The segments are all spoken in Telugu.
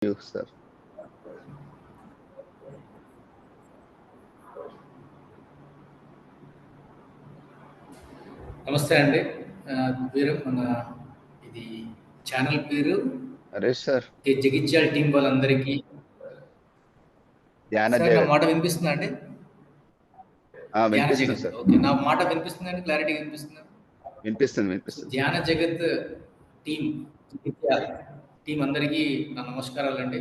you, sir. నమస్తే అండి. పేరు మన ఇది ఛానల్ పేరు Harish, sir. జగిత్యాల టీం వాళ్ళందరికీ. Dhyana సార్ నా Jagat. మాట వినిపిస్తుందా అండి? ధ్యాన వినిపిస్తుంది జగత్. సార్. ఓకే. నా మాట వినిపిస్తుందండి? క్లారిటీగా వినిపిస్తుందా? వినిపిస్తుంది. ధ్యాన జగత్ టీం జగిత్యాల టీం అందరికీ నా నమస్కారాలండి.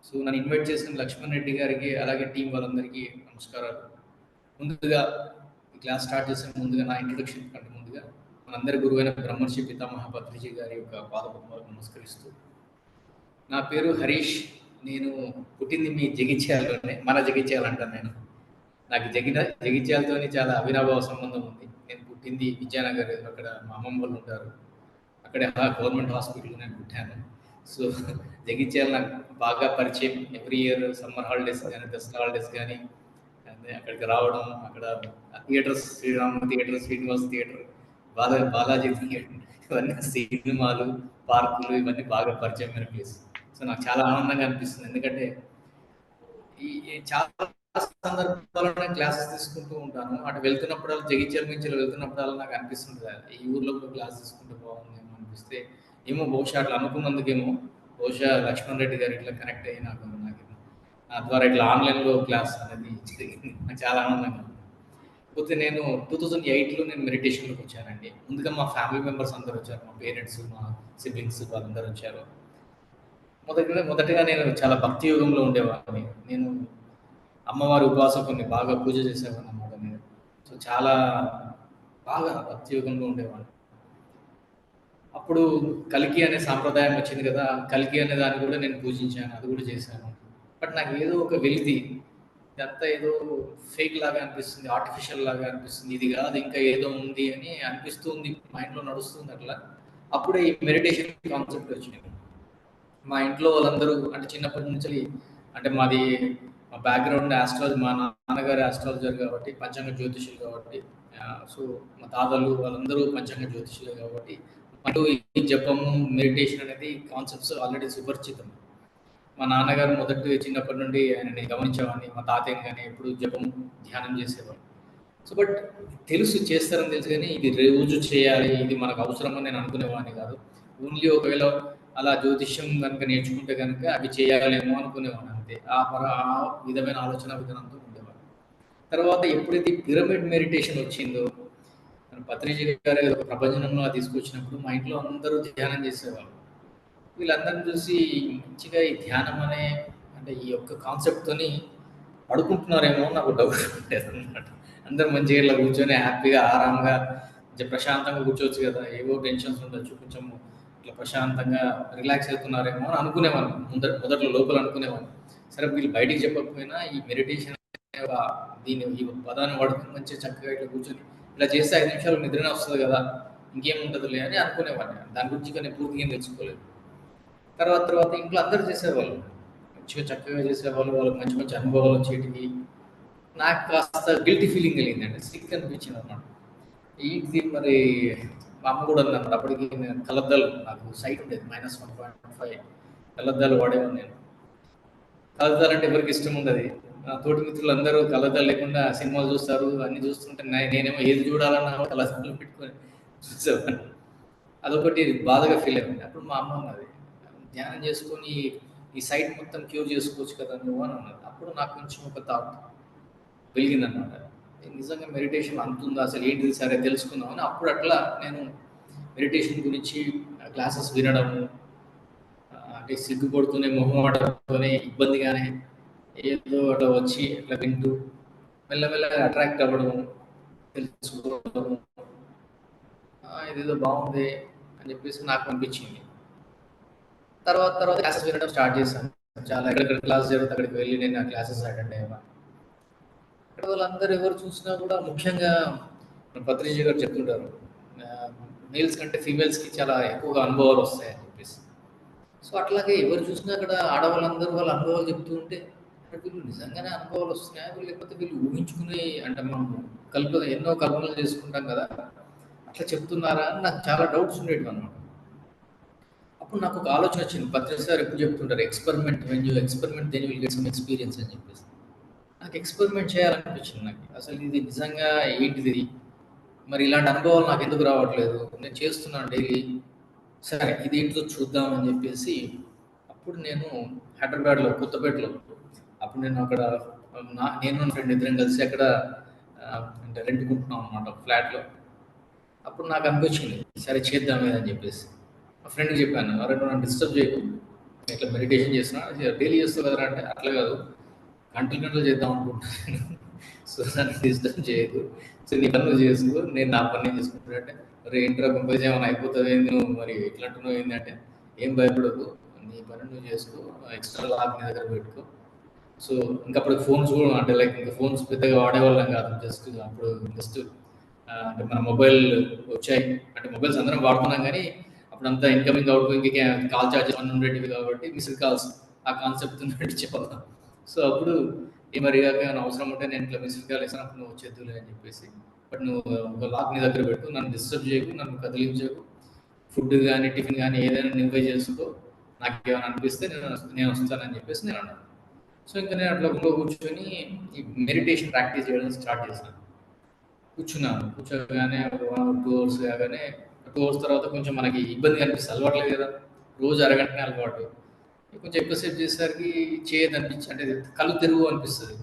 సో నన్ను ఇన్వైట్ చేసిన లక్ష్మణ్ రెడ్డి గారికి అలాగే టీం వాళ్ళందరికీ నమస్కారాలు. ముందుగా ఈ క్లాస్ స్టార్ట్ చేసే ముందుగా నా ఇంట్రొడక్షన్ కంటే ముందుగా మనందరి గురువైన బ్రహ్మర్షి పితామహ పత్రిజీ గారి యొక్క పాదపద్మాలకు నమస్కరిస్తూ, నా పేరు హరీష్. నేను పుట్టింది మీ జగిత్యాలలోనే, మన జగిత్యాల అంటాను నేను. నాకు జగిత్యాలతో చాలా అవినాభావ సంబంధం ఉంది. నేను పుట్టింది విద్యానగర్, అక్కడ మా అమ్మమ్మ వాళ్ళు ఉంటారు. అక్కడే గవర్నమెంట్ హాస్పిటల్లో నేను పుట్టాను. సో జగిత్యాల నాకు బాగా పరిచయం. ఎవ్రీ ఇయర్ సమ్మర్ హాలిడేస్ కానీ, దసరా హాలిడేస్ కానీ అక్కడికి రావడం, అక్కడ theatres, Srirama theatre, Srinivas theatre, Balaji theatre, ఇవన్నీ సినిమాలు, పార్కులు ఇవన్నీ బాగా పరిచయమైన ప్లేస్. సో నాకు చాలా ఆనందంగా అనిపిస్తుంది. ఎందుకంటే ఈ చాలా సందర్భాల్లో క్లాసెస్ తీసుకుంటూ ఉంటాను. అటు వెళ్తున్నప్పుడల్లా, జగిత్యాల నుంచి వెళ్తున్నప్పుడల్లా నాకు అనిపిస్తుంది, ఈ ఊర్లో క్లాస్ తీసుకుంటే బాగుందేమో అనిపిస్తే, ఏమో బహుశా అట్లా అనుకున్నందుకేమో బహుశా లక్ష్మణ్ రెడ్డి గారు ఇట్లా కనెక్ట్ అయ్యి నాకు నా ద్వారా ఇట్లా ఆన్లైన్లో క్లాస్ అనేది జరిగింది. నాకు చాలా ఆనందంగా ఉంది. కాకపోతే నేను 2008లో నేను మెడిటేషన్లోకి వచ్చానండి. ముందుగా మా ఫ్యామిలీ మెంబర్స్ అందరూ వచ్చారు. మా పేరెంట్స్, మా సిబ్లింగ్స్ వాళ్ళందరూ వచ్చారు. మొదటగా నేను చాలా భక్తి యోగంలో ఉండేవాడిని. నేను అమ్మవారి ఉపాసకుని, బాగా పూజ చేసేవాడిని అన్నమాట నేను. సో చాలా బాగా భక్తి యోగంలో ఉండేవాడిని. అప్పుడు కల్కి అనే సాంప్రదాయం వచ్చింది కదా, కల్కి అనే దాన్ని కూడా నేను పూజించాను, అది కూడా చేశాను. బట్ నాకు ఏదో ఒక వెలితి, ఇదంతా ఏదో ఫేక్ లాగా అనిపిస్తుంది, ఆర్టిఫిషియల్ లాగా అనిపిస్తుంది, ఇది కాదు ఇంకా ఏదో ఉంది అని అనిపిస్తుంది, మైండ్లో నడుస్తుంది అట్లా. అప్పుడే ఈ మెడిటేషన్ కాన్సెప్ట్ వచ్చింది. మా ఇంట్లో వాళ్ళందరూ అంటే చిన్నప్పటి నుంచి, అంటే మాది మా బ్యాక్గ్రౌండ్ ఆస్ట్రాలజీ, మా నాన్నగారు ఆస్ట్రాలజర్ కాబట్టి, పంచాంగ జ్యోతిషులు కాబట్టి, సో మా తాతలు వాళ్ళందరూ పంచాంగ జ్యోతిషులే కాబట్టి అటు ఈ జపము, మెడిటేషన్ అనేది కాన్సెప్ట్స్ ఆల్రెడీ సుపరిచితం. మా నాన్నగారు చిన్నప్పటి నుండి ఆయనని గమనించేవాడిని, మా తాతయ్యని కానీ ఎప్పుడు జపం, ధ్యానం చేసేవాడు. సో బట్ చేస్తారని తెలుసు, కానీ ఇది రోజు చేయాలి, ఇది మనకు అవసరం అని నేను అనుకునేవాడిని కాదు. ఓన్లీ ఒకవేళ అలా జ్యోతిష్యం కనుక నేర్చుకుంటే కనుక అవి చేయాలేమో అనుకునేవాడిని అంతే. ఆ విధమైన ఆలోచన విధానంతో ఉండేవాడు. తర్వాత ఎప్పుడైతే పిరమిడ్ మెడిటేషన్ వచ్చిందో, పత్రిజీ గారు ఒక ప్రపంచంలో తీసుకొచ్చినప్పుడు మా ఇంట్లో అందరూ ధ్యానం చేసేవాళ్ళు. వీళ్ళందరిని చూసి మంచిగా ఈ ధ్యానం అనే, అంటే ఈ యొక్క కాన్సెప్ట్తోని పడుకుంటున్నారేమో నాకు డౌట్ ఉండేది అనమాట. అందరూ మంచిగా ఇలా కూర్చొని హ్యాపీగా, ఆరాంగా, కొంచెం ప్రశాంతంగా కూర్చోవచ్చు కదా, ఏవో టెన్షన్స్ ఉండొచ్చు, కొంచెం ఇట్లా ప్రశాంతంగా రిలాక్స్ అవుతున్నారేమో అని అనుకునేవాడిని. మొదట్లో లోపల అనుకునేవాడిని. సరే వీళ్ళు బయటికి చెప్పకపోయినా ఈ మెడిటేషన్ దీన్ని, ఈ పదాన్ని వాడుకుని మంచిగా చక్కగా ఇట్లా కూర్చొని ఇలా చేస్తే 5 నిమిషాలు నిద్రనే వస్తుంది కదా, ఇంకేముంటుందిలే అని అనుకునేవాడిని. దాని గురించి కానీ పూర్తిగా తెలుసుకోలేదు. తర్వాత ఇంట్లో అందరూ చేసేవాళ్ళు, మంచిగా చక్కగా చేసేవాళ్ళు, వాళ్ళకి మంచి మంచి అనుభవాలు వచ్చేటివి. నాకు కాస్త గిల్టీ ఫీలింగ్ కలిగిందండి, సిక్ అనిపించింది అన్నమాట. ఇది మరి మా అమ్మ కూడా అన్నమాట. అప్పటికి నేను కలద్దాలు, నాకు సైట్ ఉండేది -1.5, కలద్దాలు వాడేవాడిని నేను. కలద్దాలు అంటే ఎవరికి ఇష్టం ఉండదు. నా తోటి మిత్రులు అందరూ కలద్దాలు లేకుండా సినిమాలు చూస్తారు, అన్ని చూస్తుంటే నేనేమో ఏది చూడాలన్నా కలద్దాలు పెట్టుకొని చూసేవాడిని. అదొకటి బాధగా ఫీల్ అయింది. అప్పుడు మా అమ్మ అన్నది, ధ్యానం చేసుకొని ఈ సైట్ మొత్తం క్యూర్ చేసుకోవచ్చు కదా నువ్వు అని అన్నది. అప్పుడు నాకు కొంచెం ఒక థాట్ వెలిగిందనమాట. నిజంగా మెడిటేషన్ అంతుందా, అసలు ఏంటిది, సరే తెలుసుకుందామని అప్పుడు అట్లా నేను మెడిటేషన్ గురించి క్లాసెస్ వినడము, అంటే సిగ్గుపడుతూనే, మొహమాటతోనే, ఇబ్బందిగానే ఏదో అట్లా వచ్చి అట్లా వింటూ మెల్లమెల్లగా అట్రాక్ట్ అవ్వడము, తెలుసుకోవడము, ఇదేదో బాగుంది అని చెప్పేసి నాకు అనిపించింది. తర్వాత క్లాసెస్ వినడం స్టార్ట్ చేశాను. చాలా ఎక్కడెక్కడ క్లాస్ జరుగుతుంది అక్కడికి వెళ్ళి నేను ఆ క్లాసెస్ అటెండ్ అయ్యేవాడిని. ఇక్కడ వాళ్ళందరూ ఎవరు చూసినా కూడా, ముఖ్యంగా పత్రిజీ గారు చెప్తుంటారు, మేల్స్ కంటే ఫీమేల్స్కి చాలా ఎక్కువగా అనుభవాలు వస్తాయని చెప్పేసి. సో అట్లాగే ఎవరు చూసినా అక్కడ ఆడవాళ్ళందరూ వాళ్ళ అనుభవాలు చెప్తూ ఉంటే, వీళ్ళు నిజంగానే అనుభవాలు వస్తున్నాయా, లేకపోతే వీళ్ళు ఊహించుకుని, అంటే మనం ఎన్నో కల్పనలు చేసుకుంటాం కదా, అట్లా చెప్తున్నారా అని నాకు చాలా డౌట్స్ ఉండేవి అన్నమాట. అప్పుడు నాకు ఒక ఆలోచన వచ్చింది. పత్రి సార్ ఎప్పుడు చెప్తుంటారు, experiment when you experiment then you will get some experience అని చెప్పేసి. నాకు ఎక్స్పెరిమెంట్ చేయాలనిపించింది నాకు. అసలు ఇది నిజంగా ఏంటిది ఇది? మరి ఇలాంటి అనుభవాలు నాకు ఎందుకు రావట్లేదు? నేను చేస్తున్నాను డైలీ. సరే ఇదేంటిదో చూద్దాం అని చెప్పేసి అప్పుడు నేను హైదరాబాద్‌లో కొత్తపేటలో అప్పుడు నేను అక్కడ నేను నా ఫ్రెండ్ ఇద్దరం కలిసి అక్కడ అంటే రెంట్‌కుంటున్నాం అనమాట ఫ్లాట్‌లో. అప్పుడు నాకు అనిపించింది సరే చేద్దాం అని చెప్పేసి. మా ఫ్రెండ్‌కి చెప్పాను. "అరే నువ్వు నన్ను డిస్టర్బ్ చేయకు. నేను ఇట్లా మెడిటేషన్ చేస్తున్నా. డైలీ చేస్తావు కదరా" అంటే అట్లా కాదు. గంటలు గంటలు చేద్దాం అనుకుంటున్నాను. సో నన్ను డిస్టర్బ్ చేయకు. సో నీ పని నువ్వు చేసుకో. నేను నా పని నేను చేసుకుంటా అంటే, "అరే ఏంట్రా కొంపదీసి ఏమైనా అయిపోతదా ఏంది నువ్వు మరి ఇట్లా అంటున్నావు ఏంది" అంటే, "ఏం భయపడకు. నీ పని నువ్వు చేసుకో. ఎక్స్‌ట్రా లాగ్ నీ దగ్గర పెట్టుకో." సో ఇంకా అప్పుడు ఫోన్స్ కూడా అంటే లైక్ ఇంకా ఫోన్స్ పెద్దగా వాడేవాళ్ళం కాదు. జస్ట్ అంటే మన మొబైల్ వచ్చాయి. అంటే మొబైల్స్ అందరం వాడుతున్నాం కానీ అప్పుడంతా ఇన్‌కమింగ్, ఔట్‌గోయింగ్‌కి కాల్ చార్జెస్ అన్నీ ఉండేటివి కాబట్టి మిస్డ్ కాల్స్ ఆ కాన్సెప్ట్‌తో నడిచేవాళ్ళం. సో అప్పుడు మరిగాక ఏమైనా అవసరం ఉంటే నేను ఇట్లా మిస్డ్ కాల్ ఇస్తాను అప్పుడు నువ్వు వచ్చేద్దులే అని చెప్పేసి. బట్ నువ్వు ఒక లాక్ నీ దగ్గర పెట్టు. నన్ను డిస్టర్బ్ చేయకు. నన్ను కదిలించకు. ఫుడ్ గానీ, టిఫిన్ గానీ ఏదైనా నువ్వే చేసుకో. నాకేమైనా అనిపిస్తే నేను వస్తానని చెప్పేసి నేను అన్నాను. సో ఇంకా నేను అట్లా రూమ్‌లో కూర్చొని ఈ మెడిటేషన్ ప్రాక్టీస్ చేయడం స్టార్ట్ చేశాను. కూర్చున్నాను. కూర్చోగానే ఒక 2 అవర్స్ కాగానే 2 అవర్స్ తర్వాత కొంచెం మనకి ఇబ్బందిగా అనిపిస్తది. అలవాటు లేదు కదా! రోజు అరగంటనే అలవాటు. కొంచెం ఎక్కువసేపు చేసేసరికి చేయదనిపించి అంటే కళ్ళు తెరువు అనిపిస్తది.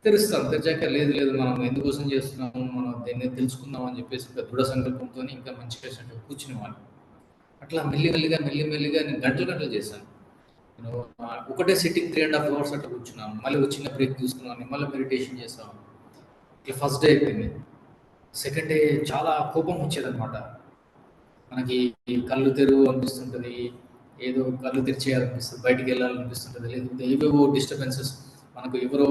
తెరుస్తాం. తెరిచాక లేదు లేదు మనం ఎందుకోసం చేస్తున్నాము, మనం దీన్ని తెలుసుకుందాం అని చెప్పేసి ఒక దృఢ సంకల్పంతోని ఇంకా మంచిగా కూర్చునేవాడిని. అట్లా మెల్లిమెల్లిగా, మెల్లిమెల్లిగా నేను గంటలు గంటలు చేశాను. నేను ఒకటే సిట్టింగ్ 3½ అవర్స్ అట్లా కూర్చున్నాను. మళ్ళీ ఒక చిన్న బ్రేక్ తీసుకున్నాను. మళ్ళీ మెడిటేషన్ చేశాను. ఇట్లా ఫస్ట్ డే అయిపోయింది. సెకండ్ డే చాలా కోపం వచ్చేదనమాట. మనకి కళ్ళు తెరువు అనిపిస్తుంటది. ఏదో కళ్ళు తెరిచేయాలనిపిస్తది. బయటికెళ్ళాలనిపిస్తుంటది. లేకపోతే ఏవేవో డిస్టర్బెన్సెస్ ఎవరో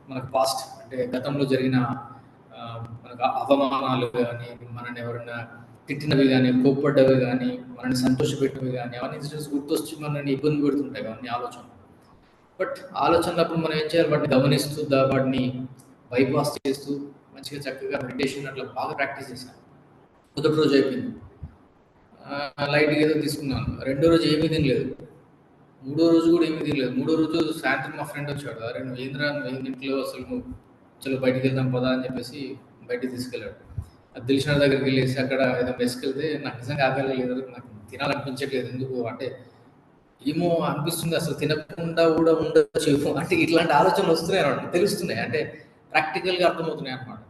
మనకు పాస్ట్ అంటే గతంలో జరిగిన మనకు అవమానాలు గానీ, మనల్ని ఎవరైనా తిట్టినవి గానీ, కోప్పడ్డవి గానీ, మనల్ని సంతోషపెట్టినవి గానీ, అవన్నీ చూసి గుర్తొచ్చి మనల్ని ఇబ్బంది పెడుతుంటాయి అవన్నీ ఆలోచనలు. బట్ ఆలోచనలప్పుడు మనం ఏం చేయాలి? వాటిని గమనిస్తూ వాటిని బైపాస్ చేస్తూ మంచిగా చక్కగా మెడిటేషన్ అట్లా బాగా ప్రాక్టీస్ చేశాను. మొదటి రోజు అయిపోయింది. లైట్‌గా ఏదో తీసుకున్నాను. రెండో రోజు ఏమీ తినలేదు. మూడో రోజు కూడా ఏమీ తినలేదు. మూడో రోజు సాయంత్రం మా ఫ్రెండ్ వచ్చాడు. "అరే నువ్వేందిరా నువ్వేంది ఇంట్లో అసలు నువ్వు చలో బయటికెళ్దాం పదా" అని చెప్పేసి బయటికి తీసుకెళ్ళాడు. అది తెలిసిన దగ్గరికి వెళ్ళేసి అక్కడ ఏదో మెస్‌కెళ్తే నాకు నిజంగా ఆకలి లేదు. నాకు తినాలనిపించట్లేదు. ఎందుకు అంటే ఏమో అనిపిస్తుంది అసలు తినకుండా కూడా ఉండొచ్చు. అంటే ఇట్లాంటి ఆలోచనలు వస్తున్నాయన్నమాట. తెలుస్తున్నాయి. అంటే ప్రాక్టికల్‌గా అర్థమవుతున్నాయి అన్నమాట.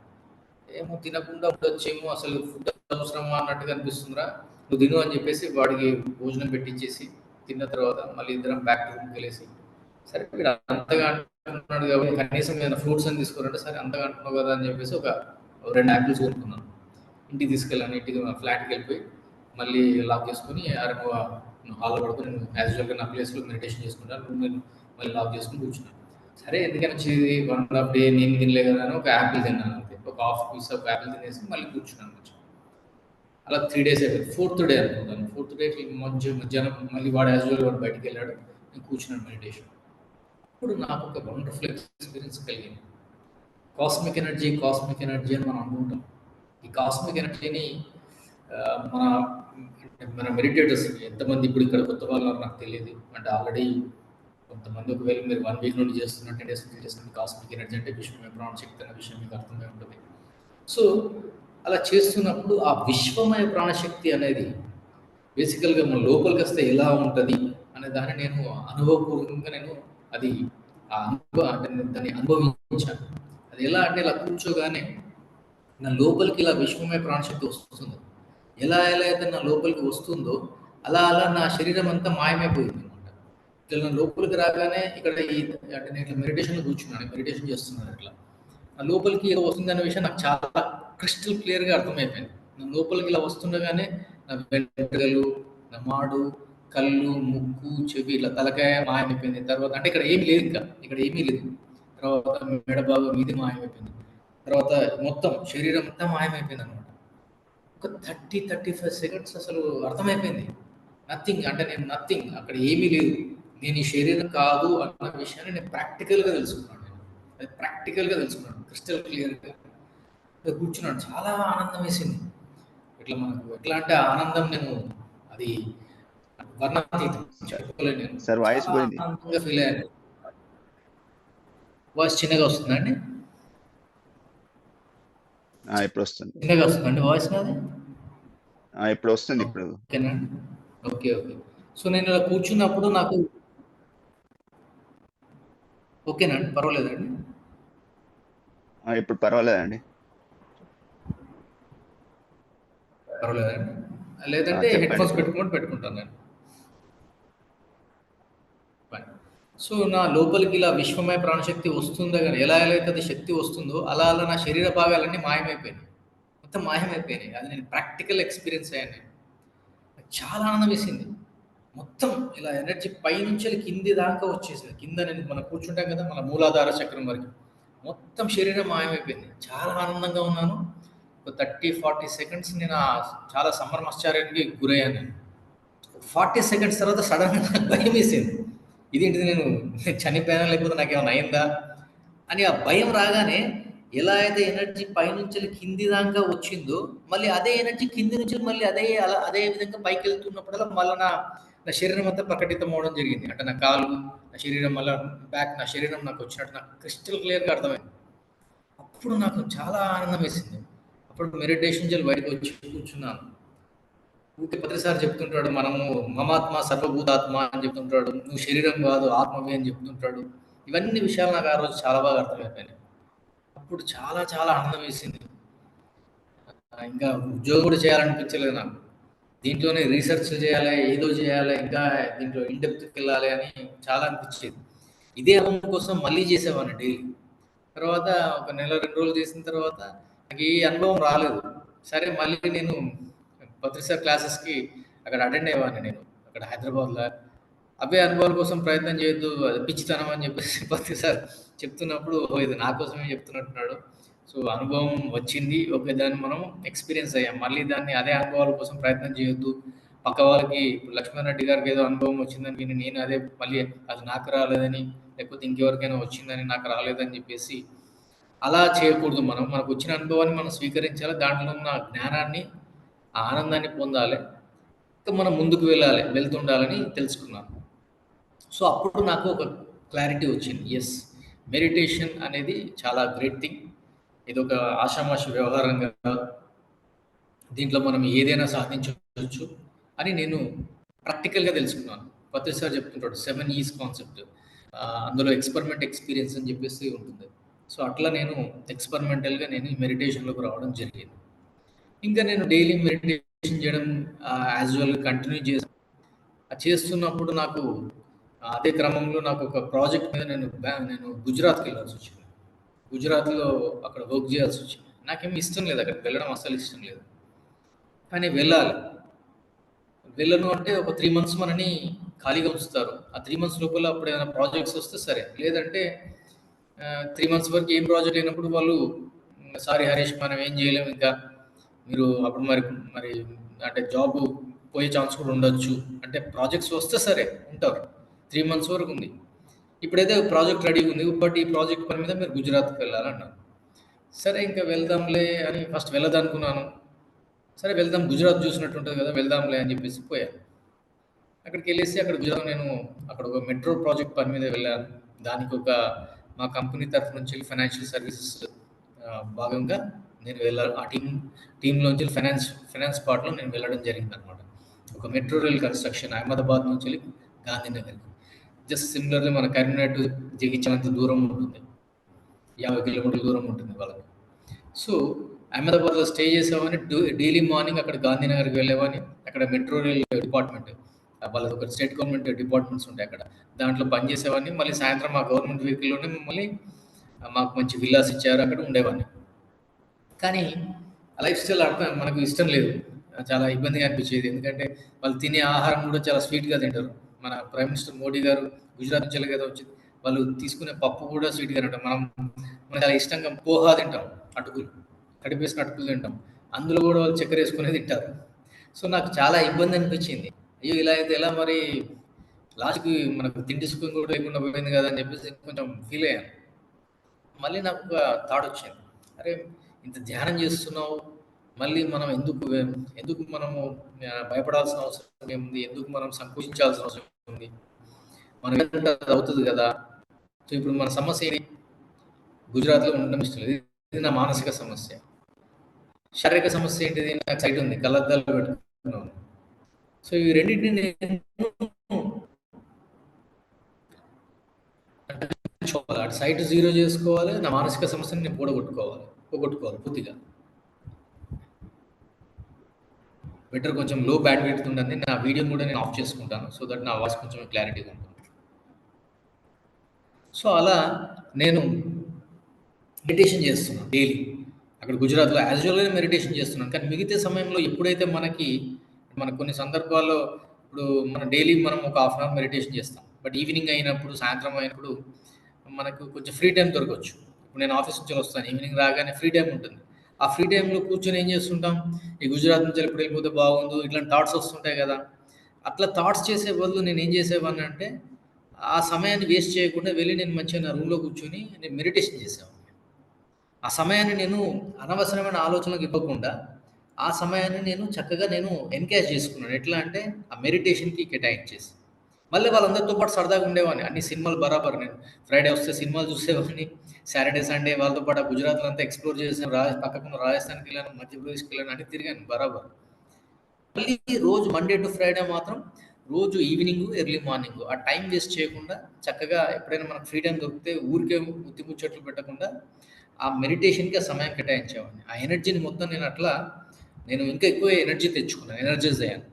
ఏమో తినకుండా ఉండొచ్చేమో అసలు ఫుడ్ అవసరమా అన్నట్టుగా అనిపిస్తుందిరా. నువ్వు తిను అని చెప్పేసి వాడికి భోజనం పెట్టించేసి తిన్న తర్వాత మళ్ళీ ఇద్దరం బ్యాక్ టు రూమ్‌కెళ్ళేసి సరే వీడు అంతగా అంటున్నాడు కాబట్టి కనీసం ఏదైనా ఫ్రూట్స్ అని తీసుకోవాలంటే సరే అంతగా అంటున్నావు కదా అని చెప్పేసి ఒక 2 యాపిల్స్ కొనుక్కున్నాను. ఇంటికి తీసుకెళ్ళాను. ఇంటికి ఫ్లాట్‌కి వెళ్ళిపోయి మళ్ళీ లాక్ చేసుకొని అరే నువ్వు హాల్‌లో పడుకో నేను యాజ్ యూజువల్‌గా నా ప్లేస్‌లో మెడిటేషన్ చేసుకుంటాను. నేను మళ్ళీ లాక్ చేసుకొని కూర్చున్నాను. సరే ఎందుకని వచ్చేది 1½ డే నేను తినలే కదా అని ఒక యాపిల్ తిన్నాను అంతే. ఒక హాఫ్ పీస్ ఆఫ్ యాపిల్ తినేసి మళ్ళీ కూర్చున్నాను కొంచెం. అలా 3 డేస్ అయిపోయింది. ఫోర్త్ డే అనుకుంటాను. ఫోర్త్ డేకి మధ్యాహ్నం మళ్ళీ వాడు యాజ్ యూజువల్ వాడు బయటికెళ్ళాడు. నేను కూర్చున్నాను మెడిటేషన్. అప్పుడు నాకు ఒక వండర్‌ఫుల్ ఎక్స్‌పీరియన్స్ కలిగింది. కాస్మిక్ ఎనర్జీ అని మనం అనుకుంటాం. ఈ కాస్మిక్ ఎనర్జీని మన మన మెడిటేటర్స్ ఎంతమంది ఇప్పుడు ఇక్కడ కొత్త వాళ్ళు ఉన్నారో నాకు తెలీదు. అంటే ఆల్రెడీ కొంతమంది ఒకవేళ మీరు 1 వీక్ నుండి చేస్తున్నారు, 10 డేస్ నుండి చేస్తున్నారు. కాస్మిక్ ఎనర్జీ అంటే విశ్వమే ప్రాణశక్తి అన్న విషయం మీకు అర్థమై ఉంటుంది. సో, అలా చేస్తున్నప్పుడు ఆ విశ్వమయ ప్రాణశక్తి అనేది బేసికల్‌గా మన లోపలికొస్తే ఎలా ఉంటది అనే దాన్ని నేను అనుభవపూర్వకంగా అది అంటే నేను దాన్ని అనుభవించాను. అది ఎలా అంటే ఇలా కూర్చోగానే నా లోపలికి ఇలా విశ్వమయ ప్రాణశక్తి వస్తుంది. ఎలా అయితే నా లోపలికి వస్తుందో అలా నా శరీరం అంతా మాయమైపోయిందనమాట. ఇట్లా నా లోపలికి రాగానే ఇక్కడ అంటే నేను ఇట్లా మెడిటేషన్‌లో కూర్చున్నాను. మెడిటేషన్ చేస్తున్నాను ఇట్లా. నా లోపలికి ఏదో వస్తుందన్న విషయం నాకు చాలా క్రిస్టల్ క్లియర్‌గా అర్థమైపోయింది. నా లోపలికి ఇలా వస్తుండగానే నా వెంట్రుకలు, నా మాడు, కళ్ళు, ముక్కు, చెవి ఇట్లా తలకాయ మాయమైపోయింది. తర్వాత అంటే ఇక్కడ ఏమి లేదు ఇంకా. ఇక్కడ ఏమీ లేదు. తర్వాత మెడ భాగం ఇది మాయమైపోయింది. తర్వాత మొత్తం శరీరం అంతా మాయమైపోయిందనమాట. ఒక 35 సెకండ్స్ అసలు అర్థమైపోయింది. నథింగ్ అంటే నేను నథింగ్. అక్కడ ఏమీ లేదు. నేను ఈ శరీరం కాదు అన్న విషయాన్ని నేను ప్రాక్టికల్‌గా తెలుసుకున్నాను నేను. అది ప్రాక్టికల్‌గా తెలుసుకున్నాను. క్రిస్టల్ క్లియర్‌గా. కూర్చున్నాను. చాలా ఆనందం వేసింది. ఇట్లా మనకు ఎట్లా అంటే ఆ ఆనందం నేను అది వర్ణాతీతం. చెప్పుకోలేను నేను. సార్ వాయిస్ చాలా పోయింది. ఆనందంగా ఫీల్ అయ్యాను. వాయిస్ చిన్నగా వస్తుందా అండి? ఇప్పుడు వస్తుంది. చిన్నగా వస్తుందండి వాయిస్ నాది? ఇప్పుడు వస్తుంది ఇప్పుడు. ఓకేనా అండి? ఓకే. ఓకే. సో, నేను ఇలా కూర్చున్నప్పుడు నాకు ఓకేనా అండి? పర్వాలేదా అండి? ఇప్పుడు పర్వాలేదండి. పర్వాలేదా అండి? లేదంటే చెప్పండి హెడ్‌ఫోన్స్ ఇప్పుడు. పెట్టుకుంటాను నేను. ఫైన్. సో, నా లోపలికి ఇలా విశ్వమయ ప్రాణశక్తి వస్తుందా గాని ఎలా అయితే అది శక్తి వస్తుందో అలా అలా నా శరీర భాగాలన్నీ మాయమైపోయినాయి. మొత్తం మాయమైపోయినాయి. అది నేను ప్రాక్టికల్ ఎక్స్‌పీరియన్స్ అయ్యాను నేను. నాకు చాలా ఆనందం వేసింది. మొత్తం ఇలా ఎనర్జీ పైనుంచెల్లి కింది దాకా వచ్చేసింది. కింద నేను మనం కూర్చుంటాం కదా! మన మూలాధార చక్రం వరకు. మొత్తం శరీరం మాయమైపోయింది. చాలా ఆనందంగా ఉన్నాను. ఒక 30, 40 సెకండ్స్ నేను చాలా సంభ్రమాశ్చర్యానికి గురయ్యాను నేను. 40 సెకండ్స్ తర్వాత సడెన్‌గా నాకు భయమేసింది. ఇదేంటిది నేను చనిపోయానా? లేకపోతే నాకేమైనా అయిందా? అని ఆ భయం రాగానే ఎలా అయితే ఎనర్జీ పైనుంచెల్లి కింది దాకా వచ్చిందో, మళ్ళీ అదే ఎనర్జీ కింది నుంచి మళ్ళీ అదే విధంగా పైకెళ్తున్నప్పుడల్లా మళ్ళా నా శరీరం అంతా ప్రకటితం అవ్వడం జరిగింది. అంటే నా కాళ్ళు, నా శరీరం మళ్ళా నా శరీరం నాకొచ్చినట్టు నాకు క్రిస్టల్ క్లియర్‌గా అర్థమైంది. అప్పుడు నాకు చాలా ఆనందం వేసింది. అప్పుడు మెడిటేషన్ చేయాలి బయటకొచ్చి కూర్చున్నాను. ఊకే ప్రతిసారి చెప్తుంటాడు మనము మమాత్మ సర్వభూతాత్మ అని చెప్తుంటాడు. నువ్వు శరీరం కాదు ఆత్మవి అని చెప్తుంటాడు. ఇవన్నీ విషయాలు నాకు ఆ రోజు చాలా బాగా అర్థమైపోయినాయి. అప్పుడు చాలా చాలా ఆనందం వేసింది. ఇంకా ఉద్యోగం కూడా చేయాలనిపించలేదు నాకు. దీంట్లోనే రీసెర్చ్‌లు చేయాలి, ఏదో చేయాలి, ఇంకా దీంట్లో ఇన్ డెప్త్‌కెళ్ళాలి అని చాలా అనిపించేది. ఇదే అనుభవం కోసం మళ్ళీ చేసేవాడిని డైలీ. తర్వాత ఒక నెల, 2 రోజులు చేసిన తర్వాత నాకు ఈ అనుభవం రాలేదు. సరే మళ్ళీ నేను పత్రిసా క్లాసెస్‌కి అక్కడ అటెండ్ అయ్యేవాడిని నేను. అక్కడ హైదరాబాద్‌లో. అవే అనుభవాల కోసం ప్రయత్నం చేయొద్దు. అది పిచ్చితనం అని చెప్పేసి ప్రతిసారి చెప్తున్నప్పుడు ఓహో! ఇది నా కోసమే చెప్తున్నట్టున్నాడు. సో, అనుభవం వచ్చింది. ఓకే. దాన్ని మనం ఎక్స్‌పీరియన్స్ అయ్యాం. మళ్ళీ దాన్ని అదే అనుభవాల కోసం ప్రయత్నం చేయొద్దు. పక్క వాళ్ళకి ఇప్పుడు లక్ష్మణ్ రెడ్డి గారికి ఏదో అనుభవం వచ్చిందని విని నేను అదే మళ్ళీ అది నాకు రాలేదని, లేకపోతే ఇంకెవరికైనా వచ్చిందని నాకు రాలేదని చెప్పేసి అలా చేయకూడదు మనం. మనకొచ్చిన అనుభవాన్ని మనం స్వీకరించాలి. దాంట్లో ఉన్న జ్ఞానాన్ని, ఆ ఆనందాన్ని పొందాలి. ఇంకా మనం ముందుకు వెళ్ళాలి. వెళ్తుండాలని తెలుసుకున్నాను. సో, అప్పుడు నాకు ఒక క్లారిటీ వచ్చింది. యెస్. మెడిటేషన్ అనేది చాలా గ్రేట్ థింగ్. ఇదొక ఆషామాషి వ్యవహారం కాదు. దీంట్లో మనం ఏదైనా సాధించొచ్చు అని నేను ప్రాక్టికల్‌గా తెలుసుకున్నాను. పత్రి సార్ చెప్తుంటాడు 7 ఈస్ కాన్సెప్ట్. అందులో ఎక్స్‌పెరిమెంట్ ఎక్స్‌పీరియన్స్ అని చెప్పేసి ఉంటుంది. సో, అట్లా నేను ఎక్స్‌పెరిమెంటల్‌గా నేను ఈ మెడిటేషన్‌లోకి రావడం జరిగింది. ఇంకా నేను డైలీ మెడిటేషన్ చేయడం యాజ్ యూజువల్ కంటిన్యూ చేశాను. అది చేస్తున్నప్పుడు నాకు అదే క్రమంలో నాకు ఒక ప్రాజెక్ట్ మీద నేను గుజరాత్‌కెళ్ళాల్సొచ్చింది. గుజరాత్‌లో అక్కడ వర్క్ చేయాల్సొచ్చింది. నాకేమి ఇష్టం లేదు అక్కడికి వెళ్ళడం అస్సలు ఇష్టం లేదు. కానీ వెళ్ళాలి. వెళ్ళను అంటే ఒక 3 మంత్స్ మనని ఖాళీగా ఉంచుతారు. ఆ 3 మంత్స్ లోపల అప్పుడు ఏమైనా ప్రాజెక్ట్స్ వస్తే సరే. లేదంటే 3 మంత్స్ వరకు ఏం ప్రాజెక్ట్ లేనప్పుడు వాళ్ళు సారీ హరీష్ మనం ఏం చేయలేము ఇంకా. మీరు అప్పుడు మరి అంటే జాబ్ పోయే ఛాన్స్ కూడా ఉండొచ్చు. అంటే ప్రాజెక్ట్స్ వస్తే సరే ఉంటారు. 3 మంత్స్ వరకు ఉంది. ఇప్పుడైతే ప్రాజెక్ట్ రెడీగా ఉంది. బట్ ఈ ప్రాజెక్ట్ పని మీద మీరు గుజరాత్‌కి వెళ్ళాలన్నారు. సరే ఇంక వెళ్దాంలే అని ఫస్ట్ వెళ్ళదనుకున్నాను. సరే వెళ్దాం గుజరాత్ చూసినట్టు ఉంటది కదా! వెళ్దాంలే అని చెప్పేసి పోయాను. అక్కడికెళ్ళేసి అక్కడ గుజరాత్ నేను అక్కడ ఒక మెట్రో ప్రాజెక్ట్ పని మీద వెళ్ళాను. దానికొక మా కంపెనీ తరఫు నుంచి ఫైనాన్షియల్ సర్వీసెస్ భాగంగా నేను వెళ్ళాను. ఆ టీమ్‌లోంచి ఫైనాన్స్ పార్ట్‌లో నేను వెళ్ళడం జరిగిందనమాట. ఒక మెట్రో రైల్ కన్‌స్ట్రక్షన్ అహ్మదాబాద్ నుంచెళ్ళి గాంధీనగర్‌కి. జస్ట్ సిమిలర్‌లీ మన కరీంనగర్ టు జగిత్యాల అంత దూరం ఉంటుంది. 50 కిలోమీటర్ల దూరం ఉంటుంది వాళ్ళకి. సో, అహ్మదాబాద్‌లో స్టే చేసామని డైలీ మార్నింగ్ అక్కడ గాంధీనగర్‌కి వెళ్ళేవాడిని. అక్కడ మెట్రో రైల్ డిపార్ట్‌మెంట్ వాళ్ళది ఒక స్టేట్ గవర్నమెంట్ డిపార్ట్‌మెంట్స్ ఉంటాయి అక్కడ. దాంట్లో పనిచేసేవాడిని. మళ్ళీ సాయంత్రం మా గవర్నమెంట్ వెహికల్‌లోనే మమ్మల్ని మాకు మంచి విల్లాస్ ఇచ్చారు. అక్కడ ఉండేవాడిని. కానీ ఆ లైఫ్ స్టైల్ మనకు ఇష్టం లేదు. చాలా ఇబ్బందిగా అనిపించేది. ఎందుకంటే వాళ్ళు తినే ఆహారం కూడా చాలా స్వీట్‌గా తింటారు. మన ప్రైమ్ మినిస్టర్ మోడీ గారు గుజరాత్ నుంచెల్లి కదా వచ్చింది. వాళ్ళు తీసుకునే పప్పు కూడా స్వీట్‌గానే ఉంటుంది. మనం చాలా ఇష్టంగా పోహా తింటాం. అటుకులు. తడిపేసిన అటుకులు తింటాం. అందులో కూడా వాళ్ళు చక్కెరేసుకునే తింటారు. సో, నాకు చాలా ఇబ్బంది అనిపించింది. అయ్యో! ఇలా అయితే ఎలా మరి లాస్ట్‌కి మనకు తిండి సుఖం కూడా లేకుండా పోయింది కదా! అని చెప్పేసి కొంచెం ఫీల్ అయ్యాను. మళ్ళీ నాకొక థాట్ వచ్చింది. అరే! ఇంత ధ్యానం చేస్తున్నావు. మళ్ళీ మనం ఎందుకు మనము భయపడాల్సిన అవసరం ఏముంది? ఎందుకు మనం సంకోచించాల్సిన అవసరం ఉంది? మనం ఏదంటే అది అవుతుంది కదా! సో, ఇప్పుడు మన సమస్య ఏంటి? గుజరాత్‌లో ఉండడం ఇష్టం లేదు. ఇది నా మానసిక సమస్య. శారీరక సమస్య ఏంటిది? నాకు సైట్ ఉంది. కళ్ళద్దాలు పెట్టుకున్నాను. సో, ఈ రెండిటిని నేను చూడాలి. అటు సైట్ జీరో చేసుకోవాలి. నా మానసిక సమస్యని నేను పోగొట్టుకోవాలి పూర్తిగా. బెటర్ కొంచెం లో బ్యాండ్‌విడ్త్ ఉండండి. నా వీడియోని కూడా నేను ఆఫ్ చేసుకుంటాను. సో దట్ నా వాయిస్ కొంచెం క్లారిటీగా ఉంటుంది. సో, అలా నేను మెడిటేషన్ చేస్తున్నాను డైలీ. అక్కడ గుజరాత్‌లో యాజ్ యూజువల్‌గానే మెడిటేషన్ చేస్తున్నాను. కానీ మిగతా సమయంలో ఎప్పుడైతే మనకు కొన్ని సందర్భాల్లో ఇప్పుడు మనం ఒక హాఫ్ అన్ అవర్ మెడిటేషన్ చేస్తాం. బట్ ఈవినింగ్ అయినప్పుడు, సాయంత్రం అయినప్పుడు మనకు కొంచెం ఫ్రీ టైమ్ దొరకచ్చు. ఇప్పుడు నేను ఆఫీస్ నుంచి వస్తాను. ఈవినింగ్ రాగానే ఫ్రీ టైమ్ ఉంటుంది. ఆ ఫ్రీ టైమ్‌లో కూర్చొని ఏం చేస్తుంటాం? ఈ గుజరాత్ నుంచి ఎప్పుడు వెళ్ళిపోతే బాగుండు ఇట్లాంటి థాట్స్ వస్తుంటాయి కదా! అట్లా థాట్స్ చేసే బదులు నేనేం చేసేవాడినంటే, ఆ సమయాన్ని వేస్ట్ చేయకుండా వెళ్ళి నేను మంచిగా నా రూమ్‌లో కూర్చొని నేను మెడిటేషన్ చేసేవాడిని. ఆ సమయాన్ని నేను అనవసరమైన ఆలోచనలకు ఇవ్వకుండా, ఆ సమయాన్ని నేను చక్కగా ఎన్‌కేజ్ చేసుకున్నాను. ఎట్లా అంటే, ఆ మెడిటేషన్‌కి కేటాయించేసి. మళ్ళీ వాళ్ళందరితో పాటు సరదాగా ఉండేవాడిని. అన్ని సినిమాలు బరాబర్ నేను ఫ్రైడే వస్తే సినిమాలు చూసేవాడిని. సాటర్‌డే, సండే వాళ్ళతో పాటు ఆ గుజరాత్‌లో అంతా ఎక్స్‌ప్లోర్ చేశాను. పక్కకున్న రాజస్థాన్‌కెళ్ళాను, మధ్యప్రదేశ్‌కెళ్ళాను అన్నీ తిరిగాను బరాబర్. మళ్ళీ రోజు మండే టు ఫ్రైడే మాత్రం రోజు ఈవినింగ్, ఎర్లీ మార్నింగ్ ఆ టైం వేస్ట్ చేయకుండా చక్కగా ఎప్పుడైనా మనకు ఫ్రీ టైమ్ దొరికితే ఊరికే ఉత్తి ముచ్చట్లు పెట్టకుండా ఆ మెడిటేషన్‌కి ఆ సమయం కేటాయించేవాడిని. ఆ ఎనర్జీని మొత్తం నేను ఇంకా ఎక్కువ ఎనర్జీ తెచ్చుకున్నాను. ఎనర్జైజ్ అయ్యాను.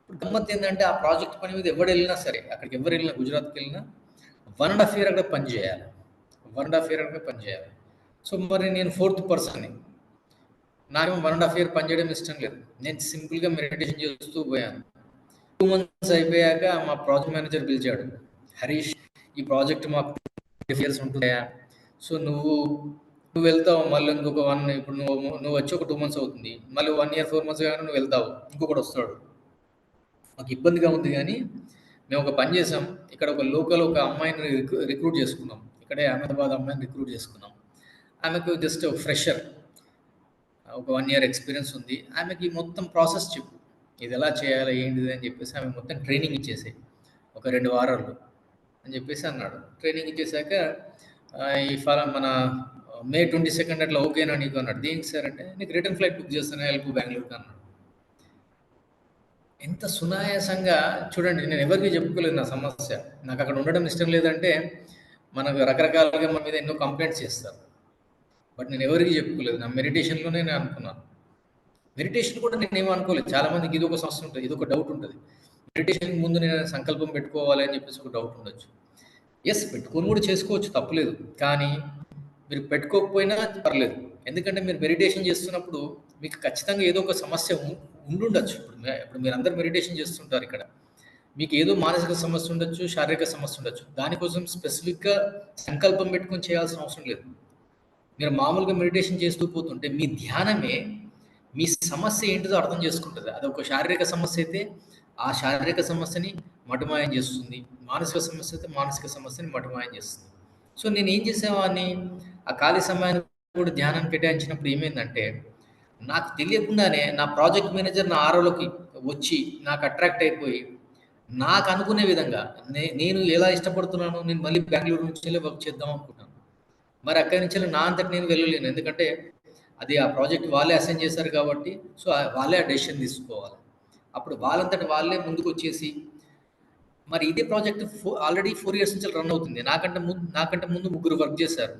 ఇప్పుడు గమ్మత్తేందంటే ఆ ప్రాజెక్ట్ పని మీద ఎవరెళ్ళినా సరే, అక్కడికి ఎవరెళ్ళినా గుజరాత్‌కెళ్ళినా 1 ½ ఇయర్ అక్కడ పని చేయాలి. 1 ½ ఇయర్ అక్కడ పని చేయాలి. సో, మరి నేను ఫోర్త్ పర్సన్‌ని. నాకేమో 1 ½ ఇయర్ పని చేయడం ఇష్టం లేదు. నేను సింపుల్‌గా మెడిటేషన్ చేస్తూ పోయాను. 2 మంత్స్ అయిపోయాక మా ప్రాజెక్ట్ మేనేజర్ పిలిచాడు. "హరీష్, ఈ ప్రాజెక్ట్ మాకు 5 ఇయర్స్ ఉంటుందయ్యా. సో, నువ్వు వెళ్తావు మళ్ళీ ఇంకొక 1 ఇప్పుడు నువ్వు వచ్చి ఒక 2 మంత్స్ అవుతుంది. మళ్ళీ 1 ఇయర్ 4 మంత్స్ కాగానే నువ్వు వెళ్తావు. ఇంకొకడొస్తాడు. మాకు ఇబ్బందిగా ఉంది గానీ, మేము ఒక పని చేసాం. ఇక్కడ ఒక అమ్మాయిని రిక్రూట్ చేసుకున్నాం. ఇక్కడే అహ్మదాబాద్ అమ్మాయిని రిక్రూట్ చేసుకున్నాం. ఆమెకు జస్ట్ ఫ్రెషర్. ఒక 1 ఇయర్ ఎక్స్‌పీరియన్స్ ఉంది. ఆమెకి మొత్తం ప్రాసెస్ చెప్పు. ఇదెలా చేయాలి? ఏంటిది? అని చెప్పేసి ఆమెకు మొత్తం ట్రైనింగ్ ఇచ్చేసేయి. ఒక 2 వారాల్లో అని చెప్పేసి అన్నాడు. ట్రైనింగ్ ఇచ్చేసాక ఈ మన మే 22 అట్లా ఓకేనా నీకు అన్నాడు. దేనికి సార్ అంటే, నీకు రిటర్న్ ఫ్లైట్ బుక్ చేస్తాను ఎల్పు బెంగుళూరుకి అన్నాడు. ఎంత సునాయాసంగా చూడండి నేను ఎవరికీ చెప్పుకోలేదు నా సమస్య. నాకక్కడ ఉండడం ఇష్టం లేదంటే, మనకు రకరకాలుగా మన మీద ఎన్నో కంప్లెయింట్స్ చేస్తారు. బట్ నేను ఎవరికీ చెప్పుకోలేదు. నా మెడిటేషన్‌లోనే నేను అనుకున్నాను. మెడిటేషన్ కూడా నేనేమి అనుకోలేదు. చాలా మందికి ఇదొక సమస్య ఉంటది. ఇదొక డౌట్ ఉంటది. మెడిటేషన్‌కి ముందు నేను సంకల్పం పెట్టుకోవాలి అని చెప్పేసి ఒక డౌట్ ఉండొచ్చు. యెస్, పెట్టుకొని కూడా చేసుకోవచ్చు తప్పులేదు. కానీ మీరు పెట్టుకోకపోయినా పర్లేదు. ఎందుకంటే మీరు మెడిటేషన్ చేస్తున్నప్పుడు మీకు ఖచ్చితంగా ఏదో ఒక సమస్య ఉండుండొచ్చు. ఇప్పుడు మీరందరూ మెడిటేషన్ చేస్తుంటారు ఇక్కడ. మీకు ఏదో మానసిక సమస్య ఉండొచ్చు, శారీరక సమస్య ఉండొచ్చు. దానికోసం స్పెసిఫిక్‌గా సంకల్పం పెట్టుకొని చేయాల్సిన అవసరం లేదు. మీరు మామూలుగా మెడిటేషన్ చేస్తూ పోతుంటే మీ ధ్యానమే మీ సమస్య ఏంటిదో అర్థం చేసుకుంటది. అదొక శారీరక సమస్య అయితే, ఆ శారీరక సమస్యని మటుమాయం చేస్తుంది. మానసిక సమస్య అయితే మానసిక సమస్యని మటుమాయం చేస్తుంది. సో, నేనేం చేసేవాడిని, ఆ ఖాళీ సమయాన్ని కూడా ధ్యానానికి కేటాయించినప్పుడు ఏమైందంటే, నాకు తెలియకుండానే నా ప్రాజెక్ట్ మేనేజర్ నా ఆరోలోకి వచ్చి నాకు అట్రాక్ట్ అయిపోయి, నాకు అనుకునే విధంగా నేను ఎలా ఇష్టపడుతున్నానో నేను మళ్ళీ బెంగుళూరు నుంచెల్లి వర్క్ చేద్దాం అనుకున్నాను. మరి అక్కడి నుంచెల్లి నా అంతట నేను వెళ్ళలేను. ఎందుకంటే అది ఆ ప్రాజెక్ట్ వాళ్ళే అసైన్ చేశారు కాబట్టి, సో, వాళ్ళే ఆ డెసిషన్ తీసుకోవాలి. అప్పుడు వాళ్ళంతట వాళ్ళే ముందుకొచ్చేసి, మరి ఇదే ప్రాజెక్ట్ ఆల్రెడీ 4 ఇయర్స్ నుంచి రన్ అవుతుంది. నాకంటే ముందు ముగ్గురు వర్క్ చేశారు.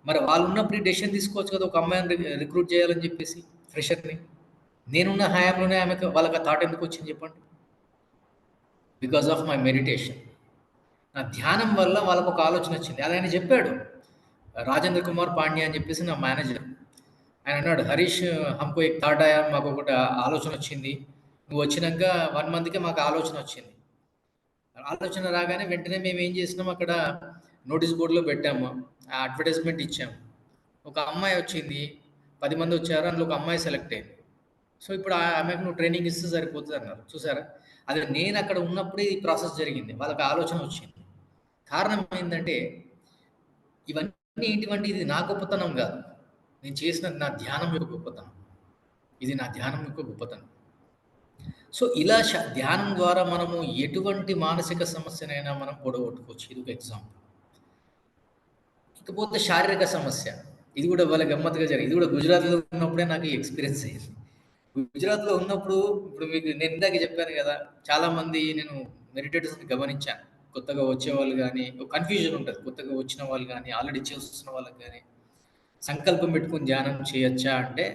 మరి వాళ్ళున్నప్పుడు ఈ డెసిషన్ తీసుకోవచ్చు కదా! ఒక అమ్మాయిని రిక్రూట్ చేయాలని చెప్పేసి ఫ్రెషర్‌ని. నేనున్న హయాంలోనే వాళ్ళకి ఆ థాట్ ఎందుకొచ్చింది చెప్పండి? Because of my meditation. నా ధ్యానం వల్ల వాళ్ళకొక ఆలోచనొచ్చింది. అది ఆయన చెప్పాడు. రాజేంద్ర కుమార్ పాండ్య అని చెప్పేసి నా మేనేజర్. ఆయన అన్నాడు, "హరీష్ హమ్‌కో ఏక్ థాట్ ఆయా మాకొకటి ఆలోచనొచ్చింది. నువ్వొచ్చినంక 1 మంత్‌కే మాకు ఆలోచనొచ్చింది." ఆలోచన రాగానే వెంటనే మేమేం చేసినాం అక్కడ నోటీస్ బోర్డ్‌లో పెట్టాము. ఆ అడ్వర్టైజ్‌మెంట్ ఇచ్చాము. ఒక అమ్మాయి వచ్చింది. 10 మందొచ్చారు. అందులో ఒక అమ్మాయి సెలెక్ట్ అయింది. సో, ఇప్పుడు ఆమెకు నువ్వు ట్రైనింగ్ ఇస్తే సరిపోతదన్నారు. చూసారా? అది నేనక్కడ ఉన్నప్పుడే ఈ ప్రాసెస్ జరిగింది. వాళ్ళకి ఆలోచన వచ్చింది. కారణం ఏందంటే, ఇవన్నీ ఏంటివంటే ఇది నా గొప్పతనం గాదు. నేను చేసిన నా ధ్యానం యొక్క గొప్పతనం. ఇది నా ధ్యానం యొక్క గొప్పతనం. సో, ఇలా ధ్యానం ద్వారా మనము ఎటువంటి మానసిక సమస్యనైనా మనం పోడగొట్టుకోవచ్చు. ఇదొక ఎగ్జాంపుల్. ఇకపోతే శారీరక సమస్య. ఇది గూడా భలే గమ్మత్తుగా జరిగింది. ఇది గూడా గుజరాత్‌లో ఉన్నప్పుడే నాకు ఈ ఎక్స్‌పీరియన్స్ అయింది. గుజరాత్‌లో ఉన్నప్పుడు ఇప్పుడు మీకు నేను ఇందాక చెప్పాను గదా! చాలామంది నేను మెడిటేటర్స్‌ని గమనించాను. కొత్తగా వచ్చేవాళ్ళు గాని, ఒక కన్‌ఫ్యూజన్ ఉంటది. కొత్తగా వచ్చిన వాళ్ళు గాని, ఆల్రెడీ చేస్తున్న వాళ్ళకి గాని, సంకల్పం పెట్టుకొని ధ్యానం చేయొచ్చా అంటే,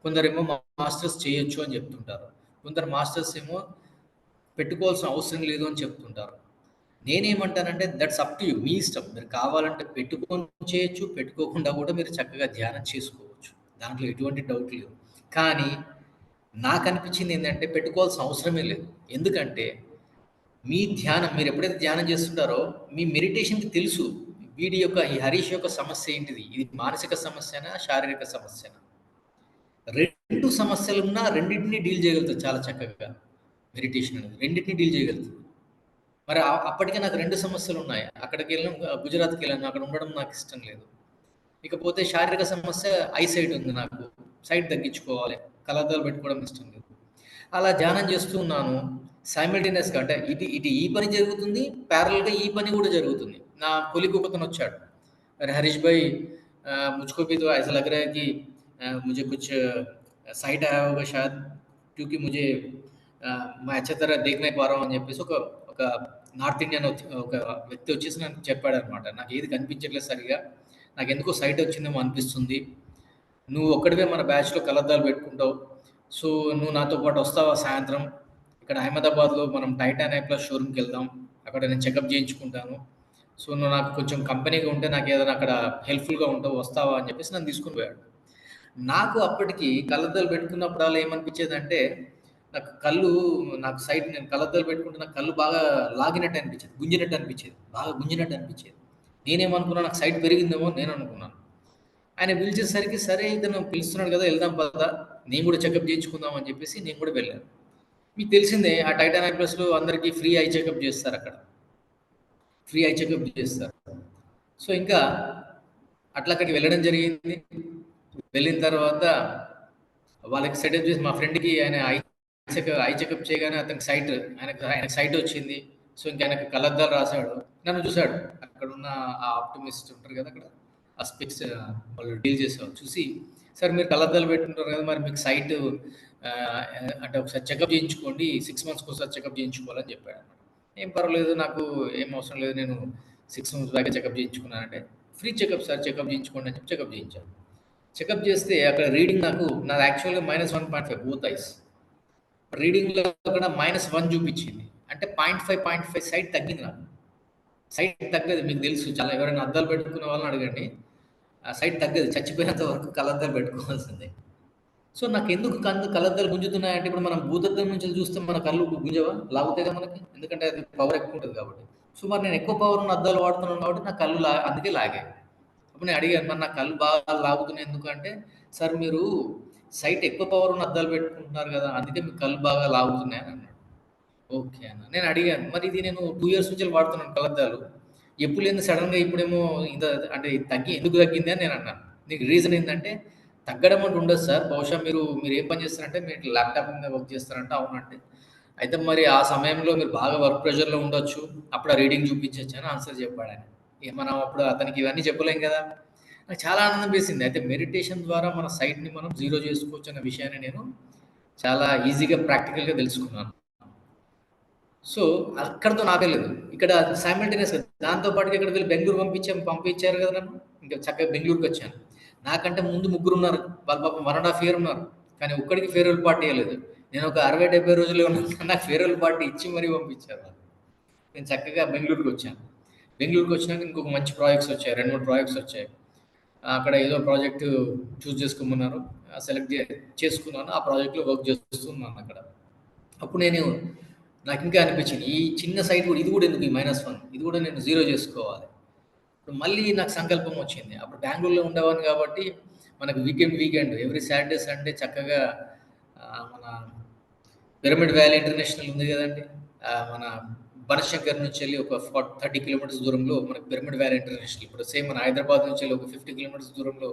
కొందరేమో మాస్టర్స్ చేయొచ్చు అని చెప్తుంటారు. కొందరు మాస్టర్స్ ఏమో పెట్టుకోవాల్సిన అవసరం లేదు అని చెప్తుంటారు. నేనేమంటానంటే దట్స్ అప్ టు యూ. మీ ఇష్టం. మీరు కావాలంటే పెట్టుకొని చేయొచ్చు. పెట్టుకోకుండా కూడా మీరు చక్కగా ధ్యానం చేసుకోవచ్చు. దాంట్లో ఎటువంటి డౌట్ లేదు. కానీ నాకనిపించిందేందంటే పెట్టుకోవాల్సిన అవసరమే లేదు. ఎందుకంటే మీ ధ్యానం మీరెప్పుడైతే ధ్యానం చేస్తుంటారో మీ మెడిటేషన్‌కి తెలుసు. వీడి యొక్క ఈ హరీష్ యొక్క సమస్య ఏంటిది? ఇది మానసిక సమస్యనా? శారీరక సమస్యనా? 2 సమస్యలున్నా రెండిటిని డీల్ చేయగలుగుతది చాలా చక్కగా. మెడిటేషన్ అనేది. రెండిటిని డీల్ చేయగలుగుతది. మరి అప్పటికే నాకు 2 సమస్యలున్నాయి. అక్కడికెళ్ళాను గుజరాత్‌కెళ్ళాను. అక్కడ ఉండడం నాకిష్టం లేదు. ఇకపోతే శారీరక సమస్య ఐసైట్ ఉంది నాకు. సైట్ తగ్గించుకోవాలి. కళ్ళద్దాలు పెట్టుకోవడం ఇష్టం లేదు. అలా ధ్యానం చేస్తూ ఉన్నాను. సైమల్టేనియస్‌గా అంటే ఇటు ఈ పని జరుగుతుంది. ప్యారలెల్‌గా ఈ పని కూడా జరుగుతుంది. నా కొలీగ్ ఒకతనొచ్చాడు. "अरे हरीश भाई मुझको भी तो ऐसा लग रहा है कि मुझे कुछ साइट आया होगा शायद क्योंकि मुझे मैं अच्छी तरह देख नहीं पा रहा हूँ" అని చెప్పేసి ఒక నార్త్ ఇండియన్ ఒక వ్యక్తి వచ్చేసి నాకు చెప్పాడనమాట. "నాకేది కనిపించట్లేదు సరిగ్గా. నాకెందుకో సైట్ వచ్చిందేమో అనిపిస్తుంది. నువ్వు ఒక్కడివే మన బ్యాచ్‌లో కళ్ళద్దాలు పెట్టుకుంటావు. సో, నువ్వు నాతో పాటు వస్తావా సాయంత్రం? ఇక్కడ అహ్మదాబాద్‌లో మనం టైటాన్ ఐ ప్లస్ షోరూమ్‌కెళ్దాం. అక్కడ నేను చెకప్ చేయించుకుంటాను. సో, నువ్వు నాకు కొంచెం కంపెనీగా ఉంటే నాకేదైనా అక్కడ హెల్ప్‌ఫుల్‌గా ఉంటావు. వస్తావా?" అని చెప్పేసి నన్ను తీసుకొని పోయాడు. నాకు అప్పటికి కళ్ళద్దాలు పెట్టుకున్నప్పుడల్లా ఏమనిపించేదంటే, నాకు సైట్ నేను కళ్ళద్దాలు పెట్టుకుంటే నాకు కళ్ళు బాగా లాగినట్టు అనిపించేది. గుంజినట్టు అనిపించేది. బాగా గుంజినట్టు అనిపించేది. నేనేమనుకున్నా నాకు సైట్ పెరిగిందేమో అని నేననుకున్నాను. ఆయన పిలిచేసరికి సరే ఇతను పిలుస్తున్నాడు కదా! ఎళ్దాం పద. నేను కూడా చెకప్ చేయించుకుందాం అని చెప్పేసి నేను కూడా వెళ్ళాను. మీకు తెలిసిందే ఆ టైటాన్ ఐ ప్లస్‌లో అందరికి ఫ్రీ ఐ చెకప్ చేస్తారక్కడ. ఫ్రీ ఐ చెకప్ చేస్తారు. సో, ఇంకా అట్లా అక్కడికి వెళ్ళడం జరిగింది. వెళ్ళిన తర్వాత వాళ్ళకి సెటప్ చేసి మా ఫ్రెండ్‌కి ఆయన ఐ చెకప్ చేయగానే అతనికి ఆయనకి సైట్ వచ్చింది. సో, ఇంక ఆయనకి కళ్ళద్దాలు రాసాడు. నన్ను చూసాడు. అక్కడున్న ఆ ఆప్టోమిస్ట్ ఉంటారు కదా! అక్కడ. ఆ స్పెక్స్ వాళ్ళు డీల్ చేసేవాళ్ళు. చూసి "సార్ మీరు కళ్ళద్దాలు పెట్టుకుంటారు కదా! మరి మీకు సైట్ ఆహ్, అంటే ఒకసారి చెకప్ చేయించుకోండి. 6 మంత్స్‌కోసారి చెకప్ చేయించుకోవాలని" చెప్పాడన్నమాట. "ఏం పర్వాలేదు. నాకు ఏం అవసరం లేదు. నేను 6 మంత్స్ బ్యాకే చెకప్ చేయించుకున్నానంటే" "ఫ్రీ చెకప్ సార్ చెకప్ చేయించుకోండి" అని చెప్పి చెకప్ చేయించాను. చెకప్ చేస్తే అక్కడ రీడింగ్ నాది యాక్చువల్‌గా -1.5 బోత్ ఐస్. రీడింగ్‌లో అక్కడ -1 చూపించింది. అంటే 0.5 సైట్ తగ్గింది నాకు. సైట్ తగ్గదు మీకు తెలుసు. చాలా ఎవరైనా అద్దాలు పెట్టుకున్న వాళ్ళని అడగండి. ఆ సైట్ తగ్గదు. చచ్చిపోయేంత వరకు కళ్ళద్దాలు పెట్టుకోవాల్సిందే. సో, నాకెందుకు కళ్ళద్దాలు గుంజుతున్నాయంటే, ఇప్పుడు మనం భూతద్దం నుంచి చూస్తే మన కళ్ళు గుంజవా? లాగుతాయిగా మనకి. ఎందుకంటే అది పవర్ ఎక్కువ ఉంటది కాబట్టి. సో, మరి నేను ఎక్కువ పవర్ ఉన్న అద్దాలు వాడుతున్నాను కాబట్టి నా కళ్ళు అందుకే లాగాయి. అప్పుడు నేను అడిగాను, "మరి నా కళ్ళు బాగా లాగుతున్నాయి ఎందుకు" అంటే, "సార్ మీరు సైట్ ఎక్కువ పవర్ ఉన్న అద్దాలు పెట్టుకుంటున్నారు కదా! అందుకే మీ కళ్ళు బాగా లాగుతున్నాయి" అని అన్నాడు. ఓకే అన్న. నేను అడిగాను, "మరి ఇది నేను 2 ఇయర్స్ నుంచి వాడుతున్నాను కళ్ళద్దాలు. ఎప్పుడు లేనిది సడెన్‌గా ఇప్పుడేమో ఇంత అంటే ఇది ఎందుకు తగ్గింది" అని నేను అన్నాను. "నీకు రీజన్ ఏందంటే, తగ్గడం అంటూ ఉండదు సార్. బహుశా మీరు ఏ పని చేస్తారంటే మీరు ల్యాప్‌టాప్ మీద వర్క్ చేస్తారంటే" అవునంటే, "అయితే మరి ఆ సమయంలో మీరు బాగా వర్క్ ప్రెషర్‌లో ఉండొచ్చు. అప్పుడు ఆ రీడింగ్ చూపించొచ్చు" అని ఆన్సర్ చెప్పాడాయన. ఇక మనం అప్పుడు అతనికి ఇవన్నీ చెప్పలేం కదా! నాకు చాలా ఆనందం వేసింది. అయితే మెడిటేషన్ ద్వారా మన సైట్‌ని మనం జీరో చేసుకోవచ్చు అన్న విషయాన్ని నేను చాలా ఈజీగా ప్రాక్టికల్‌గా తెలుసుకున్నాను. సో, అక్కడితో ఆగలేదు. ఇక్కడ సైమల్టేనియస్‌గా దాంతో పాటుగా ఇక్కడ వీళ్ళు బెంగుళూరు పంపించారు కదా నన్ను. ఇంక చక్కగా బెంగుళూరుకొచ్చాను. నాకంటే ముందు ముగ్గురున్నారు. వాళ్ళు పాపం 1 ½ ఇయర్ ఉన్నారు. కానీ ఒక్కడికి ఫేర్‌వెల్ పార్టీ ఇయ్యలేదు. నేను ఒక 60, 70 రోజులే ఉన్నాను. నాకు ఫేర్‌వెల్ పార్టీ ఇచ్చి మరీ పంపించారు వాళ్ళు. నేను చక్కగా బెంగుళూరుకొచ్చాను. బెంగుళూరుకొచ్చినాక ఇంకొక మంచి ప్రాజెక్ట్స్ వచ్చాయి. 2, 3 ప్రాజెక్ట్స్ వచ్చాయి. అక్కడ ఏదో ప్రాజెక్ట్ చూజ్ చేసుకోమన్నారు. సెలెక్ట్ చేసుకున్నాను. ఆ ప్రాజెక్ట్‌లో వర్క్ చేస్తున్నానక్కడ. అప్పుడు నాకింకా అనిపించింది. ఈ చిన్న సైట్ కూడా ఇది కూడా ఎందుకు ఈ -1 ఇది కూడా నేను జీరో చేసుకోవాలి. ఇప్పుడు మళ్ళీ నాకు సంకల్పం వచ్చింది. అప్పుడు బెంగుళూరులో ఉండేవాడిని కాబట్టి మనకు వీకెండ్ ఎవ్రీ సాటర్‌డే, సండే చక్కగా మన పిరమిడ్ వ్యాలీ ఇంటర్నేషనల్ ఉంది గదండీ! మన బనశంకర్ నుంచెళ్ళి ఒక 30 కిలోమీటర్స్ దూరంలో మనకి పిరమిడ్ వ్యాలీ ఇంటర్నేషనల్. ఇప్పుడు సేమ్ మన హైదరాబాద్ నుంచెళ్ళి ఒక 50 కిలోమీటర్స్ దూరంలో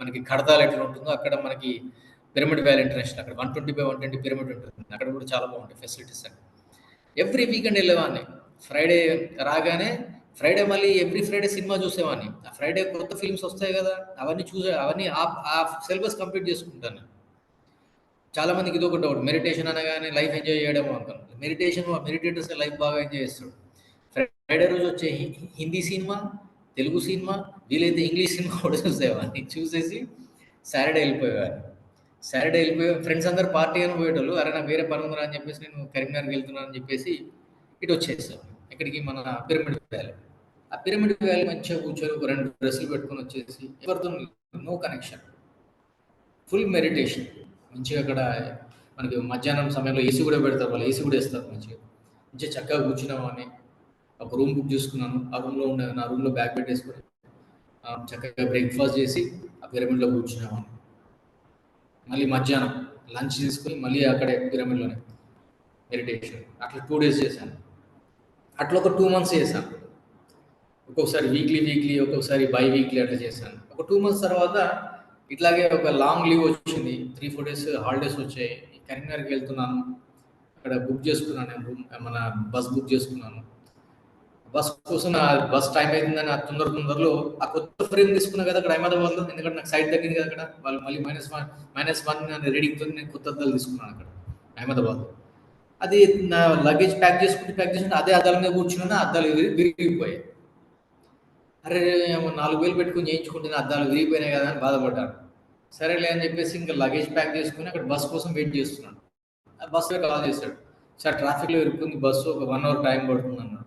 మనకి ఖడతాల్ ఎట్లా ఉంటుందో, అక్కడ మనకి పిరమిడ్ వ్యాలీ ఇంటర్నేషనల్ అక్కడ 120/120 పిరమిడ్ ఉంటుంది. అక్కడ కూడా చాలా బాగుంటాయి ఫెసిలిటీస్ అండి. ఎవ్రీ వీకెండ్ వెళ్ళేవాడిని. ఫ్రైడే రాగానే ఫ్రైడే మళ్ళీ ఎవ్రీ ఫ్రైడే సినిమా చూసేవాడిని. ఆ ఫ్రైడే కొత్త ఫిల్మ్స్ వస్తాయి కదా! అవన్నీ ఆ సిలబస్ కంప్లీట్ చేసుకుంటాను. చాలా మందికి ఇదొక డౌట్. మెడిటేషన్ అనగానే లైఫ్ ఎంజాయ్ చేయడము అనుకోను. మెడిటేటర్స్ లైఫ్ బాగా ఎంజాయ్ చేస్తాడు. ఫ్రైడే రోజు వచ్చే హిందీ సినిమా, తెలుగు సినిమా, వీలైతే ఇంగ్లీష్ సినిమా కూడా చూసేవాడిని. చూసేసి సాటర్డే వెళ్ళిపోయేవాడిని. సాటర్డే వెళ్ళిపోయి ఫ్రెండ్స్ అందరూ పార్టీ అని పోయేటోళ్ళు. అరే నాకు వేరే పని ఉందిరా అని చెప్పేసి నేను కరీంనగర్‌కి వెళ్తున్నాను అని చెప్పేసి ఇటు వచ్చేసాం. ఇక్కడికి మన పిరమిడ్ వ్యాలీ. ఆ పిరమిడ్ వ్యాలీ మంచిగా కూర్చొని ఒక 2 డ్రెస్సులు పెట్టుకొని వచ్చేసి ఎవరితో నో కనెక్షన్. Full meditation. మంచిగా అక్కడ మనకి మధ్యాహ్నం సమయంలో ఏసీ కూడా పెడతారు. వాళ్ళు ఏసీ కూడా ఏస్తారు మంచిగా. మంచిగా చక్కగా కూర్చున్నామని ఒక రూమ్ బుక్ చేసుకున్నాను. ఆ రూమ్‌లో నా రూమ్‌లో బ్యాగ్ పెట్టేసుకొని చక్కగా బ్రేక్‌ఫాస్ట్ చేసి ఆ పిరమిడ్‌లో కూర్చున్నామని. మళ్ళీ మధ్యాహ్నం లంచ్ తీసుకొని మళ్ళీ అక్కడే పిరమిడ్‌లోనే మెడిటేషన్. అట్లా 2 డేస్ చేశాను. అట్లా ఒక 2 మంత్స్ చేశాను. ఒక్కొక్కసారి వీక్లీ, ఒక్కొక్కసారి బై వీక్లీ అట్లా చేశాను. ఒక 2 మంత్స్ తర్వాత ఇట్లాగే ఒక లాంగ్ లీవ్ వచ్చింది. 3, 4 డేస్ హాలిడేస్ వచ్చాయి. కరీంనగర్‌కి వెళ్తున్నాను. అక్కడ బుక్ చేసుకున్నాను నేను మన బస్ బుక్ చేసుకున్నాను. బస్ కోసం బస్ టైం అయితుందని ఆ తొందరలో ఆ కొత్త ఫ్రేమ్ తీసుకున్నా కదా అక్కడ అహ్మదాబాద్‌లో. ఎందుకంటే నాకు సైట్ తగ్గింది కదా అక్కడ. వాళ్ళు మళ్ళీ -1 అని రీడింగ్‌తోని నేను కొత్త అద్దాలు తీసుకున్నాను అక్కడ అహ్మదాబాద్‌లో. అది నా లగేజ్ ప్యాక్ చేసుకుంటే అదే అద్దాల మీద కూర్చున్నాను. ఆ అద్దాలు విరిగిపోయాయి. అరే! 4000 పెట్టుకొని చేయించుకుంటే నా అద్దాలు విరిగిపోయినాయి కదా అని బాధపడ్డాను. సరేలే అని చెప్పేసి ఇంకా లగేజ్ ప్యాక్ చేసుకొని అక్కడ బస్ కోసం వెయిట్ చేస్తున్నాను. ఆ బస్సు కాల్ చేశాడు. సార్ ట్రాఫిక్‌లో ఇరుక్కుంది బస్సు ఒక 1 అవర్ టైం పడుతుందన్నాడు.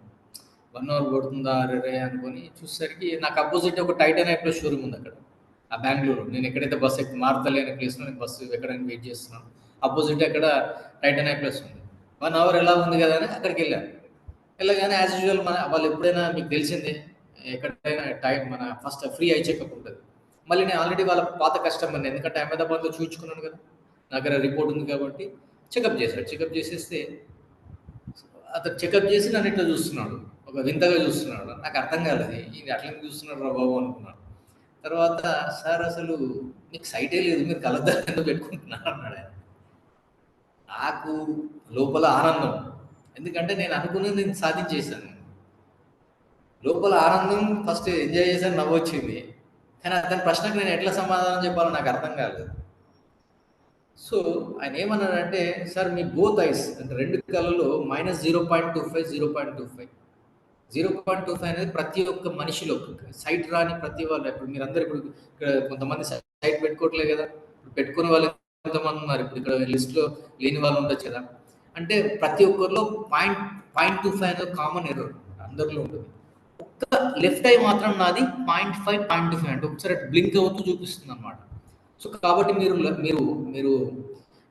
1 అవర్ పడుతుందా అరెరే! అనుకోని చూసేసరికి నాకు అపోజిట్ ఒక టైటాన్ ఐప్లస్ షోరూమ్ ఉంది అక్కడ. ఆ బెంగుళూరు. నేను ఎక్కడైతే బస్ ఎక్కి మారుతలే అనే ప్లేస్‌లో నేను బస్సు ఎక్కడానికి వెయిట్ చేస్తున్నాను. అపోజిట్ అక్కడ టైటాన్ ఐప్లస్ ఉంది. 1 అవర్ ఎలా ఉంది కదా అని అక్కడికెళ్ళాను. వెళ్ళగానే యాజ్ యూజువల్ వాళ్ళు ఎప్పుడైనా మీకు తెలిసిందే ఎక్కడైనా టైం మన ఫస్ట్ ఫ్రీ ఐ చెకప్ ఉంటది. మళ్ళీ నేను ఆల్రెడీ వాళ్ళ పాత కస్టమర్‌ని. ఎందుకంటే అహ్మదాబాద్‌లో చూయించుకున్నాను కదా! నా దగ్గర రిపోర్ట్ ఉంది కాబట్టి చెకప్ చేశాడు. చెకప్ చేసేస్తే అతను చెకప్ చేసి నన్ను ఇట్లా చూస్తున్నాడు. ఒక వింతగా చూస్తున్నాడు. నాకు అర్థం కాలేదు. ఈయన అట్లెందుకు చూస్తున్నాడు రా బాబు అనుకున్నాను. తర్వాత సార్ అసలు మీకు సైటే లేదు. మీరు కళ్ళద్దాలు ఎందుకు పెట్టుకుంటున్నారు అన్నాడు ఆయన. నాకు లోపల ఆనందం. ఎందుకంటే నేను అనుకున్నది నేను సాధించేశాను. లోపల ఆనందం ఫస్ట్ ఎంజాయ్ చేశాను, నవ్వొచ్చింది. కానీ అతని ప్రశ్నకు నేను ఎట్లా సమాధానం చెప్పాలో నాకు అర్థం కాలేదు. సో, ఆయన ఏమన్నాడంటే, "సార్ మీ బోత్ ఐస్ అంటే 2 కళ్ళలో -0.25, 0.25. 0.25 అనేది ప్రతి ఒక్క మనిషిలో సైట్ రాని ప్రతి వాళ్ళు ఇప్పుడు మీరందరూ ఇప్పుడు ఇక్కడ కొంతమంది సైట్ పెట్టుకోవట్లేదు కదా! పెట్టుకునే వాళ్ళు ఎంతమంది ఉన్నారు? ఇప్పుడు ఇక్కడ లిస్ట్‌లో లేని వాళ్ళు ఉండొచ్చు కదా! అంటే ప్రతి ఒక్కరిలో 0.25 అనేది కామన్ ఎర్రర్ అందరిలో ఉంటుంది. ఒక్క లెఫ్ట్ ఐ మాత్రం నాది 0.5, 0.25 అంటే ఒకసారి బ్లింక్ అవుతూ చూపిస్తుందన్నమాట. సో, కాబట్టి మీరు మీరు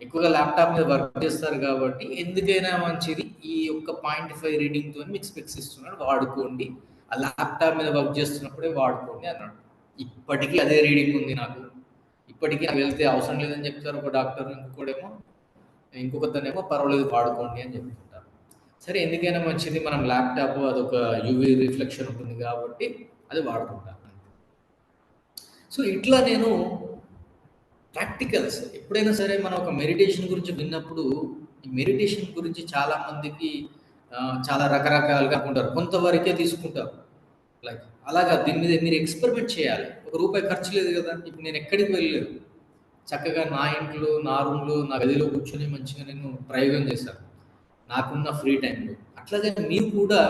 ఎక్కువగా ల్యాప్‌టాప్ మీద వర్క్ చేస్తారు కాబట్టి ఎందుకైనా మంచిది ఈ యొక్క 0.5 రీడింగ్‌తోని మీకు స్పెక్స్ ఇస్తున్నాడు వాడుకోండి. ఆ ల్యాప్‌టాప్ మీద వర్క్ చేస్తున్నప్పుడే వాడుకోండి అన్నాడు. ఇప్పటికీ అదే రీడింగ్ ఉంది నాకు. ఇప్పటికీ నాకు వెళ్తే అవసరం లేదని చెప్తారు ఒక డాక్టర్. ఇంకొకతనేమో పర్వాలేదు వాడుకోండి అని చెప్తుంటారు. సరే ఎందుకైనా మంచిది మనం ల్యాప్‌టాప్ అదొక యూవీ రిఫ్లెక్షన్ ఉంటుంది కాబట్టి అది వాడుకుంటాను. సో, ఇట్లా నేను ప్రాక్టికల్స్ ఎప్పుడైనా సరే మనం ఒక మెడిటేషన్ గురించి విన్నప్పుడు ఈ మెడిటేషన్ గురించి చాలా మందికి చాలా రకరకాలుగా అనుకుంటారు. కొంతవరకే తీసుకుంటారు. లైక్ అలాగా దీని మీద మీరు ఎక్స్‌పెరిమెంట్ చేయాలి. ఒక రూపాయి ఖర్చు లేదు గదా! ఇప్పుడు నేను ఎక్కడికి వెళ్ళలేదు. చక్కగా నా ఇంట్లో, నా రూమ్‌లో, నా గదిలో కూర్చొని మంచిగా నేను ప్రయోగం చేశాను. నాకున్న ఫ్రీ టైమ్‌లో. అట్లాగే మీరు కూడా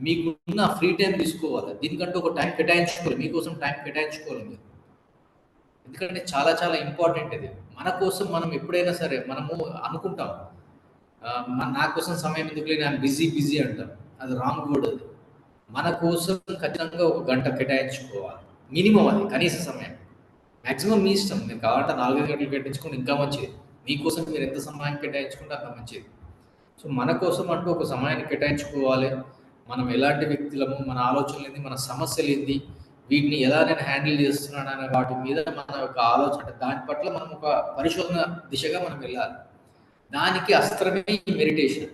మీకున్న ఫ్రీ టైమ్ తీసుకోవాలి. దీనికంటూ ఒక టైం కేటాయించుకోవాలి. మీకోసం టైం కేటాయించుకోవాలి మీరు. ఎందుకంటే చాలా చాలా ఇంపార్టెంట్ ఇది. మన కోసం మనం ఎప్పుడైనా సరే మనము అనుకుంటాం. నా కోసం సమయం ఎందుకులే నేను బిజీ అంటాం. అది రాంగ్ వర్డ్ అది. మన కోసం ఖచ్చితంగా ఒక గంట కేటాయించుకోవాలి. మినిమమ్ అది కనీస సమయం. మాక్సిమం మీ ఇష్టం. మీరు కావాలంటే 4, 5 గంటలు కేటాయించుకోండి ఇంకా మంచిది. మీకోసం మీరు ఎంత సమయం కేటాయించుకుంటే అంత మంచిది. సో, మన కోసం అంటూ ఒక సమయాన్ని కేటాయించుకోవాలి. మనం ఎలాంటి వ్యక్తులము, మన ఆలోచనలేంది, మన సమస్యలేంది, వీటిని ఎలా నేను హ్యాండిల్ చేస్తున్నాననే వాటి మీద మన యొక్క ఆలోచన దాని పట్ల మనం ఒక పరిశోధన దిశగా మనం వెళ్ళాలి. దానికి అస్త్రమే ఈ మెడిటేషన్.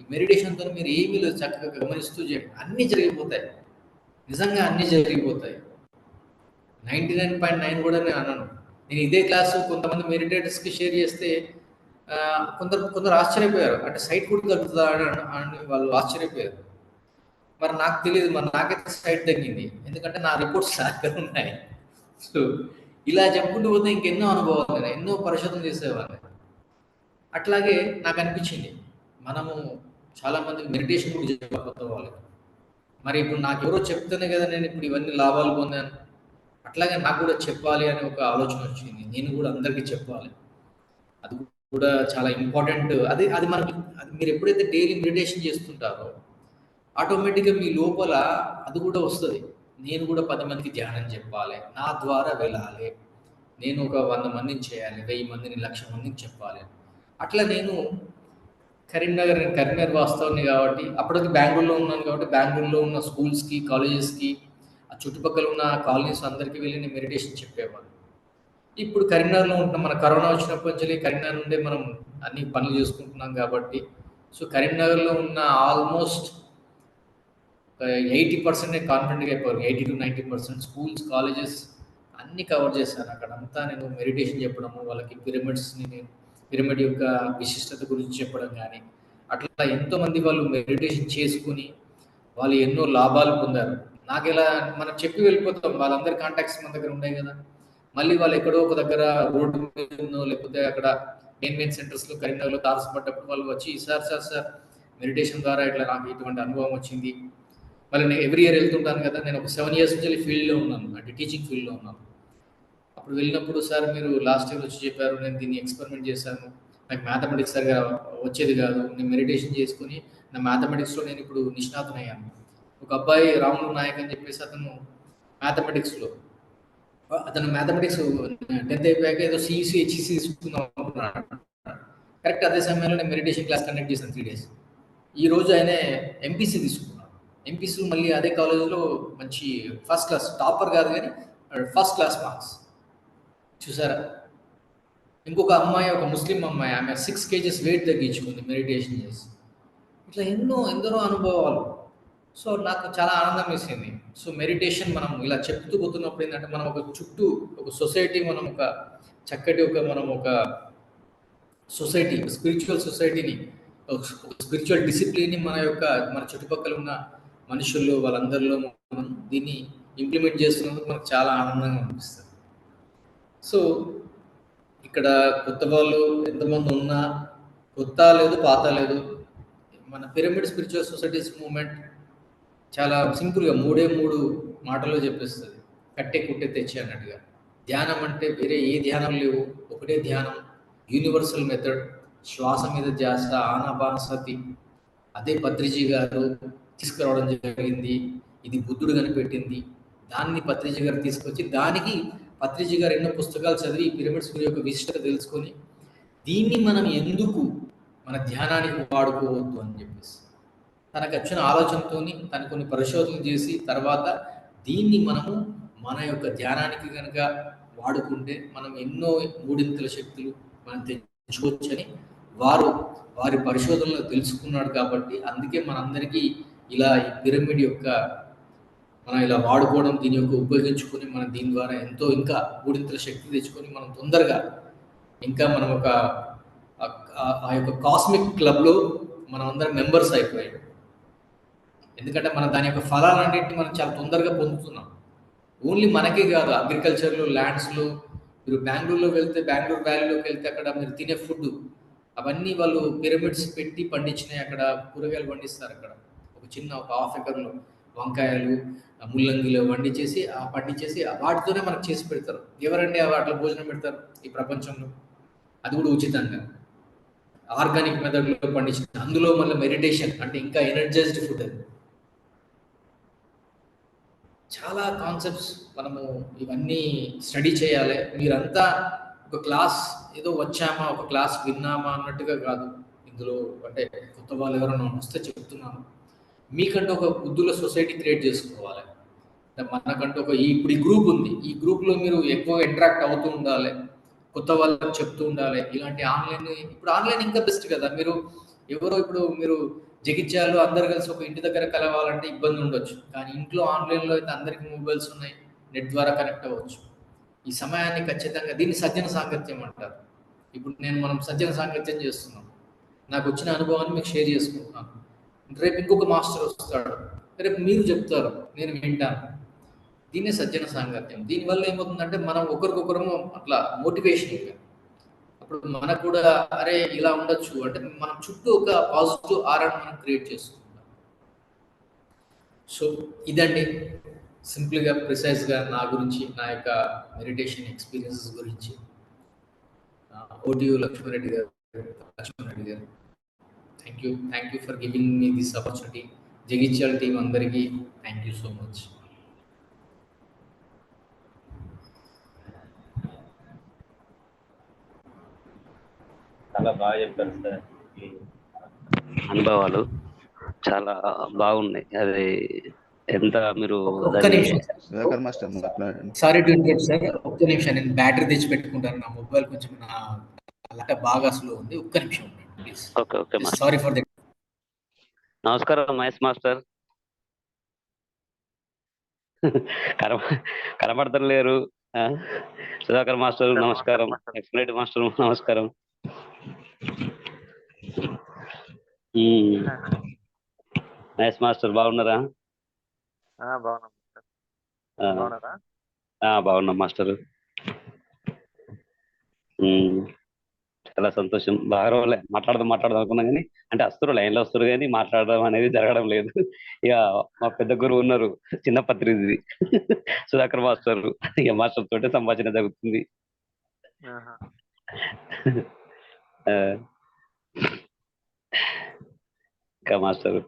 ఈ మెడిటేషన్‌తో మీరు ఏమీ లేదు చక్కగా గమనిస్తూ చేయండి. అన్నీ జరిగిపోతాయి. నిజంగా అన్నీ జరిగిపోతాయి. 99.9 కూడా నేను అనను. నేను ఇదే క్లాసు కొంతమంది మెడిటేటర్స్కి షేర్ చేస్తే కొందరు ఆశ్చర్యపోయారు. అంటే సైట్ కూడా తగ్గుతుందా అని వాళ్ళు ఆశ్చర్యపోయారు. మరి నాకు తెలియదు, మరి నాకైతే సైట్ తగ్గింది, ఎందుకంటే నా రిపోర్ట్స్ నా దగ్గర ఉన్నాయి. సో ఇలా చెప్పుకుంటూ పోతే ఇంకెన్నో అనుభవాలు, నేను ఎన్నో పరిశోధన చేసేవాడిని. అట్లాగే నాకు అనిపించింది, మనము చాలా మంది మెడిటేషన్ కూడా చెప్పకపోతే వాళ్ళు, మరి ఇప్పుడు నాకు ఎవరో చెప్తేనే కదా నేను ఇప్పుడు ఇవన్నీ లాభాలు పొందాను. అట్లాగే నాకు కూడా చెప్పాలి అనే ఒక ఆలోచన వచ్చింది. నేను కూడా అందరికీ చెప్పాలి. అది కూడా చాలా ఇంపార్టెంట్. అది అది మనకి, అది మీరు ఎప్పుడైతే డైలీ మెడిటేషన్ చేస్తుంటారో ఆటోమేటిక్‌గా మీ లోపల అది కూడా వస్తది. నేను కూడా 10 మందికి ధ్యానం చెప్పాలి. నా ద్వారా వెళ్ళాలి. నేను ఒక 100 మందిని చేయాలి. 1000 మందిని, 1,00,000 మందికి చెప్పాలి. అట్లా నేను కరీంనగర్ వాస్తవుడిని కాబట్టి, అప్పటికి బెంగుళూరులో ఉన్నాను కాబట్టి, బెంగుళూరులో ఉన్న స్కూల్స్‌కి, కాలేజెస్‌కి, ఆ చుట్టుపక్కల ఉన్న కాలనీస్ అందరికి వెళ్లి నేను మెడిటేషన్ చెప్పేవాడిని. ఇప్పుడు కరీంనగర్‌లో ఉంటున్నాం. మన కరోనా వచ్చినప్పటి నుంచి కరీంనగర్ నుండే మనం అన్ని పనులు చేసుకుంటున్నాం కాబట్టి, సో కరీంనగర్‌లో ఉన్న ఆల్మోస్ట్ 80% కాన్ఫిడెంట్‌గా అయిపోయారు. 80-90% స్కూల్స్, కాలేజెస్ అన్నీ కవర్ చేశాను. అక్కడంతా నేను మెడిటేషన్ చెప్పడము, వాళ్ళకి పిరమిడ్ యొక్క విశిష్టత గురించి చెప్పడం గానీ, అట్లా ఎంతోమంది వాళ్ళు మెడిటేషన్ చేసుకొని, వాళ్ళు ఎన్నో లాభాలు పొందారు. నాకెలా, మనం చెప్పి వెళ్ళిపోతాం. వాళ్ళందరి కాంటాక్ట్స్ మన దగ్గర ఉన్నాయి గదా! మళ్ళీ వాళ్ళు ఎక్కడో ఒక దగ్గర రోడ్డు మీదనో లేకపోతే అక్కడ మెయిన్ సెంటర్స్‌లో కరీంనగర్‌లో తారసపడ్డప్పుడు వాళ్ళు వచ్చి, సార్ మెడిటేషన్ ద్వారా ఇట్లా నాకు ఇటువంటి అనుభవం వచ్చింది. మళ్ళీ నేను ఎవ్రీ ఇయర్ వెళ్తుంటాను కదా! నేను ఒక 7 ఇయర్స్ నుంచి ఫీల్డ్‌లో ఉన్నాను. అంటే టీచింగ్ ఫీల్డ్‌లో ఉన్నాను. అప్పుడు వెళ్ళినప్పుడు, సార్ మీరు లాస్ట్ ఇయర్ వచ్చి చెప్పారు. నేను దీన్ని ఎక్స్‌పెరిమెంట్ చేశాను. నాకు మ్యాథమెటిక్స్ సరిగ్గా వచ్చేది కాదు. నేను మెడిటేషన్ చేసుకొని నా మ్యాథమెటిక్స్‌లో నేను ఇప్పుడు నిష్ణాతునయ్యాను. ఒక అబ్బాయి రాములు నాయక్ అని చెప్పేసి అతను మ్యాథమెటిక్స్‌లో అతను మ్యాథమెటిక్స్ 10th అయిపోయాక ఏదో సీఈసీ, హెచ్ఈసీ తీసుకుందాం అనుకున్నాడు. కరెక్ట్ అదే సమయంలో నేను మెడిటేషన్ క్లాస్ కండక్ట్ చేశాను 3 డేస్. ఈరోజు ఆయన ఎంపీసీ తీసుకున్నాడు. ఎంపీసీ మళ్ళీ అదే కాలేజ్‌లో మంచి ఫస్ట్ క్లాస్, టాపర్ కాదు కానీ ఫస్ట్ క్లాస్ మార్క్స్. చూసారా? ఇంకొక అమ్మాయి, ఒక ముస్లిం అమ్మాయి, ఆమె 6 కేజెస్ వెయిట్ తగ్గించుకుంది మెడిటేషన్ చేసి. ఇట్లా ఎందరో అనుభవాలు. సో నాకు చాలా ఆనందం వేసింది. సో మెడిటేషన్ మనం ఇలా చెప్తూ పోతున్నప్పుడు ఏంటంటే, మనం ఒక చుట్టూ ఒక సొసైటీ, మనం ఒక చక్కటి ఒక సొసైటీ, స్పిరిచువల్ సొసైటీని, ఒక స్పిరిచువల్ డిసిప్లిన్‌ని మన చుట్టుపక్కల ఉన్న మనుషుల్లో వాళ్ళందరిలో మనం దీన్ని ఇంప్లిమెంట్ చేస్తున్నందుకు మనకు చాలా ఆనందంగా అనిపిస్తది. సో ఇక్కడ కొత్త వాళ్ళు ఎంతమంది ఉన్నా, కొత్త లేదు, పాత లేదు. మన పిరమిడ్ స్పిరిచువల్ సొసైటీస్ మూవ్‌మెంట్ చాలా సింపుల్‌గా 3 మాటల్లో చెప్పేస్తది. కట్టే కుట్టే తెచ్చే అన్నట్టుగా. ధ్యానం అంటే వేరే ఏ ధ్యానం లేవు. ఒకటే ధ్యానం. Universal method. శ్వాస మీద ధ్యాస, ఆనాపానసతి. అదే పత్రిజీ గారు తీసుకురావడం జరిగింది. ఇది బుద్ధుడు కనిపెట్టింది. దాన్ని పత్రిజీ గారు తీసుకొచ్చి, దానికి పత్రిజీ గారు ఎన్నో పుస్తకాలు చదివి పిరమిడ్స్ యొక్క విశిష్టత తెలుసుకొని, దీన్ని మనం ఎందుకు మన ధ్యానానికి వాడుకోవద్దు అని చెప్పేసి తనకు వచ్చిన ఆలోచనతోని తను కొన్ని పరిశోధనలు చేసి, తర్వాత దీన్ని మనము మన యొక్క ధ్యానానికి కనుక వాడుకుంటే మనం ఎన్నో మూడింతల శక్తులు మనం తెచ్చుకోవచ్చని వారి పరిశోధనలో తెలుసుకున్నాడు. కాబట్టి అందుకే మనందరికీ ఇలా ఈ పిరమిడ్ యొక్క మనం ఇలా వాడుకోవడం, దీని యొక్క ఉపయోగించుకొని మనం దీని ద్వారా ఎంతో ఇంకా మూడింతల శక్తి తెచ్చుకొని మనం తొందరగా ఇంకా మనం ఆ యొక్క కాస్మిక్ క్లబ్‌లో మనం అందరం మెంబర్స్ అయిపోయాం. ఎందుకంటే మనం దాని యొక్క ఫలాలన్నింటినీ మనం చాలా తొందరగా పొందుతున్నాం. ఓన్లీ మనకే కాదు, అగ్రికల్చర్‌లో, ల్యాండ్స్‌లో, మీరు బెంగుళూరులో వెళ్తే, బెంగుళూరు వ్యాలీలోకి వెళ్తే అక్కడ మీరు తినే ఫుడ్ అవన్నీ వాళ్ళు పిరమిడ్స్ పెట్టి పండించినయి. అక్కడ కూరగాయలు పండిస్తారు. అక్కడ ఒక చిన్న హాఫ్ ఎకర్‌లో వంకాయలు, ముల్లంగిలు పండించేసి వాటితోనే మనకు చేసి పెడతారు. ఎవరండి అట్లా భోజనం పెడతారు ఈ ప్రపంచంలో? అది కూడా ఉచితంగా. ఆర్గానిక్ మెథడ్‌లో పండించిన, అందులో మళ్ళీ మెడిటేషన్ అంటే ఇంకా ఎనర్జైజ్డ్ ఫుడ్ అది. చాలా కాన్సెప్ట్స్ మనము ఇవన్నీ స్టడీ చేయాలి. మీరంతా ఒక క్లాస్ ఏదో వచ్చామా, ఒక క్లాస్ విన్నామా అన్నట్టుగా కాదు. ఇందులో అంటే కొత్త వాళ్ళు ఎవరైనా వస్తే చెప్తున్నాను. మీకంటూ ఒక బుద్ధుల సొసైటీ క్రియేట్ చేసుకోవాలి. మనకంటూ ఇప్పుడు ఈ గ్రూప్ ఉంది. ఈ గ్రూప్‌లో మీరు ఎక్కువ ఇంటరాక్ట్ అవుతూ ఉండాలి. కొత్త వాళ్ళకి చెప్తూ ఉండాలి. ఇలాంటి ఇప్పుడు ఆన్‌లైన్ ఇంకా బెస్ట్ కదా! ఇప్పుడు మీరు జగిత్యాలలో అందరూ కలిసి ఒక ఇంటి దగ్గర కలవాలంటే ఇబ్బంది ఉండొచ్చు. కానీ ఇంట్లో ఆన్‌లైన్‌లో అయితే అందరికి మొబైల్స్ ఉన్నాయి. నెట్ ద్వారా కనెక్ట్ అవ్వచ్చు. ఈ సమయాన్ని ఖచ్చితంగా దీన్ని సజ్జన సాంగత్యం అంటారు. ఇప్పుడు మనం సజ్జన సాంగత్యం చేస్తున్నాం. నాకు వచ్చిన అనుభవాన్ని మీకు షేర్ చేసుకుంటున్నాను. రేపు ఇంకొక మాస్టర్ వస్తాడు. రేపు మీరు చెప్తారు, నేను వింటాను. దీన్నే సజ్జన సాంగత్యం. దీనివల్ల ఏమవుతుందంటే మనం ఒకరికొకరము అట్లా మోటివేషన్ ఇంకా. అప్పుడు మనకు కూడా అరే ఇలా ఉండొచ్చు అంటే మనం చుట్టూ ఒక పాజిటివ్ ఆరాను మనం క్రియేట్ చేసుకుంటాం. సో ఇదండి సింపుల్గా ప్రిసైజ్గా నా గురించి, నా యొక్క మెడిటేషన్ ఎక్స్పీరియన్సెస్ గురించి. ఓటీయూ లక్ష్మణరెడ్డి గారు, thank you for giving me this opportunity. Jagtial team అందరికీ థ్యాంక్ యూ సో మచ్. చాలా బాగా చెప్పారు సార్. ఈ అనుభవాలు చాలా బాగున్నాయి. అది ఎంత మీరు ఒక్క నిమిషం సుధాకర్ మాస్టర్ మాట్లాడండి. సారీ టు ఇంటరప్ట్ సార్, ఒక్క నిమిషం నేను బ్యాటరీ తెచ్చి పెట్టుకుంటాను. నా మొబైల్ కొంచెం నా ల్యాప్టాప్ బాగా స్లో ఉంది. ఒక్క నిమిషం please. Okay sorry for that. నమస్కారం మహేష్ మాస్టర్. కనబడతారు లేరు. సుధాకర్ మాస్టర్ నమస్కారం. ఎక్స్ప్లెయిన్ మాస్టర్ నమస్కారం. మహేష్ మాస్టర్ బాగున్నారా? బాగున్నాం మాస్టర్. చాలా సంతోషం. బాగా రోజులే మాట్లాడదాం అనుకున్నాం కానీ అంటే వస్తారు లైన్లో వస్తారు కానీ మాట్లాడడం అనేది జరగడం లేదు. ఇక మా పెద్ద గురువు ఉన్నారు, చిన్న పత్రిది సుధాకర్ మాస్టర్. ఇక మాస్టర్ తోటే సంభాషణ జరుగుతుంది. ఇంకా మాస్టర్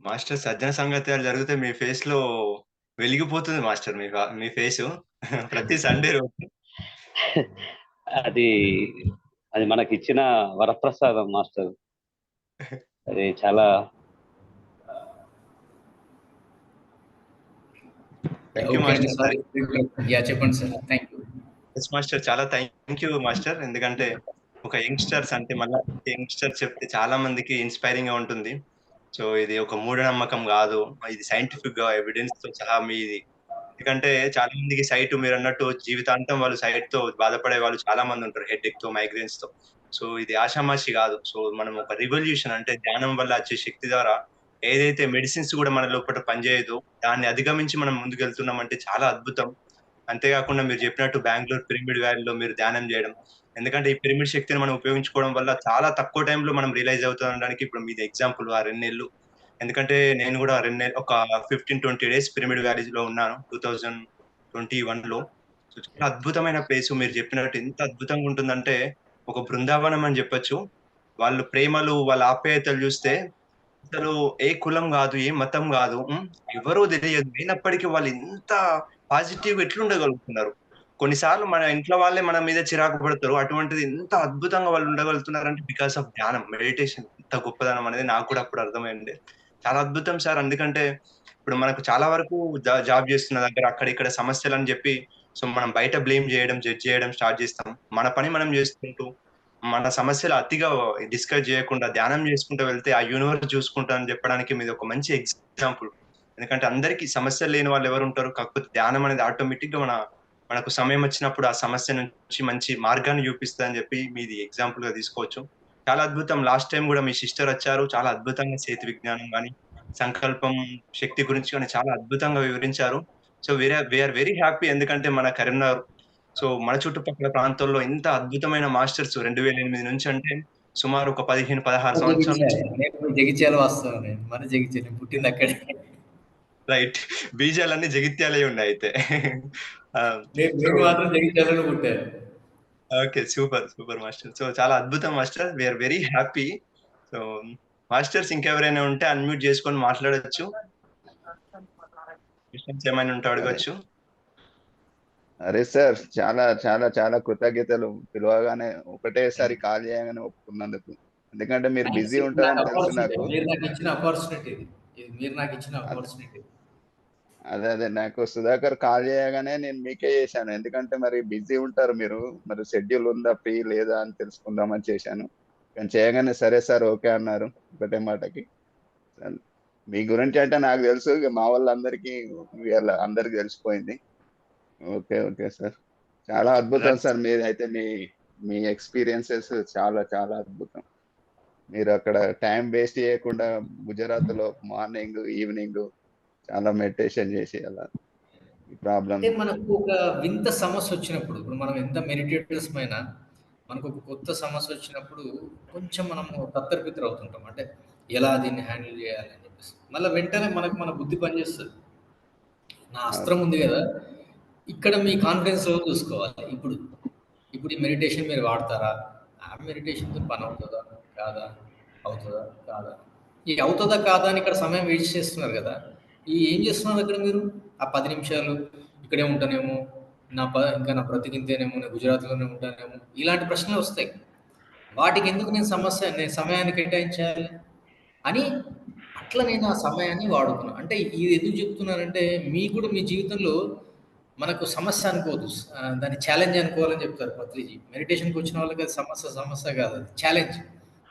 మాస్టర్ సజ్జన సంగత్యాలు జరిగితే మీ ఫేస్ లో వెలిగిపోతుంది మాస్టర్. మీ ఫేస్ ప్రతి సండే రోజు. అది మనకి ఇచ్చిన వరప్రసాదం మాస్టర్. అది చాలా చెప్పండి సార్. Thank you master. చాలా థ్యాంక్ యూ మాస్టర్. ఎందుకంటే ఒక యంగ్స్టర్స్ అంటే మళ్ళీ యంగ్స్టర్ చెప్తే చాలా మందికి ఇన్స్పైరింగ్ గా ఉంటుంది. సో ఇది ఒక మూఢనమ్మకం కాదు, ఇది సైంటిఫిక్ గా ఎవిడెన్స్ తో సహా మీది. ఎందుకంటే చాలా మందికి సైట్, మీరు అన్నట్టు జీవితాంతం వాళ్ళు సైట్ తో బాధపడే వాళ్ళు చాలా మంది ఉంటారు, హెడ్ తో, మైగ్రేన్స్ తో. సో ఇది ఆషామాషి కాదు. సో మనం ఒక రివల్యూషన్ అంటే ధ్యానం వల్ల వచ్చే శక్తి ద్వారా ఏదైతే మెడిసిన్స్ కూడా మన లోపల పనిచేయదు దాన్ని అధిగమించి మనం ముందుకు వెళ్తున్నామంటే చాలా అద్భుతం. అంతేకాకుండా మీరు చెప్పినట్టు బెంగళూరు పిరమిడ్ వ్యాలీలో మీరు ధ్యానం చేయడం, ఎందుకంటే ఈ పిరమిడ్ శక్తిని మనం ఉపయోగించుకోవడం వల్ల చాలా తక్కువ టైంలో మనం రియలైజ్ అవుతుండడానికి ఇప్పుడు మీది ఎగ్జాంపుల్ ఆ 2 నెలలు. ఎందుకంటే నేను కూడా ఒక 15-20 డేస్ పిరమిడ్ వ్యాలీలో ఉన్నాను 2021లో. సో చాలా అద్భుతమైన ప్లేస్. మీరు చెప్పినట్టు ఎంత అద్భుతంగా ఉంటుందంటే ఒక బృందావనం అని చెప్పొచ్చు. వాళ్ళు ప్రేమలు, వాళ్ళ ఆప్యాయతలు చూస్తే అసలు ఏ కులం కాదు, ఏ మతం కాదు, ఎవరో తెలియదు, అయినప్పటికీ వాళ్ళు ఎంత పాజిటివ్ ఎట్లుండగలుగుతున్నారు. కొన్నిసార్లు మన ఇంట్లో వాళ్ళే మన మీద చిరాకు పడతారు, అటువంటిది ఎంత అద్భుతంగా వాళ్ళు ఉండగలుగుతున్నారంటే బికాస్ ఆఫ్ ధ్యానం, మెడిటేషన్. ఎంత గొప్పదనం అనేది నాకు కూడా అప్పుడు అర్థమైంది. చాలా అద్భుతం సార్. ఎందుకంటే ఇప్పుడు మనకు చాలా వరకు జాబ్ చేస్తున్న దగ్గర అక్కడ ఇక్కడ సమస్యలు అని చెప్పి సో మనం బయట బ్లేమ్ చేయడం, జడ్జ్ చేయడం స్టార్ట్ చేస్తాం. మన పని మనం చేసుకుంటూ మన సమస్యలు అతిగా డిస్కస్ చేయకుండా ధ్యానం చేసుకుంటూ వెళ్తే ఆ యూనివర్స్ చూసుకుంటా అని చెప్పడానికి మీద ఒక మంచి ఎగ్జాంపుల్. ఎందుకంటే అందరికీ సమస్యలు లేని వాళ్ళు ఎవరు ఉంటారు? కాకపోతే ధ్యానం అనేది ఆటోమేటిక్ గా మనకు సమయం వచ్చినప్పుడు ఆ సమస్య నుంచి మంచి మార్గాన్ని చూపిస్తా అని చెప్పి మీది ఎగ్జాంపుల్ గా తీసుకోవచ్చు. చాలా అద్భుతం. లాస్ట్ టైం కూడా మీ సిస్టర్ వచ్చారు, చాలా అద్భుతంగా చేతి విజ్ఞానం కానీ సంకల్పం శక్తి గురించి కానీ చాలా అద్భుతంగా వివరించారు. So we are very happy. ఎందుకంటే మన కరీంనగర్, సో మన చుట్టుపక్కల ప్రాంతాల్లో ఇంత అద్భుతమైన మాస్టర్స్ 2008 నుంచి అంటే సుమారు ఒక 15-16 సంవత్సరాల నుంచి జగిత్యాల వాస్తవం. మన జగిత్యాల పుట్టింది అక్కడే. రైట్. బీజాలన్నీ జగిత్యాలే ఉన్నాయి అయితే. మాత్రం జగిత్యాలలో పుట్టారు. Okay, super master. సో చాలా అద్భుతం master. We are very happy. So masters ఇంకెవరైనా ఉంటే అన్మ్యూట్ చేసుకొని మాట్లాడొచ్చు. క్వశ్చన్స్ ఏమైనా ఉంటే అడగొచ్చు. అరే సార్, చాలా చాలా చాలా కృతజ్ఞతలు. పిలవగానే ఒకటేసారి కాల్ చేయగానే ఒప్పుకున్నందుకు. ఎందుకంటే మీరు బిజీ ఉంటారని తెలుసు నాకు. మీరు నాకు ఇచ్చిన ఆపర్చునిటీ. అదే నాకు సుధాకర్ కాల్ చేయగానే నేను మీకే చేశాను. ఎందుకంటే మరి బిజీ ఉంటారు మీరు, మరి షెడ్యూల్ ఉందా, ఫ్రీ లేదా అని తెలుసుకుందామని చేశాను. కానీ చేయగానే సరే సార్ ఓకే అన్నారు ఒకటే మాటకి. మీ గురించి అంటే నాకు తెలుసు, ఇక మా వాళ్ళందరికీ అందరికి తెలిసిపోయింది. ఓకే ఓకే సార్, చాలా అద్భుతం సార్. మీరు అయితే మీ ఎక్స్పీరియన్సెస్ చాలా చాలా అద్భుతం. మీరు అక్కడ టైం వేస్ట్ చేయకుండా గుజరాత్ లో మార్నింగ్ ఈవినింగ్ చాలా మెడిటేషన్ చేసి అలా ఈ ప్రాబ్లం. అంటే మనకు ఒక వింత సమస్య వచ్చినప్పుడు, ఇప్పుడు మనం ఎంత మెడిటేటర్స్ అయినా మనకు ఒక కొత్త సమస్య వచ్చినప్పుడు కొంచెం మనము తత్తరపిత్తర అవుతుంటాం. అంటే ఎలా దీన్ని హ్యాండిల్ చేయాలి అని చెప్పేసి మళ్ళీ వెంటనే మనకు మన బుద్ధి పనిచేస్తుంది. నా అస్త్రం ఉంది కదా, ఇక్కడ మీ కాన్ఫిడెన్స్ లెవెల్ చూసుకోవాలి. ఇప్పుడు ఈ మెడిటేషన్ మీరు వాడతారా? ఆ మెడిటేషన్తో పని అవుతుందా కాదా, అవుతుందా కాదా, ఈ అవుతుందా కాదా అని ఇక్కడ సమయం వేస్ట్ చేస్తున్నారు కదా. ఏం చేస్తున్నారు అక్కడ మీరు? ఆ 10 నిమిషాలు ఇక్కడే ఉంటానేమో, ఇంకా నా బ్రతికింతేనేమో, నేను గుజరాత్లోనే ఉంటానేమో, ఇలాంటి ప్రశ్నలు వస్తాయి. వాటికి ఎందుకు నేను సమయాన్ని కేటాయించాలి అని అట్లా నేను ఆ సమయాన్ని వాడుకున్నాను. అంటే ఇది ఎందుకు చెప్తున్నానంటే, మీకు కూడా మీ జీవితంలో మనకు సమస్య అనుకోవద్దు, దాన్ని ఛాలెంజ్ అనుకోవాలని చెప్తారు పత్రిజీ. మెడిటేషన్కి వచ్చిన వాళ్ళకి అది సమస్య కాదు, అది ఛాలెంజ్.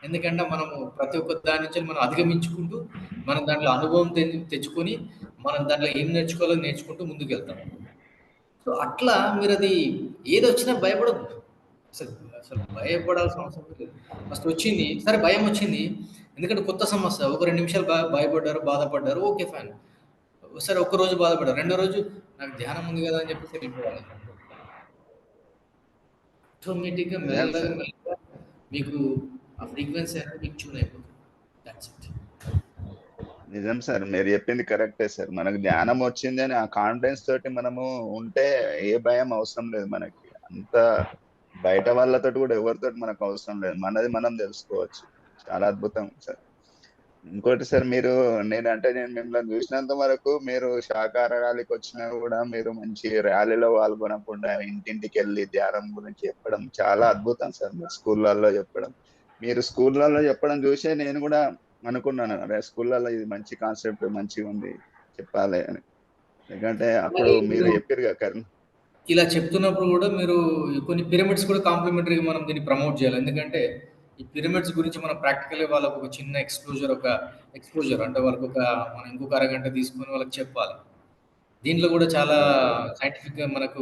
ఎందుకంటే మనము ప్రతి ఒక్క దాని నుంచి మనం అధిగమించుకుంటూ, మనం దాంట్లో అనుభవం తెచ్చుకొని, మనం దాంట్లో ఏం నేర్చుకోవాలో నేర్చుకుంటూ ముందుకు వెళ్తాం. సో అట్లా మీరు అది ఏది వచ్చినా భయపడద్దు. అసలు అసలు భయపడాల్సిన అవసరం లేదు. ఫస్ట్ వచ్చింది సరే, భయం వచ్చింది ఎందుకంటే కొత్త సమస్య. ఒక 2 నిమిషాలు భయపడ్డారు, బాధపడ్డారు, ఓకే ఫైన్. సరే ఒక్కరోజు బాధపడ్డారు, రెండో రోజు నాకు ధ్యానం ఉంది కదా అని చెప్పేసి వెళ్ళిపోవాలి. ఆటోమేటిక్గా మెల్లగా మీకు ఆ ఫ్రీక్వెన్సీ అనేది మీకు ట్యూన్ అయిపోతుంది. That's it. నిజం సార్, మీరు చెప్పింది కరెక్టే సార్. మనకు ధ్యానం వచ్చింది అని ఆ కాన్ఫిడెన్స్ తోటి మనము ఉంటే ఏ భయం అవసరం లేదు మనకి. అంత బయట వాళ్ళతో కూడా ఎవరితో మనకు అవసరం లేదు, మనది మనం తెలుసుకోవచ్చు. చాలా అద్భుతం సార్. ఇంకోటి సార్, నేను మిమ్మల్ని చూసినంత వరకు మీరు శాకాహార ర్యాలీకి వచ్చినా కూడా మీరు మంచి ర్యాలీలో పాల్గొనకుండా ఇంటింటికి వెళ్ళి ధ్యానం గురించి చెప్పడం చాలా అద్భుతం సార్. మీరు స్కూళ్ళల్లో చెప్పడం చూసే నేను కూడా అనుకున్నాను, అరే స్కూళ్ళల్లో ఇది మంచి కాన్సెప్ట్, మంచిగా ఉంది, చెప్పాలి అని. ఎందుకంటే అప్పుడు మీరు చెప్పారు కదా, ఇలా చెప్తున్నప్పుడు కూడా మీరు కొన్ని పిరమిడ్స్ కూడా కాంప్లిమెంటరీగా మనం దీన్ని ప్రమోట్ చేయాలి. ఎందుకంటే ఈ పిరమిడ్స్ గురించి మనం ప్రాక్టికల్గా వాళ్ళకు ఒక చిన్న ఎక్స్పోజర్ అంటే వాళ్ళకు మనం ఇంకొక అరగంట తీసుకొని వాళ్ళకి చెప్పాలి. దీంట్లో కూడా చాలా సైంటిఫిక్గా మనకు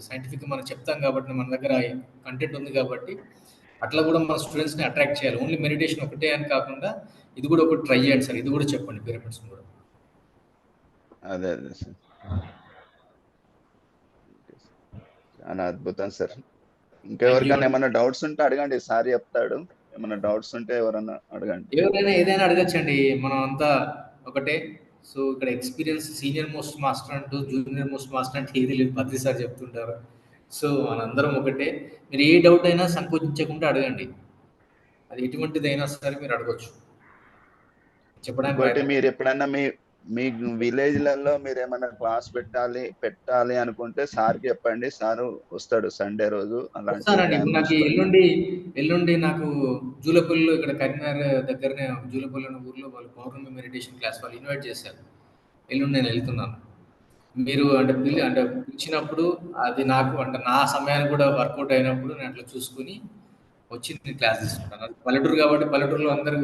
సైంటిఫిక్గా మనం చెప్తాం కాబట్టి, మన దగ్గర కంటెంట్ ఉంది కాబట్టి అట్లా కూడా మన స్టూడెంట్స్ని అట్రాక్ట్ చేయాలి. ఓన్లీ మెడిటేషన్ ఒకటే అని కాకుండా ఇది కూడా ఒకటి ట్రై చేయండి సార్, ఇది కూడా చెప్పండి పిరమిడ్స్ కూడా. అదే సార్, చాలా అద్భుతం సార్. ఇంకెవరికైనా ఏమైనా డౌట్స్ ఉంటే అడగండి, సార్ చెప్తాడు. ఏమైనా డౌట్స్ ఉంటే ఎవరన్నా అడగండి. ఎవరైనా ఏదైనా అడగచ్చండి, మనం అంతా ఒకటే. సో ఇక్కడ ఎక్స్పీరియన్స్ సీనియర్ మోస్ట్ మాస్టర్ అంటూ జూనియర్ మోస్ట్ మాస్టర్ అంటే ఏది లేదు, పత్రి సార్ చెప్తుంటారు. సో మనందరం ఒకటే. మీరు ఏ డౌట్ అయినా సంకోచించకుండా అడగండి, అది ఎటువంటిదైనా సరే మీరు అడగచ్చు. చెప్పడానికి మీరు ఎప్పుడన్నా మీ విలేజ్లలో మీరు ఏమైనా క్లాస్ పెట్టాలి అనుకుంటే సార్కి చెప్పండి, సారు వస్తాడు సండే రోజు. అలాంటి నాకు ఎల్లుండి నాకు జూలపల్లిలో, ఇక్కడ కరీంనగర్ దగ్గరనే జూలపల్లి అనే ఊర్లో వాళ్ళు పౌర్ణమి మెడిటేషన్ క్లాస్ వాళ్ళు ఇన్వైట్ చేశారు. ఎల్లుండి నేను వెళ్తున్నాను. మీరు అంటే పిలిచినప్పుడు అది నాకు నా సమయానికి కూడా వర్కౌట్ అయినప్పుడు నేను అట్లా చూసుకుని వచ్చి నేను క్లాస్ తీసుకుంటాను. పల్లెటూరు కాబట్టి పల్లెటూరులో అందరూ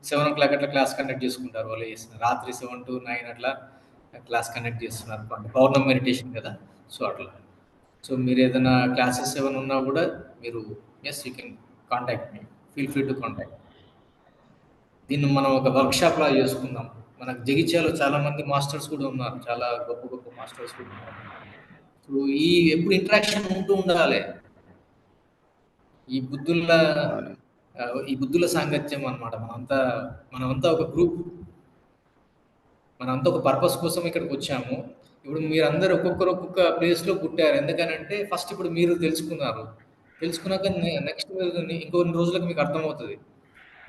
7 o'clock అట్లా క్లాస్ కండక్ట్ చేసుకుంటారు. వాళ్ళు రాత్రి 7 to 9 అట్లా క్లాస్ కండక్ట్ చేస్తున్నారు. పౌర్ణమి మెడిటేషన్ కదా, సో అట్లా. సో మీరు ఏదైనా క్లాసెస్ ఏమైనా ఉన్నా కూడా మీరు you can contact me, feel free to contact. దీన్ని మనం ఒక వర్క్షాప్ లా చేసుకుందాం. మనకు జగిత్యాలలో చాలా మంది మాస్టర్స్ కూడా ఉన్నారు, చాలా గొప్ప గొప్ప మాస్టర్స్ కూడా ఉన్నారు. సో ఎప్పుడు ఇంటరాక్షన్ ఉంటూ ఉండాలి. ఈ బుద్ధుల సాంగత్యం అన్నమాట. మనమంతా ఒక గ్రూప్, మనంతా ఒక పర్పస్ కోసం ఇక్కడికి వచ్చాము. ఇప్పుడు మీరందరూ ఒక్కొక్క ప్లేస్లో పుట్టారు. ఎందుకనంటే ఫస్ట్ ఇప్పుడు మీరు తెలుసుకున్నాక నెక్స్ట్ ఇంకొన్ని రోజులకు మీకు అర్థమవుతుంది,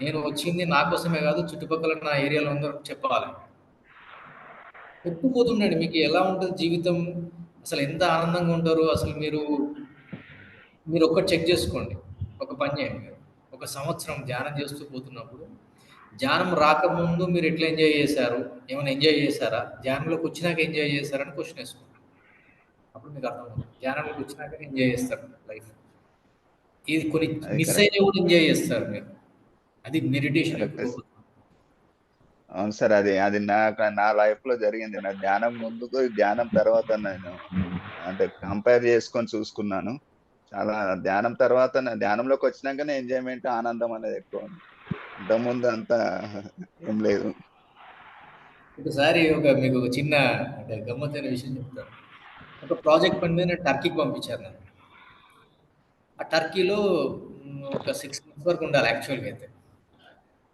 నేను వచ్చింది నా కోసమే కాదు, చుట్టుపక్కల నా ఏరియాలో అందరూ చెప్పాలి. ఒప్పుకోతుండండి, మీకు ఎలా ఉంటుంది జీవితం, అసలు ఎంత ఆనందంగా ఉంటారు. అసలు మీరు ఒక్కటి చెక్ చేసుకోండి, ఒక పని చేయండి. మీరు 1 సంవత్సరం ధ్యానం చేస్తూ పోతున్నప్పుడు, ధ్యానం రాకముందు మీరు ఎట్లా ఎంజాయ్ చేశారు, ఏమైనా ఎంజాయ్ చేశారా, ధ్యానంలోకి వచ్చినాక ఎంజాయ్ చేశారని క్వశ్చన్ వేసుకోండి. అప్పుడు మీకు అర్థమవుతుంది, ధ్యానంలోకి వచ్చినాక ఎంజాయ్ చేస్తారు లైఫ్. ఇది కొన్ని మిస్ అయినా కూడా ఎంజాయ్ చేస్తారు మీరు. అది మెడిటేషన్. అవును సార్. అది అది నా లైఫ్ లో జరిగింది. నా ధ్యానం ముందుకు, ధ్యానం తర్వాత నేను అంటే కంపేర్ చేసుకొని చూసుకున్నాను. చాలా ధ్యానం తర్వాత ధ్యానంలోకి వచ్చినాకనే ఎంజాయ్మెంట్, ఆనందం అనేది ఎక్కువ ఉంది. అంతకుముందు అంత ఏం లేదు. ఒకసారి మీకు ఒక చిన్న అంటే గమ్మత్తైన విషయం చెప్తాను. ఒక ప్రాజెక్ట్ పని మీద నేను టర్కీకి పంపించారు నన్ను. ఆ టర్కీలో ఒక 6 మంత్స్ వరకు ఉండాలి యాక్చువల్‌గా అయితే.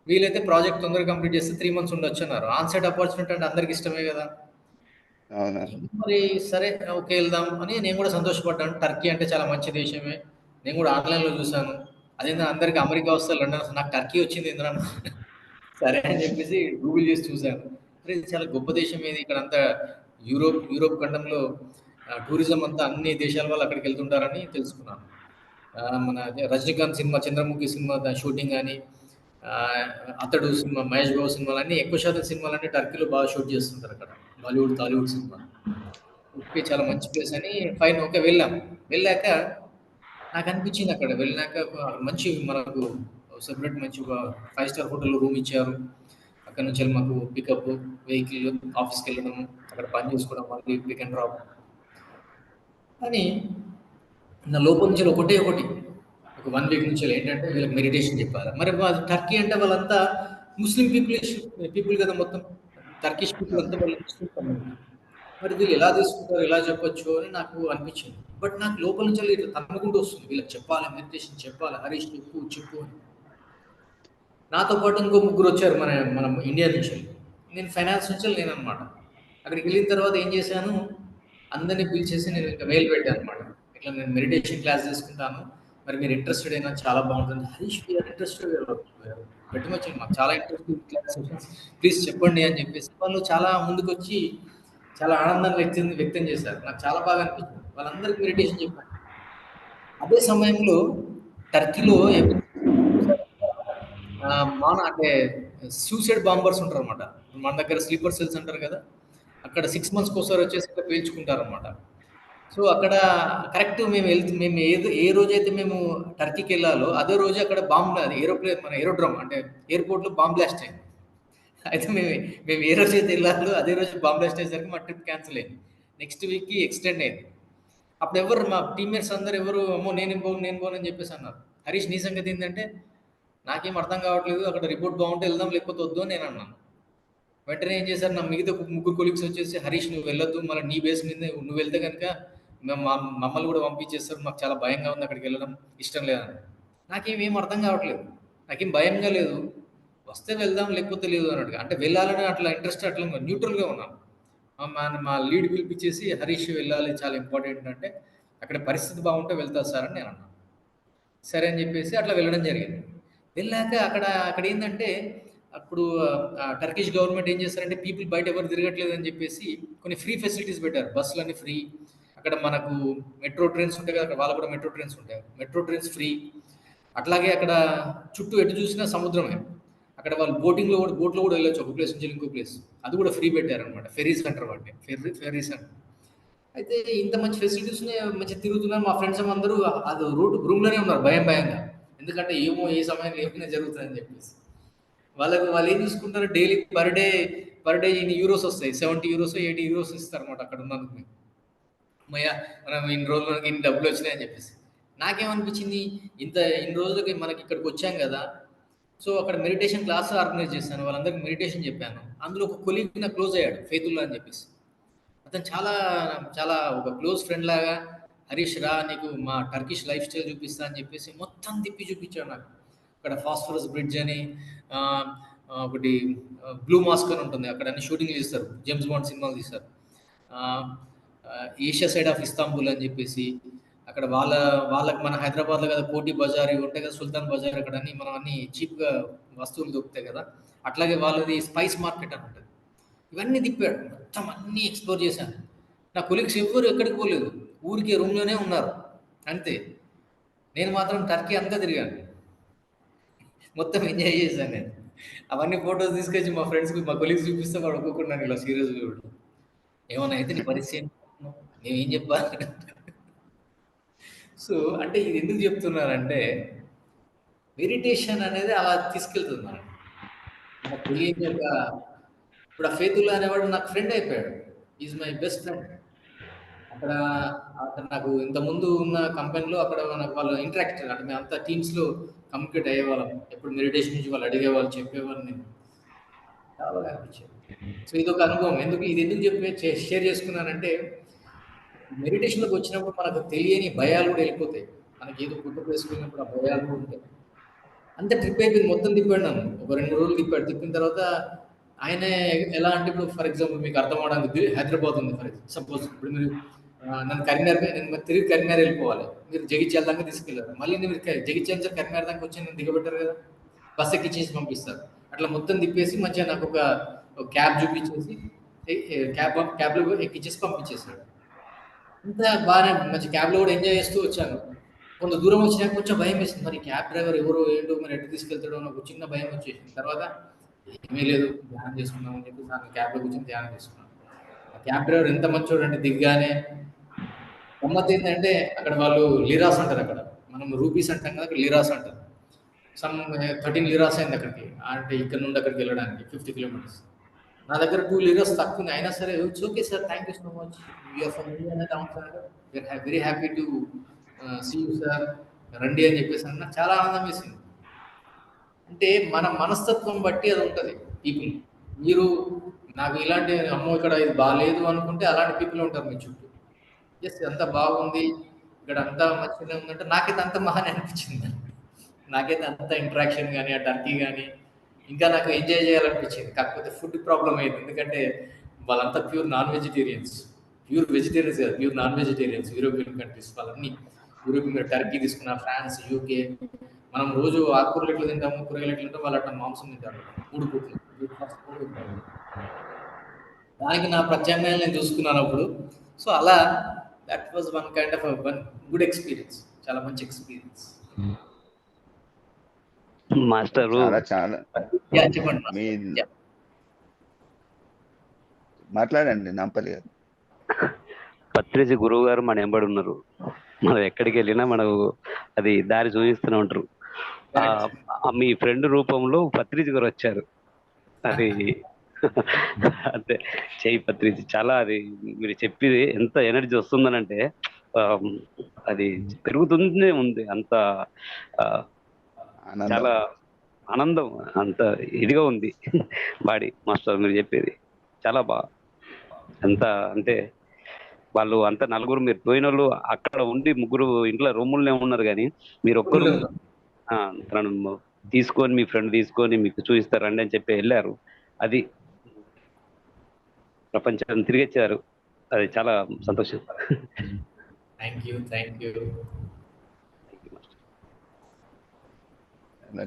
వీలైతే ప్రాజెక్ట్ తొందరగా కంప్లీట్ చేస్తే 3 మంత్స్ ఉండొచ్చన్నారు. ఆన్ సైట్ ఆపర్చునిటీ అంటే అందరికి ఇష్టమే కదా! అవునా? మరి సరే ఓకే వెళ్దాం అని నేను కూడా సంతోషపడ్డాను. టర్కీ అంటే చాలా మంచి దేశమే. నేను కూడా ఆన్‌లైన్‌లో చూసాను. అదేందో అందరికి అమెరికా వస్తే లండన్ వస్తే నాకు టర్కీ వచ్చింది ఏందిరా సరే అని చెప్పేసి గూగుల్ చేసి చూసాను. అరే ఇది చాలా గొప్ప దేశం ఇది. ఇక్కడంతా యూరోప్ ఖండంలో టూరిజం అంతా అన్ని దేశాల వాళ్ళు అక్కడికి వెళ్తుంటారని తెలుసుకున్నాను. మన అదే 'Rajinikanth' cinema 'Chandramukhi' cinema shooting గాని, 'అతడు' సినిమా 'మహేష్ బాబు' సినిమాలన్నీ ఎక్కువ శాతం సినిమాలన్నీ టర్కీలో బాగా షూట్ చేస్తుంటారు అక్కడ. బాలీవుడ్, టాలీవుడ్ సినిమా. ఓకే. చాలా మంచి ప్లేస్ అని ఫైన్ ఓకే వెళ్ళాం. వెళ్ళాక నాకనిపించింది అక్కడ వెళ్ళినాక మంచి మనకు సెపరేట్ మంచి ఒక 5 స్టార్ హోటల్‌లో రూమ్ ఇచ్చారు. అక్కడి నుంచి మాకు పికప్, వెహికల్ ఆఫీస్‌కెళ్ళడం, అక్కడ పని చేసుకోవడం మళ్ళీ పిక్ అండ్ డ్రాప్. కానీ నా లోపల నుంచి ఒకటి ఒక 1 వీక్ నుంచి ఏంటంటే వీళ్ళకి మెడిటేషన్ చెప్పాలి. మరి టర్కీ అంటే వాళ్ళంతా ముస్లిం పీపుల్ కదా మొత్తం. టర్కిష్ పీపుల్ అంతా వాళ్ళు ముస్లిం కమ్యూనిటీ. మరి వీళ్ళు ఎలా తీసుకుంటారు? ఎలా చెప్పొచ్చు అని నాకు అనిపించింది. బట్ నాకు లోపల నుంచి ఇట్లా తన్నుకుంటూ వస్తుంది. వీళ్ళకి చెప్పాలి మెడిటేషన్ చెప్పాలి. హరీష్ చెప్పు, చెప్పు అని. నాతో పాటు ఇంకో ముగ్గురొచ్చారు మన ఇండియా నుంచి. నేను ఫైనాన్స్ నుంచి నేననమాట. అక్కడికెళ్ళిన తర్వాత ఏం చేశాను, అందరిని పిలిచేసి నేను ఇంక మెయిల్ పెట్టాననమాట. ఇట్లా నేను మెడిటేషన్ క్లాస్ తీసుకుంటాను. మరి మీరు ఇంట్రెస్టెడ్ అయినా చాలా బాగుంటుంది. హరీష్ వి ఆర్ ఇంట్రెస్టెడ్ పెట్టమొచ్చింది మాకు చాలా ఇంట్రెస్టింగ్ క్లాస్ సెషన్స్. ప్లీజ్ చెప్పండి అని చెప్పేసి వాళ్ళు చాలా ముందుకొచ్చి చాలా ఆనందాన్ని వ్యక్తం చేశారు. నాకు చాలా బాగా అనిపించింది. వాళ్ళందరికీ మెడిటేషన్ చెప్పాను. అదే సమయంలో టర్కీలో అంటే సూసైడ్ బాంబర్స్ ఉంటారనమాట. మన దగ్గర స్లీపర్ సెల్స్ అంటారు కదా! అక్కడ 6 మంత్స్‌కి ఒకసారి వచ్చేసి అక్కడ పేల్చుకుంటారనమాట. సో, అక్కడ కరెక్ట్ మేము ఏ రోజైతే మేము టర్కీకెళ్ళాలో అదే రోజు అక్కడ బాంబ్ అది మన ఏరోడ్రోమ్ అంటే ఎయిర్‌పోర్ట్‌లో బాంబ్ బ్లాస్ట్ అయింది. అయితే మేము ఏ రోజైతే ఎళ్ళాలో అదే రోజు బాంబ్ బ్లాస్ట్ అయ్యేసరికి మా ట్రిప్ క్యాన్సిల్ అయింది. నెక్స్ట్ వీక్‌కి ఎక్స్‌టెండ్ అయింది. అప్పుడు మా టీమ్‌మేట్స్ అందరూ అమ్మో! నేను పోను అని చెప్పేసి అన్నారు. హరీష్ నీ సంగతి ఏందంటే, నాకేం అర్థం కావట్లేదు. అక్కడ రిపోర్ట్ బాగుంటే వెళ్దాం లేకపోతే వద్దు అని నేనన్నాను. వెంటనే ఏం చేశారు నా మిగతా ముగ్గురు కొలీగ్స్ వచ్చేసి, "హరీష్ నువ్వు వెళ్ళొద్దు. మళ్ళీ నీ బేస్ మీదనే నువ్వు వెళ్తే గనుక మమ్మల్ని కూడా పంపించేస్తారు. మాకు చాలా భయంగా ఉంది అక్కడికెళ్ళడం. ఇష్టం లేదని." నాకేం అర్థం కావట్లేదు. నాకేం భయంగా లేదు. వస్తే వెళ్దాం లేకపోతే లేదు అన్నట్టుగా. అంటే వెళ్ళాలని అట్లా ఇంట్రెస్ట్ అట్లా న్యూట్రల్‌గా ఉన్నాను. మా లీడ్ పిలిపించేసి, "హరీష్ వెళ్ళాలి చాలా ఇంపార్టెంట్" అంటే, "అక్కడ పరిస్థితి బాగుంటే వెళ్తా సార్" అని నేనన్నా. సరే అని చెప్పేసి అట్లా వెళ్ళడం జరిగింది. వెళ్ళాక అక్కడేందంటే, అప్పుడు టర్కిష్ గవర్నమెంట్ ఏం చేశారంటే, పీపుల్ బయట ఎవరు తిరగట్లేదని చెప్పేసి కొన్ని ఫ్రీ ఫెసిలిటీస్ పెట్టారు. బస్సులన్నీ ఫ్రీ. అక్కడ మనకు మెట్రో ట్రైన్స్ ఉంటాయి కదా! అక్కడ వాళ్ళకి కూడా మెట్రో ట్రైన్స్ ఉంటాయి. Metro trains free. అట్లాగే అక్కడ చుట్టూ ఎటు చూసినా సముద్రమే. అక్కడ వాళ్ళు బోట్‌లో కూడా వెళ్ళొచ్చు ఒక ప్లేస్ నుంచి ఇంకో ప్లేస్. అది కూడా ఫ్రీ పెట్టారనమాట. ఫెర్రీస్ అంటారు వాటిని. ఫెర్రీస్ అంటారు. అయితే ఇంత మంచి ఫెసిలిటీస్ ఉన్నాయి. మంచిగా తిరుగుతున్నారు. మా ఫ్రెండ్స్ ఏమో అందరూ అది రూమ్‌లోనే ఉన్నారు భయంగా. ఎందుకంటే ఏమో ఏ సమయంలో ఏమైనా జరుగుతుందని చెప్పేసి. వాళ్ళు ఏం చూసుకుంటారు డైలీ పర్ డే ఇన్ని యూరోస్ వస్తాయి. 70 యూరోస్, 80 యూరోస్ ఇస్తారన్నమాట అక్కడ ఉన్నందుకు మేము. హమ్మయ్య! మనం ఇన్ని రోజులు మనకి ఇన్ని డబ్బులొచ్చినాయని చెప్పేసి. నాకేమనిపించింది ఇన్ని రోజులకి మనకి ఇక్కడికొచ్చాం గదా! సో, అక్కడ మెడిటేషన్ క్లాస్ ఆర్గనైజ్ చేశాను. వాళ్ళందరికి మెడిటేషన్ చెప్పాను. అందులో ఒక కొలీగ్ నాకు క్లోజ్ అయ్యాడు. ఫెయితుల్లా అని చెప్పేసి. అతను చాలా, చాలా ఒక క్లోజ్ ఫ్రెండ్ లాగా "హరీష్ రా నీకు మా టర్కిష్ లైఫ్ స్టైల్ చూపిస్తా" అని చెప్పేసి మొత్తం తిప్పి చూపించాడు నాకు. అక్కడ ఫాస్ఫరస్ బ్రిడ్జ్ అని ఆహ్, ఒకటి బ్లూ మాస్క్ అని ఉంటుంది. అక్కడ అన్ని షూటింగ్‌లు తీస్తారు. జేమ్స్ బాండ్ సినిమాలు తీస్తారు. ఆహ్, ఏషియా సైడ్ ఆఫ్ ఇస్తాంబుల్ అని చెప్పేసి అక్కడ వాళ్ళకి మన హైదరాబాద్‌లో కదా కోటి బజార్ ఇవి ఉంటాయి కదా! సుల్తాన్ బజార్ అక్కడ మనం అన్ని చీప్‌గా వస్తువులు దొరుకుతాయి కదా! అట్లాగే వాళ్ళది స్పైస్ మార్కెట్ అని ఉంటది. ఇవన్నీ తిప్పాడు. మొత్తం అన్నీ ఎక్స్‌ప్లోర్ చేశాను. నా కొలీగ్స్ ఎవ్వరు ఎక్కడికి పోలేదు. ఊరికే రూమ్‌లోనే ఉన్నారు. అంతే. నేను మాత్రం టర్కీ అంతా తిరిగాను. మొత్తం ఎంజాయ్ చేశాను నేను. అవన్నీ ఫోటోస్ తీసుకొచ్చి మా ఫ్రెండ్స్‌కి, మా కొలీగ్స్ చూపిస్తే వాడు ఒక్కొక్కడు నన్ను ఇలా సీరియస్‌గా చూడడం. "ఏమన్నా అయితే నీ పరిస్థితి ఏంటి? మేమేం చెప్పాలి?" సో, అంటే ఇది ఎందుకు చెప్తున్నానంటే మెడిటేషన్ అనేది అలా తీసుకెళ్తుంది మనల్ని. నాకు తెలియని ఒక ఇప్పుడు ఆ ఫేతుల్లా అనేవాడు నాకు ఫ్రెండ్ అయిపోయాడు. Is my best friend. అక్కడ అక్కడ నాకు ఇంతకుముందు ఉన్న కంపెనీలో అక్కడ నాకు వాళ్ళు ఇంటరాక్ట్ అంటే మేమంతా టీమ్స్లో కమ్యూనికేట్ అయ్యేవాళ్ళం. ఎప్పుడు మెడిటేషన్ నుంచి వాళ్ళు అడిగేవాళ్ళు, చెప్పేవాళ్ళు. నేను చాలా బాగా అనిపించేది. సో ఇదొక అనుభవం. ఇది ఎందుకు చెప్పి షేర్ చేసుకున్నానంటే, మెడిటేషన్లోకి వచ్చినప్పుడు మనకు తెలియని భయాలు కూడా వెళ్ళిపోతాయి. మనకి ఏదో కొత్త ప్లేస్కి వెళ్ళినప్పుడు ఆ భయాలు కూడా ఉంటాయి. అంత ట్రిప్ అయిపోయింది, మొత్తం తిప్పాడు నన్ను. ఒక 2-3 రోజులు తిప్పాడు. తిప్పిన తర్వాత ఆయనే ఎలా అంటే, ఇప్పుడు ఫర్ ఎగ్జాంపుల్ మీకు అర్థం అవడానికి హైదరాబాద్ ఉంది ఫర్ సపోజ్. ఇప్పుడు మీరు నన్ను నేను తిరిగి కరీంనగర్ వెళ్ళిపోవాలి. మీరు జగిత్యాల దాకా తీసుకెళ్ళారు. మళ్ళీ మీరు జగిత్యాల నుంచి కరీంనగర్ దాకా వచ్చి నన్ను దిగబెట్టారు కదా, బస్ ఎక్కించేసి పంపిస్తారు. అట్లా మొత్తం తిప్పేసి మంచిగా నాకు ఒక క్యాబ్ చూపించేసి క్యాబ్లో ఎక్కించేసి పంపించేసాడు. అంత బాగానే మంచి క్యాబ్లో కూడా ఎంజాయ్ చేస్తూ వచ్చాను. కొంత దూరం వచ్చినాక కొంచెం భయం వేసింది. మరి క్యాబ్ డ్రైవర్ ఎవరో ఏంటో, మరి ఎటు తీసుకెళ్తాడో నాకు చిన్న భయం వచ్చేసింది. తర్వాత ఏమీ లేదు, ధ్యానం చేసుకున్నాం అని చెప్పి నాకు క్యాబ్లో కూర్చొని ధ్యానం చేసుకున్నాను. ఆ క్యాబ్ డ్రైవర్ ఎంత మంచోడు అంటే, దిగ్గానే గమ్మత్ ఏంటంటే, అక్కడ వాళ్ళు లీరాస్ అంటారు. అక్కడ మనం రూపీస్ అంటాం కదా, అక్కడ లీరాస్ అంటారు. సమ్ 13 లీరాస్ అయింది అక్కడికి, అంటే ఇక్కడ నుండి అక్కడికి వెళ్ళడానికి 50 కిలోమీటర్స్. నా దగ్గర 2 లీటర్స్ తక్కువ ఉంది. అయినా సరే it's okay sir, thank you so much, you are from India అనేది అవుతారు, we are very happy to see you sir, రండి అని చెప్పేసి నాకు చాలా ఆనందం వేసింది. అంటే మన మనస్తత్వం బట్టి అది ఉంటుంది పీపుల్. మీరు నాకు ఇలాంటి అమ్మో ఇక్కడ ఇది బాగాలేదు అనుకుంటే అలాంటి పీపుల్ ఉంటారు మీ చుట్టూ. ఎస్, అంత బాగుంది, ఇక్కడ అంతా మంచిగానే ఉందంటే నాకైతే అంత మహాని అనిపించింది. నాకైతే అంత ఇంటరాక్షన్ కానీ, ఆ టర్కీ కానీ ఇంకా నాకు ఎంజాయ్ చేయాలనిపించింది. కాకపోతే ఫుడ్ ప్రాబ్లం అయింది. ఎందుకంటే వాళ్ళంతా pure non vegetarians, pure vegetarians కాదు, pure non vegetarians. European countries వాళ్ళన్నీ, యూరోపియన్ టర్కీ తీసుకున్న, ఫ్రాన్స్, యూకే. మనం రోజు ఆకుకూరలు ఎట్లా తింటాము, కూరగాయలు ఎట్లా తింటాం, వాళ్ళు అట్లా మాంసం తింటారు 3 పూట్లు. దానికి నా ప్రత్యామ్నాయాలు నేను చూసుకున్నాను అప్పుడు. సో అలా that was one kind of one good experience, చాలా మంచి ఎక్స్పీరియన్స్. మాస్టరు చాలా చెప్పండి మీ మాట్లాడండి నాంపల్లి గారు. పత్రిజీ గురువు గారు మన ఎంబడి ఉన్నారు. మనం ఎక్కడికి వెళ్ళినా మనకు అది దారి చూపిస్తూనే ఉంటారు. మీ ఫ్రెండ్ రూపంలో పత్రిజీ గారు వచ్చారు. అది అంటే చేయి పత్రిజీ చాలా, అది మీరు చెప్పేది ఎంత ఎనర్జీ వస్తుందనంటే అది పెరుగుతుందే ఉంది. అంత చాలా ఆనందం, అంత ఇదిగా ఉంది బాడీ. మాస్టర్ మీరు చెప్పేది చాలా బాగా. ఎంత అంటే వాళ్ళు అంత నలుగురు, మీరు పోయిన వాళ్ళు అక్కడ ఉండి 3 ఇంట్లో రూములనే ఉన్నారు, కానీ మీరు ఒక్కరు తనను తీసుకొని, మీ ఫ్రెండ్ తీసుకొని మీకు చూపిస్తారండి అని చెప్పి వెళ్ళారు. అది ప్రపంచాన్ని తిరిగొచ్చారు. అది చాలా సంతోషం. Thank you.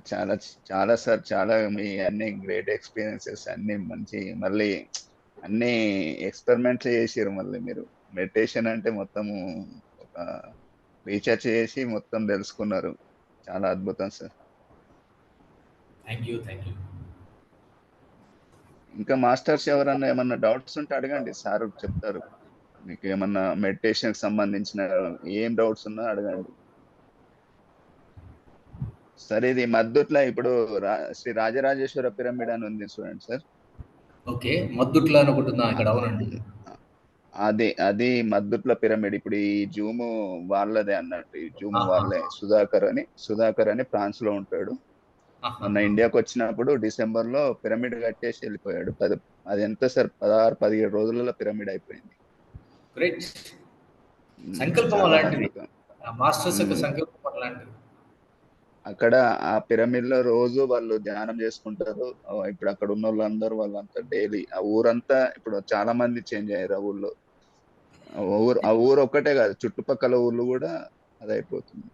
చాలా చాలా సార్, చాలా మీ అన్ని గ్రేట్ ఎక్స్పీరియన్సెస్, అన్ని మంచి, మళ్ళీ అన్ని ఎక్స్పెరిమెంట్స్ చేసారు. మళ్ళీ మీరు మెడిటేషన్ అంటే మొత్తము ఒక రీసెర్చ్ చేసి మొత్తం తెలుసుకున్నారు. చాలా అద్భుతం సార్. Thank you. ఇంకా మాస్టర్స్ ఎవరన్నా ఏమన్నా డౌట్స్ ఉంటే అడగండి, సార్ చెప్తారు. మీకు ఏమన్నా మెడిటేషన్ కి సంబంధించిన ఏం డౌట్స్ ఉన్నా అడగండి. సరే, ఇది మద్దుట్ల ఇప్పుడు శ్రీ రాజరాజేశ్వర పిరమిడ్ అని ఉంది చూడండి సార్. ఓకే, మద్దుట్ల అని ఒకటి ఉందా ఇక్కడ? అవునండి, అది మద్దుట్ల పిరమిడ్. ఇప్పుడు ఈ జూము వాళ్ళదే అన్నట్టు, ఈ జూము వాళ్ళే. సుధాకర్ అని ఫ్రాన్స్ లో ఉంటాడు. మొన్న ఇండియాకి వచ్చినప్పుడు డిసెంబర్ లో పిరమిడ్ కట్టేసి వెళ్ళిపోయాడు. అది ఎంత సార్, 16-17 రోజులలో పిరమిడ్ అయిపోయింది. గ్రేట్. సంకల్పం అలాంటిది, మాస్టర్స్ యొక్క సంకల్పం అలాంటిది. అక్కడ ఆ పిరమిడ్ లో రోజు వాళ్ళు ధ్యానం చేసుకుంటారు. ఇప్పుడు అక్కడ ఉన్న వాళ్ళంతా డైలీ, ఆ ఊరంతా ఇప్పుడు చాలా మంది చేంజ్ అయ్యారు. ఆ ఊరు ఒక్కటే కాదు, చుట్టుపక్కల ఊర్లు కూడా అదైపోతుంది.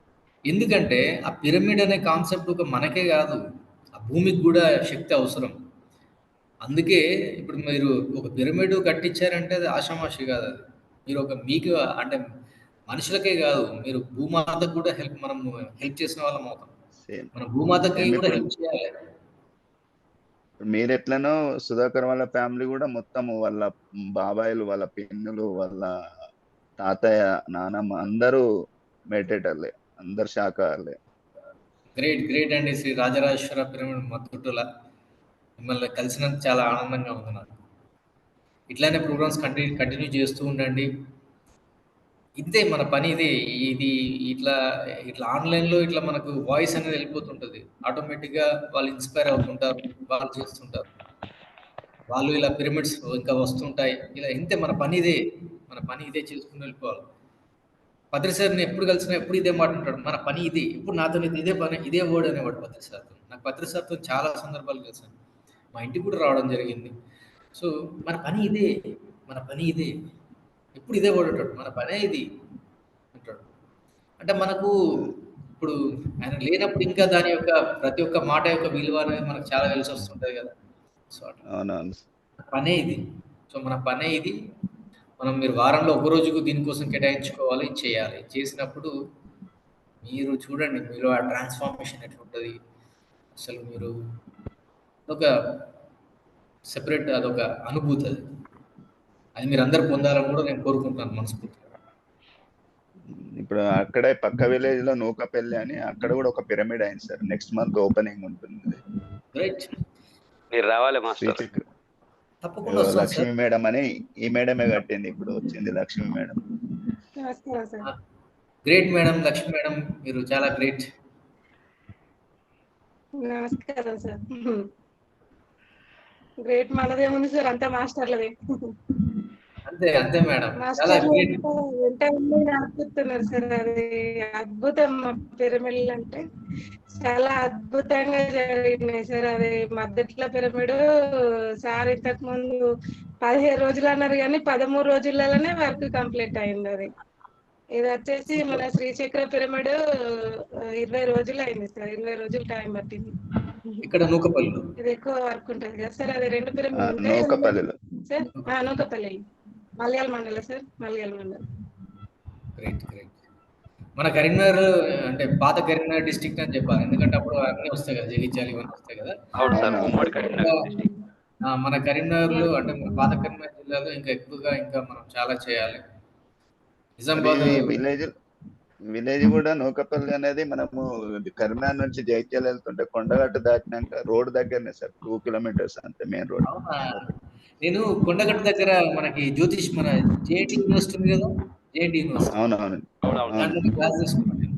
ఎందుకంటే ఆ పిరమిడ్ అనే కాన్సెప్ట్ ఒక మనకే కాదు, ఆ భూమికి కూడా శక్తి అవసరం. అందుకే ఇప్పుడు మీరు ఒక పిరమిడ్ కట్టించారంటే అది ఆషామాషి కాదు. అది మీరు మీకు అంటే మనుషులకే కాదు, మీరు భూమాతకు కూడా మనం హెల్ప్ చేసిన వాళ్ళం అవుతాం. మన భూమాతకి కూడా హెల్ప్ చేయాలి. మీరు ఎట్లనో సుధాకర్ వాళ్ళ ఫ్యామిలీ కూడా మొత్తం, వాళ్ళ బాబాయిలు, వాళ్ళ పిన్నులు, వాళ్ళ తాతయ్య, నానమ్మ అందరూ మెడిటేటర్లే, అందరు శాఖాహారులే. గ్రేట్ అండి. శ్రీ రాజరాజేశ్వర పిరమిడ్ మద్దుట్టుల మిమ్మల్ని కలిసినందుకు చాలా ఆనందంగా ఉంది నాకు. ఇట్లానే ప్రోగ్రామ్స్ కంటిన్యూ చేస్తూ ఉండండి. ఇంతే మన పని ఇదే. ఇది ఇట్లా ఇట్లా ఆన్‌లైన్‌లో ఇట్లా మనకు వాయిస్ అనేది వెళ్ళిపోతుంటది. ఆటోమేటిక్‌గా వాళ్ళు ఇన్‌స్పైర్ అవుతుంటారు. వాళ్ళు చేస్తుంటారు. వాళ్ళు ఇలా పిరమిడ్స్ ఇంకా వస్తుంటాయి. ఇలా ఇంతే మన పని ఇదే. మన పని ఇదే చేసుకుంటూ వెళ్ళిపోవాలి. పత్రి సార్‌ని ఎప్పుడు కలిసినా ఎప్పుడు ఇదే మాట అంటాడు. మన పని ఇదే. ఎప్పుడు నాతోని ఇదే పని, ఇదే వర్డ్ అనేవాడు పత్రి సార్‌తో. నాకు పత్రి సార్‌తో చాలా సందర్భాలు కలిసాను. మా ఇంటికి కూడా రావడం జరిగింది. సో, మన పని ఇదే. మన పని ఇదే. ఎప్పుడు ఇదే వర్డ్ అంటాడు. మన పనే ఇది అంటాడు. అంటే మనకు ఇప్పుడు ఆయన లేనప్పుడు ఇంకా దాని యొక్క ప్రతి ఒక్క మాట యొక్క విలువ అనేది మనకు చాలా తెలిసొస్తుంటది కదా! సో, అట్లా. అవునవును. పనే ఇది. సో, మన పనే ఇది. మీరు వారంలో ఒక రోజుకు దీనికోసం కేటాయించుకోవాలి, చేయాలి. చేసినప్పుడు మీరు చూడండి మీలో ఆ ట్రాన్స్‌ఫార్మేషన్ ఎట్లుంటది. అసలు మీరు అదొక అదొక అనుభూతి అది. అది మీరందరూ పొందాలని కూడా నేను కోరుకుంటున్నాను మనస్ఫూర్తిగా. ఇప్పుడు అక్కడే పక్క విలేజ్ లో నూకపల్లి అని అక్కడ కూడా ఒక పిరమిడ్ అయింది సార్. నెక్స్ట్ మంత్ ఓపెనింగ్ ఉంటుంది. రైట్. మీరు రావాలి మాస్టర్. శ్రీచక్ర తప్పకుండా వస్తాను లక్ష్మీ సార్. మేడం అని ఈ మేడమే కట్టింది. ఇప్పుడు వచ్చింది లక్ష్మీ మేడం. నమస్కారం sir. Great madam, Lakshmi madam మీరు చాలా గ్రేట్. నమస్కారం సార్. గ్రేట్ మనదేముంది సార్, అంతా మాస్టర్లదే. అంతే అంతే మేడం. చాలా మాస్టర్లు గ్రేట్. ఎంత ఉంది నడుపుతున్నారు సార్. అది అద్భుతం. మా పిరమిడ్లు అంటే చాలా అద్భుతంగా జరిగినాయి సార్. అది మద్దట్ల పిరమిడ్ సార్ ఇంతకు ముందు 15 రోజులు అన్నారు కానీ 13 రోజులలోనే వర్క్ కంప్లీట్ అయింది. అది ఇది వచ్చేసి మన శ్రీచక్ర పిరమిడ్ 20 రోజులు అయింది సార్. 20 రోజులు టైం పట్టింది. ఇక్కడ నూకపల్లిలో. ఇది ఎక్కువ వర్క్ ఉంటుంది కదా సార్. అది 2 పిరమిడ్ ఉంటాయి నూకపల్లిలో సార్. నూకపల్లి మలయాళ మండలం సార్. మలయాళ మండలం. Great great. మన కరీంనగర్ అంటే పాత కరీంనగర్ డిస్ట్రిక్ట్ అని చెప్పాలి. ఎందుకంటే అప్పుడు అన్నీ వస్తాయి కదా, జగిత్యాల ఇవన్నీ వస్తాయి కదా. అవును సార్, ఉమ్మడి కరీంనగర్ డిస్ట్రిక్ట్. మన కరీంనగర్లో అంటే మన పాత కరీంనగర్ జిల్లాలో ఇంకా ఎక్కువగా ఇంకా మనం చాలా చేయాలి. నిజామాబాద్ విలేజ్ కూడా నూకపల్లి అనేది మనము కరీంనగర్ నుంచి జైత్యాల వెళ్తుంటే కొండగట్టు దాటినాక రోడ్ దగ్గరనే సార్. 2 కిలోమీటర్స్ అంతే మెయిన్ రోడ్. అవునా? నేను కొండగట్టు దగ్గర మనకి జ్యోతిష్ మన జేఎన్టీ యూనివర్సిటీ ఉంది కదా, జేఎన్టీ యూనివర్సిటీ. అవునవును. దాంట్లో క్లాస్ తీసుకున్నాను నేను.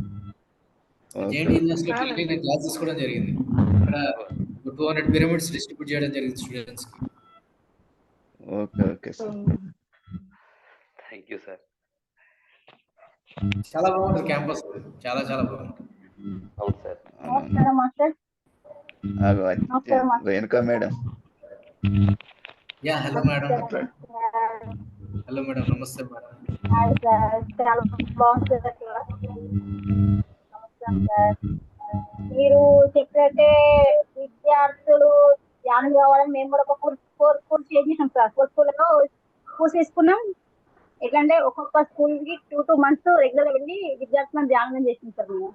జేఎన్టీ యూనివర్సిటీకి వెళ్ళి నేను క్లాస్ తీసుకోవడం జరిగింది. అక్కడ 200 పిరమిడ్స్ డిస్ట్రిబ్యూట్ చేయడం జరిగింది స్టూడెంట్స్ కి. Okay okay sir. Thank you sir. చాలా బాగుంటుంది క్యాంపస్. చాలా చాలా బాగుంటుంది. అవును సార్. నమస్కారం master. Renuka madam. Yeah hello madam. మాట్లాడు. హలో మేడం, నమస్తే మేడం. హాయ్ సార్, చాలా బాగుంది సార్. నమస్కారం సార్. మీరు చెప్పినట్టే విద్యార్థులు ధ్యానం కావాలని మేము కూడా ఒక కోర్స్ చేసేసాం సార్. కోర్స్ తీసుకున్నాం. ఎట్లంటే ఒక్కొక్క స్కూల్ కి 2 months రెగ్యులర్ వెళ్ళి విద్యార్థులను ధ్యానం చేసాం సార్ మేము.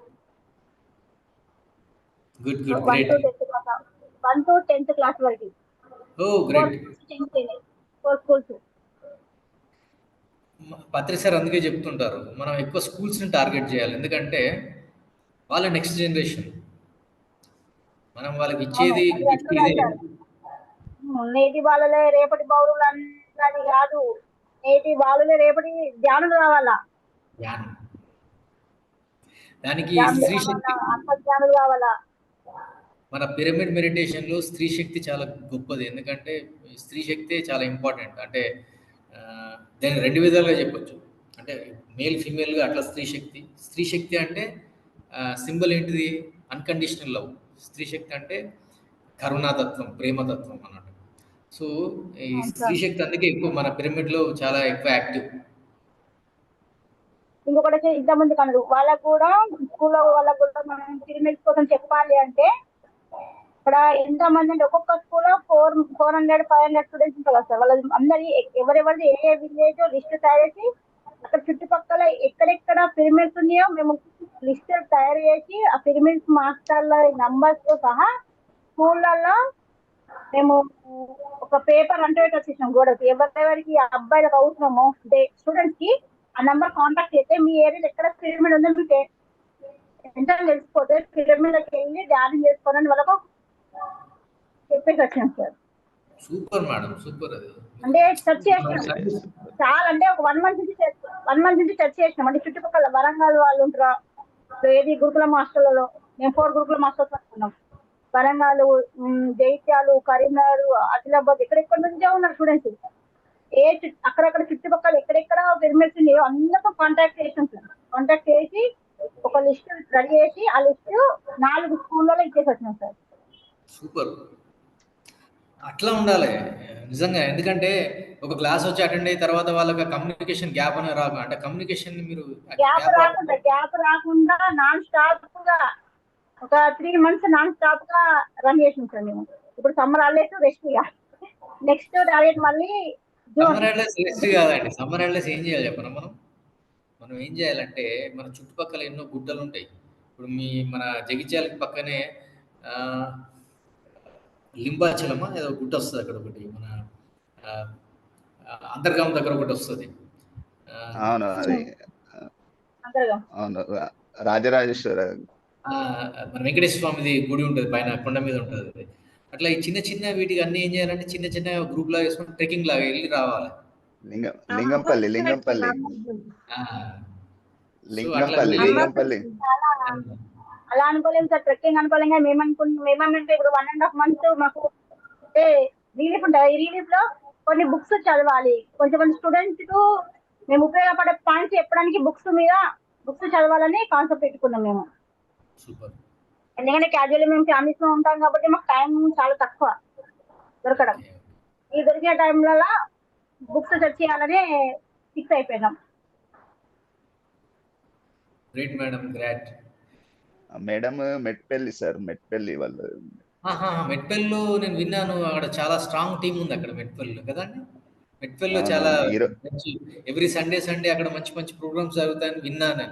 Good good great. 1 to 10th class వరకు. ఓ గ్రేట్. 4 schools. పత్రి సార్ అందుకే చెప్తుంటారు మనం ఎక్కువ స్కూల్స్ని టార్గెట్ చేయాలి. ఎందుకంటే వాళ్ళ నెక్స్ట్ జనరేషన్, మనం వాళ్ళకి ఇచ్చేది గిఫ్ట్ ఇదే. నేటి వాళ్ళలే రేపటి పౌరులు అన్నది కాదు. నేటి వాళ్ళలే రేపటి ధ్యానులు కావాలా. దానికి స్త్రీ శక్తి, ధ్యానులు కావాలా. మన పిరమిడ్ మెడిటేషన్ లో స్త్రీ శక్తి చాలా గొప్పది. ఎందుకంటే స్త్రీ శక్తి చాలా ఇంపార్టెంట్. అంటే దాన్ని 2 విధాలుగా చెప్పొచ్చు. అంటే మేల్ ఫీమేల్ గా అట్లా స్త్రీ శక్తి అంటే సింబల్ ఏంటిది? Unconditional love. స్త్రీ శక్తి అంటే కరుణాతత్వం, ప్రేమతత్వం అన్నట్టు. సో ఈ స్త్రీ శక్తి అందుకే ఎక్కువ మన పిరమిడ్ లో చాలా ఎక్కువ యాక్టివ్. ఇంకొకటి ఇంతమంది కనుక వాళ్ళకు కూడా స్కూల్లో వాళ్ళకు కూడా మనం పిరమిడ్స్ కోసం చెప్పాలి అంటే ఇక్కడ ఎంతమంది అంటే ఒక్కొక్క స్కూల్లో 400-500 స్టూడెంట్స్ ఉంటారు కదా సార్. వాళ్ళ అందరి ఎవరెవరిది ఏ విలేజ్ లిస్ట్ తయారు చేసి అక్కడ చుట్టుపక్కల ఎక్కడెక్కడ పిరమిడ్స్ ఉన్నాయో మేము లిస్ట్ తయారు చేసి ఆ పిరమిడ్స్ మాస్టర్ల నంబర్స్ తో సహా స్కూళ్ళల్లో మేము ఒక పేపర్ అంటే వచ్చేసాం గోడకి. ఎవరెవరికి అబ్బాయిలకు అవసరమో స్టూడెంట్స్ కి ఆ నంబర్ కాంటాక్ట్ చేస్తే మీ ఏరియాలో ఎక్కడ పిరమిడ్ ఉందో మీకు ఎంత తెలిసిపోతే పిరమిడ్కి వెళ్ళి ధ్యానం చేసుకోవాలని వాళ్ళకు చెప్పేసి వచ్చాను సార్. Super madam, super. అది అంటే సెర్చ్ చేసినాం చాలా, అంటే ఒక 1 month నుంచి సెర్చ్ చేసినాం. అంటే చుట్టుపక్కల వరంగల్ వాళ్ళు ఉంటారా, ఏది గురుకులం హాస్టల్లో మేము 4 గురుకులం హాస్టల్స్ అనుకున్నాం. వరంగల్, జైత్యాలు, కరీంనగర్, ఆదిలాబాద్ ఎక్కడెక్కడ నుంచే ఉన్నారు స్టూడెంట్స్. అక్కడక్కడ చుట్టుపక్కల ఎక్కడెక్కడ పిరమిడ్స్ ఉన్నాయో అందరితో కాంటాక్ట్ చేసాం సార్. కాంటాక్ట్ చేసి ఒక లిస్ట్ రెడీ చేసి ఆ లిస్ట్ 4 స్కూళ్ళలో ఇచ్చేసి వచ్చినాం సార్. సూపర్. అట్లా ఉండాలి నిజంగా. ఎందుకంటే ఒక క్లాస్ వచ్చి అటెండ్ అయిన తర్వాత వాళ్ళకి కమ్యూనికేషన్ గ్యాప్ అనేది రాకు, అంటే కమ్యూనికేషన్ మీరు గ్యాప్ రాకుండా నాన్ స్టాప్ గా ఒక 3 months నాన్ స్టాప్ గా రన్ చేసాం సార్ మేము. ఇప్పుడు సమ్మర్ హాలిడేస్ రెస్ట్ ఇక నెక్స్ట్ టార్గెట్ మళ్ళీ సమ్మర్ హాలిడేస్ రెస్ట్ కాదండి. సమ్మర్ హాలిడేస్ ఏం చేయాలి చెప్పనా, మనం ఏం చేయాలంటే మన చుట్టుపక్కల ఎన్నో గుట్టలు ఉంటాయి. ఇప్పుడు మన జగిత్యాలకి పక్కనే లింబాచలమా ఏదో గుట్ట వస్తుంది అక్కడ ఒకటి, మన అంతర్గాం దగ్గర ఒకటి వస్తుంది. అవును, అది అవును, రాజరాజేశ్వర మన వెంకటేశ్వర స్వామిది గుడి ఉంటుంది, పైన కొండ మీద ఉంటుంది. అట్లా ఈ చిన్న చిన్న వీటికి అన్ని ఏం చేయాలంటే చిన్న చిన్న గ్రూప్ లాగా వేసుకొని ట్రెక్కింగ్ లాగా వెళ్ళి రావాలి. లింగంపల్లి అలా అనుకోలేము సార్. ట్రెక్కింగ్ అనుకోలేం. మేమేమంటే ఇప్పుడు 1.5 months మాకు రిలీఫ్ ఉంటుంది. ఈ రిలీఫ్ లో కొన్ని బుక్స్ చదవాలి. కొంచెం స్టూడెంట్స్ కు మేము ఉపయోగపడే పాయింట్స్ చెప్పడానికి బుక్స్ చదవాలని కాన్సెప్ట్ పెట్టుకున్నాం మేము. ఎందుకంటే క్యాజువల్లీ మేము ఫ్యామిలీస్ లో ఉంటాం కాబట్టి మాకు టైం చాలా తక్కువ దొరకడం. ఈ దొరికిన టైంలలో బుక్స్ సెర్చ్ చేయాలని ఫిక్స్ అయిపోయినాం. Great madam, great. Madam Metpalli sir, Metpalli వాళ్ళు. మెట్పల్లిలో నేను విన్నాను, అక్కడ చాలా స్ట్రాంగ్ టీం ఉంది అక్కడ మెట్పల్లిలో కదండి. మెట్పల్లిలో చాలా మంచి ఎవ్రీ సండే అక్కడ మంచి మంచి ప్రోగ్రామ్స్ జరుగుతాయని విన్నాను.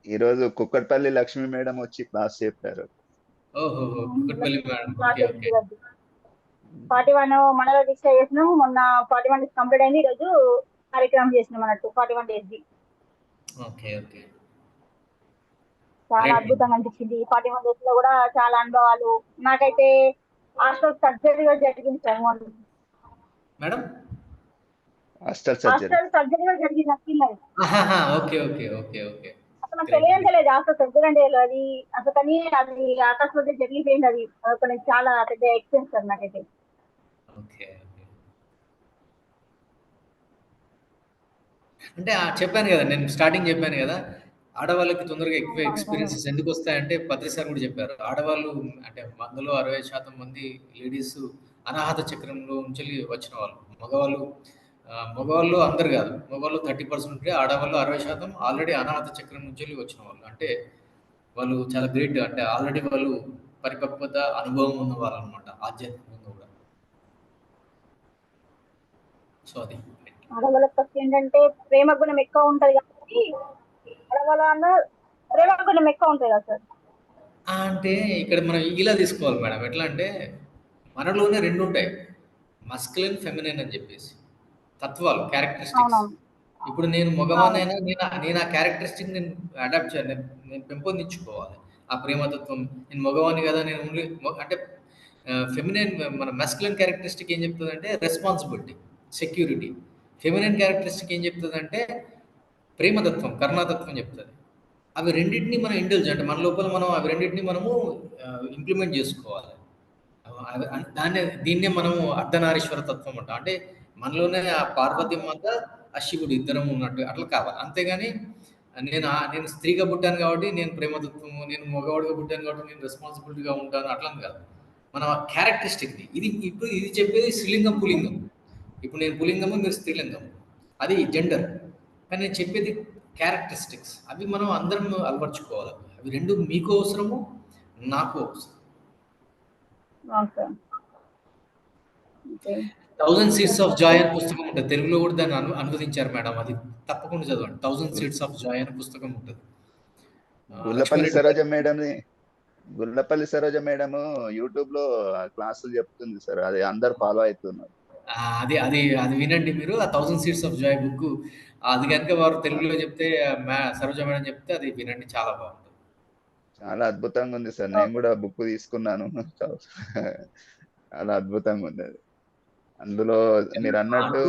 ఈ రోజు కుక్కట్పల్లి లక్ష్మి మేడం వచ్చి క్లాస్ చెప్పారు. ఓహో, కుక్కట్పల్లి మేడం. 41 మండల దీక్ష చేసినాం. మొన్న 41 days కంప్లీట్ అయింది. ఈ రోజు కార్యక్రమం చేసినాం అన్నట్టు 41 days. Okay okay. చాలా అద్భుతంగా అనిపించింది. 41 days లో కూడా చాలా అనుభవాలు. నాకైతే హాస్టల్ సర్జరీ జరిగింది సార్. మేడం హాస్టల్ సర్జరీ జరిగింది. Okay okay okay okay. అసలు తెలియలేదు హాస్టల్ సర్జరీ అంటే అది అసలు, కానీ అది ఆకస్మికంగా జరిగిపోయింది. అది చాలా పెద్ద ఎక్స్పీరియన్స్ సార్ నాకైతే. ఓకే. అంటే చెప్పాను కదా, నేను స్టార్టింగ్ చెప్పాను కదా, ఆడవాళ్ళకి తొందరగా ఎక్కువ ఎక్స్పీరియన్సెస్ ఎందుకు వస్తాయంటే పత్రి సార్ కూడా చెప్పారు. ఆడవాళ్ళు అంటే అందులో 60% మంది లేడీస్ అనాహత చక్రంలో నుంచి వచ్చిన వాళ్ళు. మగవాళ్ళు అందరు కాదు, మగవాళ్ళు 30%, ఆడవాళ్ళు 60% ఆల్రెడీ అనాహత చక్రం నుంచి వచ్చిన వాళ్ళు. అంటే వాళ్ళు చాలా గ్రేట్. అంటే ఆల్రెడీ వాళ్ళు పరిపక్వత అనుభవం ఉన్న వాళ్ళు అనమాట, ఆధ్యాత్మికంగా కూడా. సో అది ఆడవాళ్ళకి ఫస్ట్ ఏంటంటే ప్రేమ గుణం ఎక్కువ ఉంటది కాబట్టి ఆడవాళ్ళ ప్రేమ గుణం ఎక్కువ ఉంటది కదా సార్. అంటే ఇక్కడ మనం ఇలా తీసుకోవాలి మేడం. ఎట్లా అంటే మనలోనే 2 ఉంటాయి, మస్కులిన్, ఫెమినిన్ అని చెప్పేసి తత్వాలు, క్యారెక్టరిస్టిక్స్. ఇప్పుడు నేను మగవానైనా నేను ఆ క్యారెక్టరిస్టిక్ నేను అడాప్ట్ చేయాలి, నేను పెంపొందించుకోవాలి ఆ ప్రేమతత్వం. నేను మగవాణ్ణి కదా, నేను ఓన్లీ అంటే ఫెమినిన్ మన మస్కులిన్ క్యారెక్టరిస్టిక్ ఏం చెప్తుందంటే రెస్పాన్సిబిలిటీ, సెక్యూరిటీ. ఫెమినిన్ క్యారెక్టరిస్టిక్ ఏం చెప్తుందంటే ప్రేమతత్వం, కరుణాతత్వం చెప్తుంది. అవి రెండింటిని మనం ఇంటెలిజెంట్, మన లోపల మనం అవి రెండింటిని మనము ఇంప్లిమెంట్ చేసుకోవాలి. దీన్నే మనము అర్ధనారీశ్వర తత్వం అంటాం. అంటే మనలోనే ఆ పార్వతి మాత, ఆ శివుడు ఇద్దరం ఉన్నట్టు అట్లా కావాలి. అంతేగాని నేను స్త్రీగా పుట్టాను కాబట్టి నేను ప్రేమతత్వము, నేను మగవాడిగా పుట్టాను కాబట్టి నేను రెస్పాన్సిబిలిటీగా ఉంటాను అట్లా కాదు. మన క్యారెక్టరిస్టిక్ది ఇది. ఇప్పుడు ఇది చెప్పేది స్త్రీలింగం, పులింగం. ఇప్పుడు నేను పులింగము, మీరు స్త్రీలింగం, అది జెండర్. కానీ నేను చెప్పేది క్యారెక్టరిస్టిక్స్. అవి మనం అందరం అలవర్చుకోవాలి. అవి 2 మీకు అవసరము, నాకు అవసరం. 1000 Seeds of Joy అనే పుస్తకం ఉంటుంది, తెలుగులో కూడా దాన్ని అనువదించారు మేడం. అది తప్పకుండా చదవండి. 1000 Seeds of Joy అనే పుస్తకం ఉంటుంది. గుల్లపల్లి సరోజ మేడం యూట్యూబ్ లో క్లాసులు చెప్తుంది సార్, అది అందరు ఫాలో అవుతున్నారు. అది వినండి మీరు. ఆ 1000 Seeds of Joy బుక్ అది కనుక వారు తెలుగులో చెప్తే, సరోజ మేడం చెప్తే అది వినండి, చాలా బాగుంటుంది. చాలా అద్భుతంగా ఉంది సార్. నేను కూడా బుక్ తీసుకున్నాను. చాలా అద్భుతంగా ఉంది అది. అందులో మీరు అన్నట్టు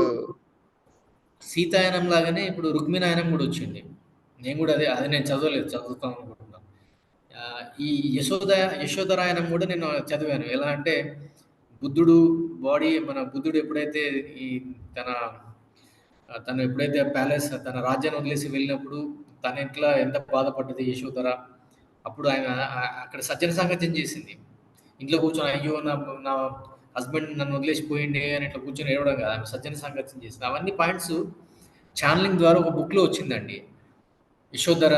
సీతాయనం లాగానే ఇప్పుడు రుక్మిణాయనం కూడా వచ్చింది. నేను కూడా అది నేను చదవలేదు, చదువుతాం అనుకుంటున్నాను. ఈ యశోధరాయనం కూడా నేను చదివాను. ఎలా అంటే బుద్ధుడు మన బుద్ధుడు ఎప్పుడైతే ఈ తన తను ఎప్పుడైతే ప్యాలెస్ తన రాజ్యాన్ని వదిలేసి వెళ్ళినప్పుడు తన ఇంట్లో ఎంత బాధపడ్డది యశోధర. అప్పుడు ఆయన అక్కడ సజ్జన సంగత్యం చేసింది. ఇంట్లో కూర్చొని అయ్యో నా హస్బెండ్ నన్ను వదిలేసిపోయింది అని ఇట్లా కూర్చొని ఏడవడం కాదు, ఆమె సజ్జన సంగత్యం చేసింది. అవన్నీ పాయింట్స్ ఛానలింగ్ ద్వారా ఒక బుక్లో వచ్చిందండి. యశోధర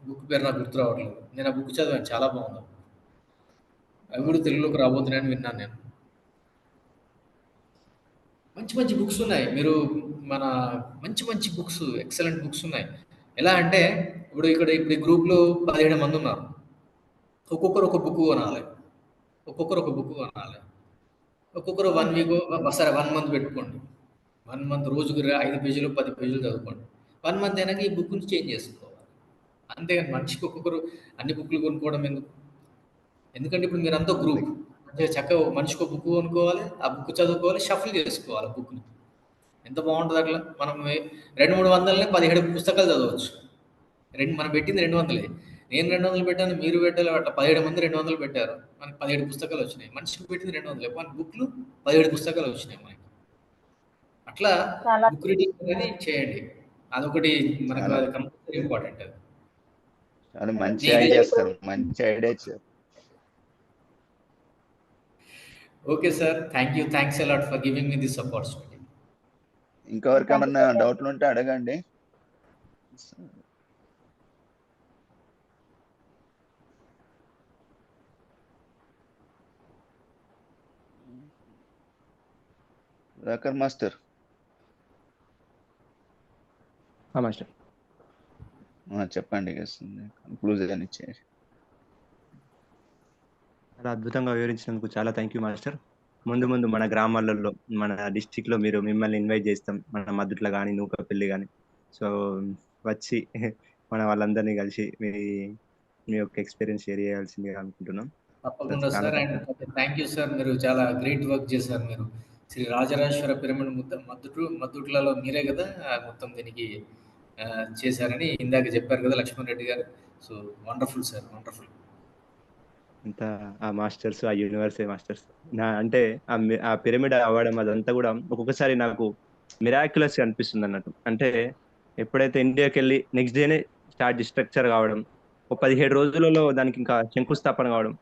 బుక్ పేరు నాకు గుర్తు రావట్లేదు. నేను ఆ బుక్ చదివాను, చాలా బాగుంది. అవి కూడా తెలుగులోకి రాబోతున్నాయని విన్నాను నేను. మంచి మంచి బుక్స్ ఉన్నాయి. మీరు మన మంచి మంచి బుక్స్, ఎక్సలెంట్ బుక్స్ ఉన్నాయి. ఎలా అంటే ఇప్పుడు ఈ గ్రూప్లో 17 మంది ఉన్నారు. ఒక్కొక్కరు ఒక బుక్ కొనాలి, ఒక్కొక్కరు 1 వీక్, సరే 1 మంత్ పెట్టుకోండి. 1 మంత్ రోజుకు 5 పేజీలు 10 పేజీలు చదువుకోండి. 1 మంత్ అయినాక ఈ బుక్ని చేంజ్ చేసుకోవాలి. అంతేగాని మనిషికి ఒక్కొక్కరు అన్ని బుక్లు కొనుక్కోవడం ఎందుకు? ఎందుకంటే ఇప్పుడు మీరంతా గ్రూప్ మంచిగా చక్కగా మనిషికి ఒక బుక్ కొనుక్కోవాలి, ఆ బుక్ చదువుకోవాలి, షఫుల్ చేసుకోవాలి బుక్ని. ఎంత బాగుంటుంది అట్లా. మనం 200-300 వందలనే 17 పుస్తకాలు చదవచ్చు. మనం పెట్టింది 200. నేను 200 పెట్టాను, మీరు పెట్టాలి. అట్లా 17 మంది 200 పెట్టారు, మనకి 17 పుస్తకాలు వచ్చినాయి. మనిషికి పెట్టింది 200, మన బుక్లు 17 పుస్తకాలు వచ్చినాయి మనకి. అట్లా బుక్ రీడింగ్ అనేది చేయండి. అదొకటి మనకు కంపల్సరీ ఇంపార్టెంట్. అది చాలా మంచి ఐడియా సార్, మంచి ఐడియా ఇచ్చారు. Okay sir, thanks a lot for giving me this opportunity. ఇంకెవరికి ఏమన్నా డౌట్లు ఉంటే అడగండి. Rocker master. మాస్టర్ చెప్పండి, కంక్లూజన్ ఇచ్చేసి. చాలా అద్భుతంగా వివరించినందుకు చాలా థ్యాంక్ యూ మాస్టర్. ముందు మన గ్రామాలలో, మన డిస్టిక్లో మిమ్మల్ని ఇన్వైట్ చేస్తాం, మన మద్దుట్ల కానీ నూకపల్లి కానీ. సో వచ్చి మన వాళ్ళందరినీ కలిసి మీ యొక్క ఎక్స్పీరియన్స్ షేర్ చేయాల్సిందిగా అనుకుంటున్నాం. తప్పకుండా sir. And thank you sir, మీరు చాలా గ్రేట్ వర్క్ చేశారు. మీరు శ్రీ రాజరాజేశ్వర పిరమిడ్ మద్దుట్లలో మీరే కదా మొత్తం దీనికి చేశారని ఇందాక చెప్పారు కదా లక్ష్మణ్ రెడ్డి గారు. So wonderful sir, wonderful. అంతా ఆ మాస్టర్స్, ఆ యూనివర్సిటీ మాస్టర్స్ అంటే ఆ పిరమిడ్ అవ్వడం అదంతా కూడా ఒక్కొక్కసారి నాకు మిరాక్యులస్ అనిపిస్తుంది అన్నట్టు. అంటే ఎప్పుడైతే ఇండియాకి వెళ్ళి నెక్స్ట్ డేనే స్ట్రక్చర్ కావడం, ఒక 17 రోజులలో దానికి ఇంకా శంకుస్థాపన కావడం,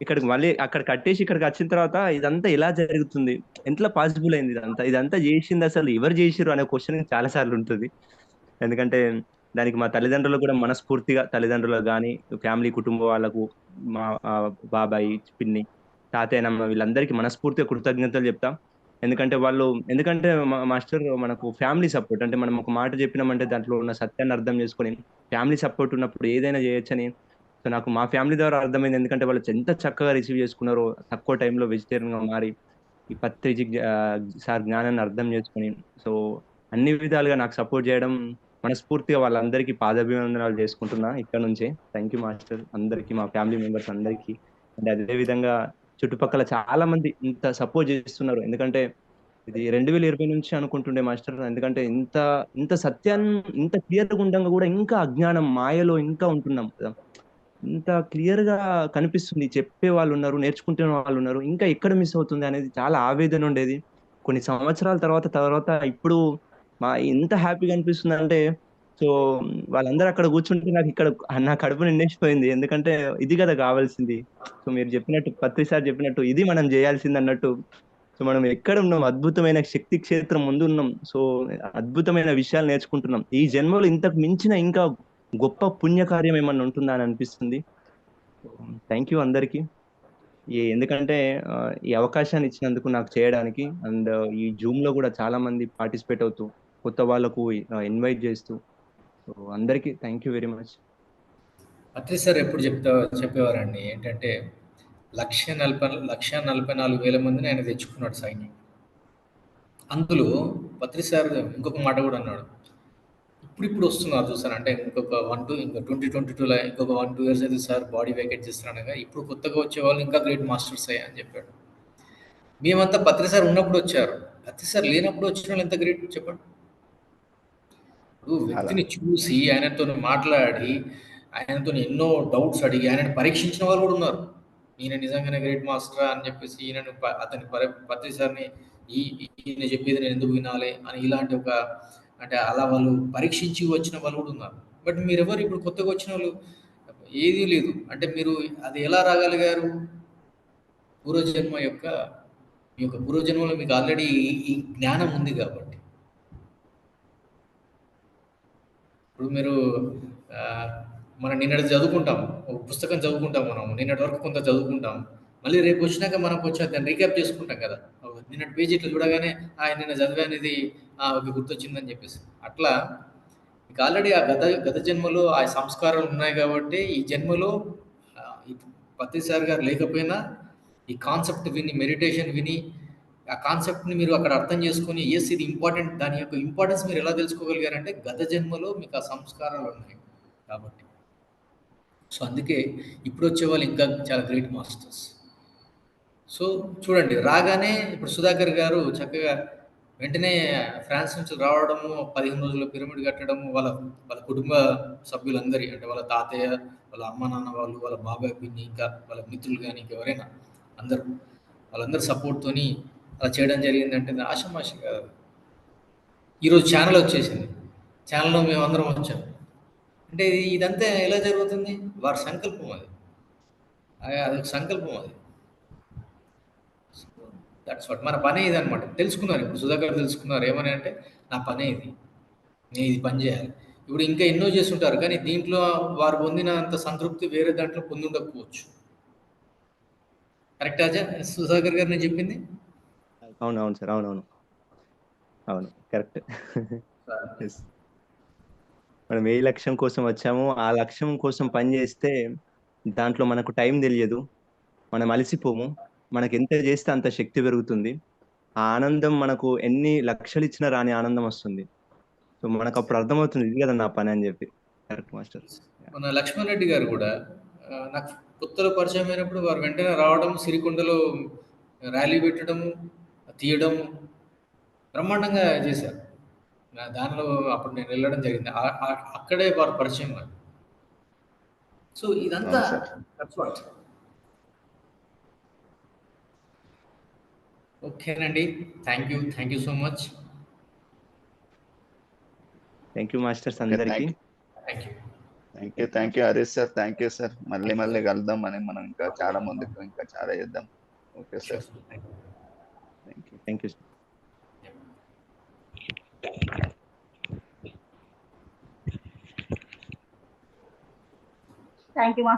ఇక్కడికి మళ్ళీ అక్కడ కట్టేసి ఇక్కడికి వచ్చిన తర్వాత ఇదంతా ఎలా జరుగుతుంది, ఎంతలా పాసిబుల్ అయింది, ఇదంతా చేసింది అసలు ఎవరు చేసిరు అనే క్వశ్చన్ చాలా సార్లు ఉంటుంది. ఎందుకంటే దానికి మా తల్లిదండ్రులు కూడా మనస్ఫూర్తిగా, తల్లిదండ్రులకు కానీ ఫ్యామిలీ కుటుంబం వాళ్ళకు, మా బాబాయ్, పిన్ని, తాతయ్యనమ్మ వీళ్ళందరికీ మనస్ఫూర్తిగా కృతజ్ఞతలు చెప్తాం. ఎందుకంటే మాస్టర్ మనకు ఫ్యామిలీ సపోర్ట్. అంటే మనం ఒక మాట చెప్పినామంటే దాంట్లో ఉన్న సత్యాన్ని అర్థం చేసుకొని ఫ్యామిలీ సపోర్ట్ ఉన్నప్పుడు ఏదైనా చేయొచ్చని సో నాకు మా ఫ్యామిలీ ద్వారా అర్థమైంది. ఎందుకంటే వాళ్ళు ఎంత చక్కగా రిసీవ్ చేసుకున్నారో, తక్కువ టైంలో వెజిటేరియన్గా మారి ఈ పత్రిజీ సార్ జ్ఞానాన్ని అర్థం చేసుకొని సో అన్ని విధాలుగా నాకు సపోర్ట్ చేయడం మనస్ఫూర్తిగా వాళ్ళందరికీ పాదాభివందనాలు చేసుకుంటున్నా ఇక్కడ నుంచే. థ్యాంక్ యూ మాస్టర్ అందరికీ, మా ఫ్యామిలీ మెంబర్స్ అందరికీ. అండ్ అదేవిధంగా చుట్టుపక్కల చాలా మంది ఇంత సపోర్ట్ చేస్తున్నారు. ఎందుకంటే ఇది 2020 నుంచి అనుకుంటుండే మాస్టర్. ఎందుకంటే ఇంత సత్యాన్ని ఇంత క్లియర్గా ఉండగా కూడా ఇంకా అజ్ఞానం మాయలో ఇంకా ఉంటున్నాం కదా. ఇంత క్లియర్ గా కనిపిస్తుంది, చెప్పే వాళ్ళు ఉన్నారు, నేర్చుకుంటున్న వాళ్ళు ఉన్నారు, ఇంకా ఎక్కడ మిస్ అవుతుంది అనేది చాలా ఆవేదన ఉండేది. కొన్ని సంవత్సరాల తర్వాత ఇప్పుడు ఎంత హ్యాపీగా అనిపిస్తుంది అంటే సో వాళ్ళందరూ అక్కడ కూర్చుంటే నాకు ఇక్కడ నా కడుపు నిండేసిపోయింది. ఎందుకంటే ఇది కదా కావాల్సింది. సో మీరు చెప్పినట్టు, పత్రిసారి చెప్పినట్టు ఇది మనం చేయాల్సింది అన్నట్టు. సో మనం ఎక్కడ ఉన్నాం, అద్భుతమైన శక్తి క్షేత్రం ముందు ఉన్నాం. సో అద్భుతమైన విషయాలు నేర్చుకుంటున్నాం. ఈ జన్మలో ఇంతకు మించిన ఇంకా గొప్ప పుణ్యకార్యం ఏమన్నా ఉంటుందా అని అనిపిస్తుంది. థ్యాంక్ యూ అందరికీ. ఎందుకంటే ఈ అవకాశాన్ని ఇచ్చినందుకు నాకు చేయడానికి. అండ్ ఈ జూమ్ లో కూడా చాలా మంది పార్టిసిపేట్ అవుతూ కొత్త వాళ్ళకు ఇన్వైట్ చేస్తూ సో అందరికీ thank you very much. Patri sir ఎప్పుడు చెప్పేవారండి ఏంటంటే 1,44,000 మందిని ఆయన తెచ్చుకున్నాడు సైన్యం. అందులో పత్రి సార్ ఇంకొక మాట కూడా అన్నాడు, ఇప్పుడు వస్తున్నారు చూసారు అంటే ఇంకా 2022లో ఇంకొక 1-2 years అయితే సార్ బాడీ వేకెట్ చేస్తున్నాడుగా, ఇప్పుడు కొత్తగా వచ్చే వాళ్ళు ఇంకా గ్రేట్ మాస్టర్స్ అయ్యా అని చెప్పాడు. మేమంతా పత్రి సార్ ఉన్నప్పుడు వచ్చారు, పత్రి సార్ లేనప్పుడు వచ్చిన వాళ్ళు ఎంత గ్రేట్ చెప్పండి. ఇప్పుడు వ్యక్తిని చూసి ఆయనతో మాట్లాడి ఆయనతో ఎన్నో డౌట్స్ అడిగి ఆయనను పరీక్షించిన వాళ్ళు కూడా ఉన్నారు. ఈయన నిజంగానే గ్రేట్ మాస్టరా అని చెప్పేసి ఈయనను అతని పత్రి సార్ని ఈయన చెప్పేది నేను ఎందుకు వినాలి అని ఇలాంటి ఒక అంటే అలా వాళ్ళు పరీక్షించి వచ్చిన వాళ్ళు కూడా ఉన్నారు. బట్ మీరెవరు ఇప్పుడు కొత్తగా వచ్చిన వాళ్ళు ఏదీ లేదు. అంటే మీరు అది ఎలా రాగలిగారు? పూర్వజన్మ యొక్క మీ యొక్క పూర్వజన్మలో మీకు ఆల్రెడీ ఈ జ్ఞానం ఉంది కాబట్టి. ఇప్పుడు మీరు మనం నిన్నటి చదువుకుంటాం, ఒక పుస్తకం చదువుకుంటాం, మనం నిన్నటి వరకు కొంత చదువుకుంటాం, మళ్ళీ రేపు వచ్చినాక మనం కొంచెం దాన్ని రీక్యాప్ చేసుకుంటాం కదా. నిన్నటి పేజీ ఇట్లా చూడగానే నిన్న చదివానిది ఒక గుర్తొచ్చిందని చెప్పేసి. అట్లా మీకు ఆల్రెడీ ఆ గత జన్మలో ఆ సంస్కారాలు ఉన్నాయి కాబట్టి ఈ జన్మలో ఈ పత్రి సార్ గారు లేకపోయినా ఈ కాన్సెప్ట్ విని మెడిటేషన్ విని ఆ కాన్సెప్ట్ని మీరు అక్కడ అర్థం చేసుకొని ఎస్ ఇది ఇంపార్టెంట్, దాని యొక్క ఇంపార్టెన్స్ మీరు ఎలా తెలుసుకోగలిగారంటే గత జన్మలో మీకు ఆ సంస్కారాలు ఉన్నాయి కాబట్టి. సో అందుకే ఇప్పుడు వచ్చే వాళ్ళు ఇంకా చాలా గ్రేట్ మాస్టర్స్. సో చూడండి, రాగానే ఇప్పుడు సుధాకర్ గారు చక్కగా వెంటనే ఫ్రాన్స్ నుంచి రావడము, 15 రోజుల్లో పిరమిడ్ కట్టడము, వాళ్ళ కుటుంబ సభ్యులందరి అంటే వాళ్ళ తాతయ్య, వాళ్ళ అమ్మ నాన్న వాళ్ళు, వాళ్ళ బాబాయ్ పిన్ని, ఇంకా వాళ్ళ మిత్రులు కానీ ఇంకెవరైనా వాళ్ళందరూ సపోర్ట్తోని అలా చేయడం జరిగిందంటే ఆషామాషి కాదు. ఈరోజు ఛానల్ వచ్చేసింది, ఛానల్లో మేమందరం వచ్చాం అంటే ఇదంతా ఎలా జరుగుతుంది? వారి సంకల్పం అది, అదొక సంకల్పం అది. దట్స్ వాట్ మన పనే ఇది అనమాట. తెలుసుకున్నారు ఇప్పుడు సుధాకర్ తెలుసుకున్నారు ఏమని అంటే నా పనే ఇది, నేను ఇది పని చేయాలి. ఇప్పుడు ఇంకా ఎన్నో చేస్తుంటారు కానీ దీంట్లో వారు పొందినంత సంతృప్తి వేరే దాంట్లో పొంది ఉండకపోవచ్చు. కరెక్ట్ అజయ్, సుధాకర్ గారు నేను చెప్పింది? అవునవును సార్, అవునవును కరెక్ట్. మనం ఏ లక్ష్యం కోసం వచ్చామో ఆ లక్ష్యం కోసం పని చేస్తే దాంట్లో మనకు టైం తెలియదు, మనం అలసిపోము, మనకి ఎంత చేస్తే అంత శక్తి పెరుగుతుంది. ఆ ఆనందం మనకు ఎన్ని లక్షలు ఇచ్చినా రాని ఆనందం వస్తుంది. సో మనకు అప్పుడు అర్థమవుతుంది ఇది కదా నా పని అని చెప్పి. Correct master. మన లక్ష్మణ్ రెడ్డి గారు కూడా నాకు కొత్తలో పరిచయం అయినప్పుడు వారు వెంటనే రావడం, సిరికొండలో ర్యాలీ పెట్టడము, తీయడము బ్రహ్మాండంగా చేశారు. దానిలో అప్పుడు నేను వెళ్ళడం జరిగింది, అక్కడే వారు పరిచయం వారు. సో ఇదంతా ఓకేనండి. Thank you so much. Thank you masters అందరికీ. Thank you Harish sir, thank you sir. మళ్ళీ కలుద్దాం అని మనం ఇంకా చాలా ముందుకు ఇంకా చాలా చేద్దాం. Okay sir, thank you. Thank you.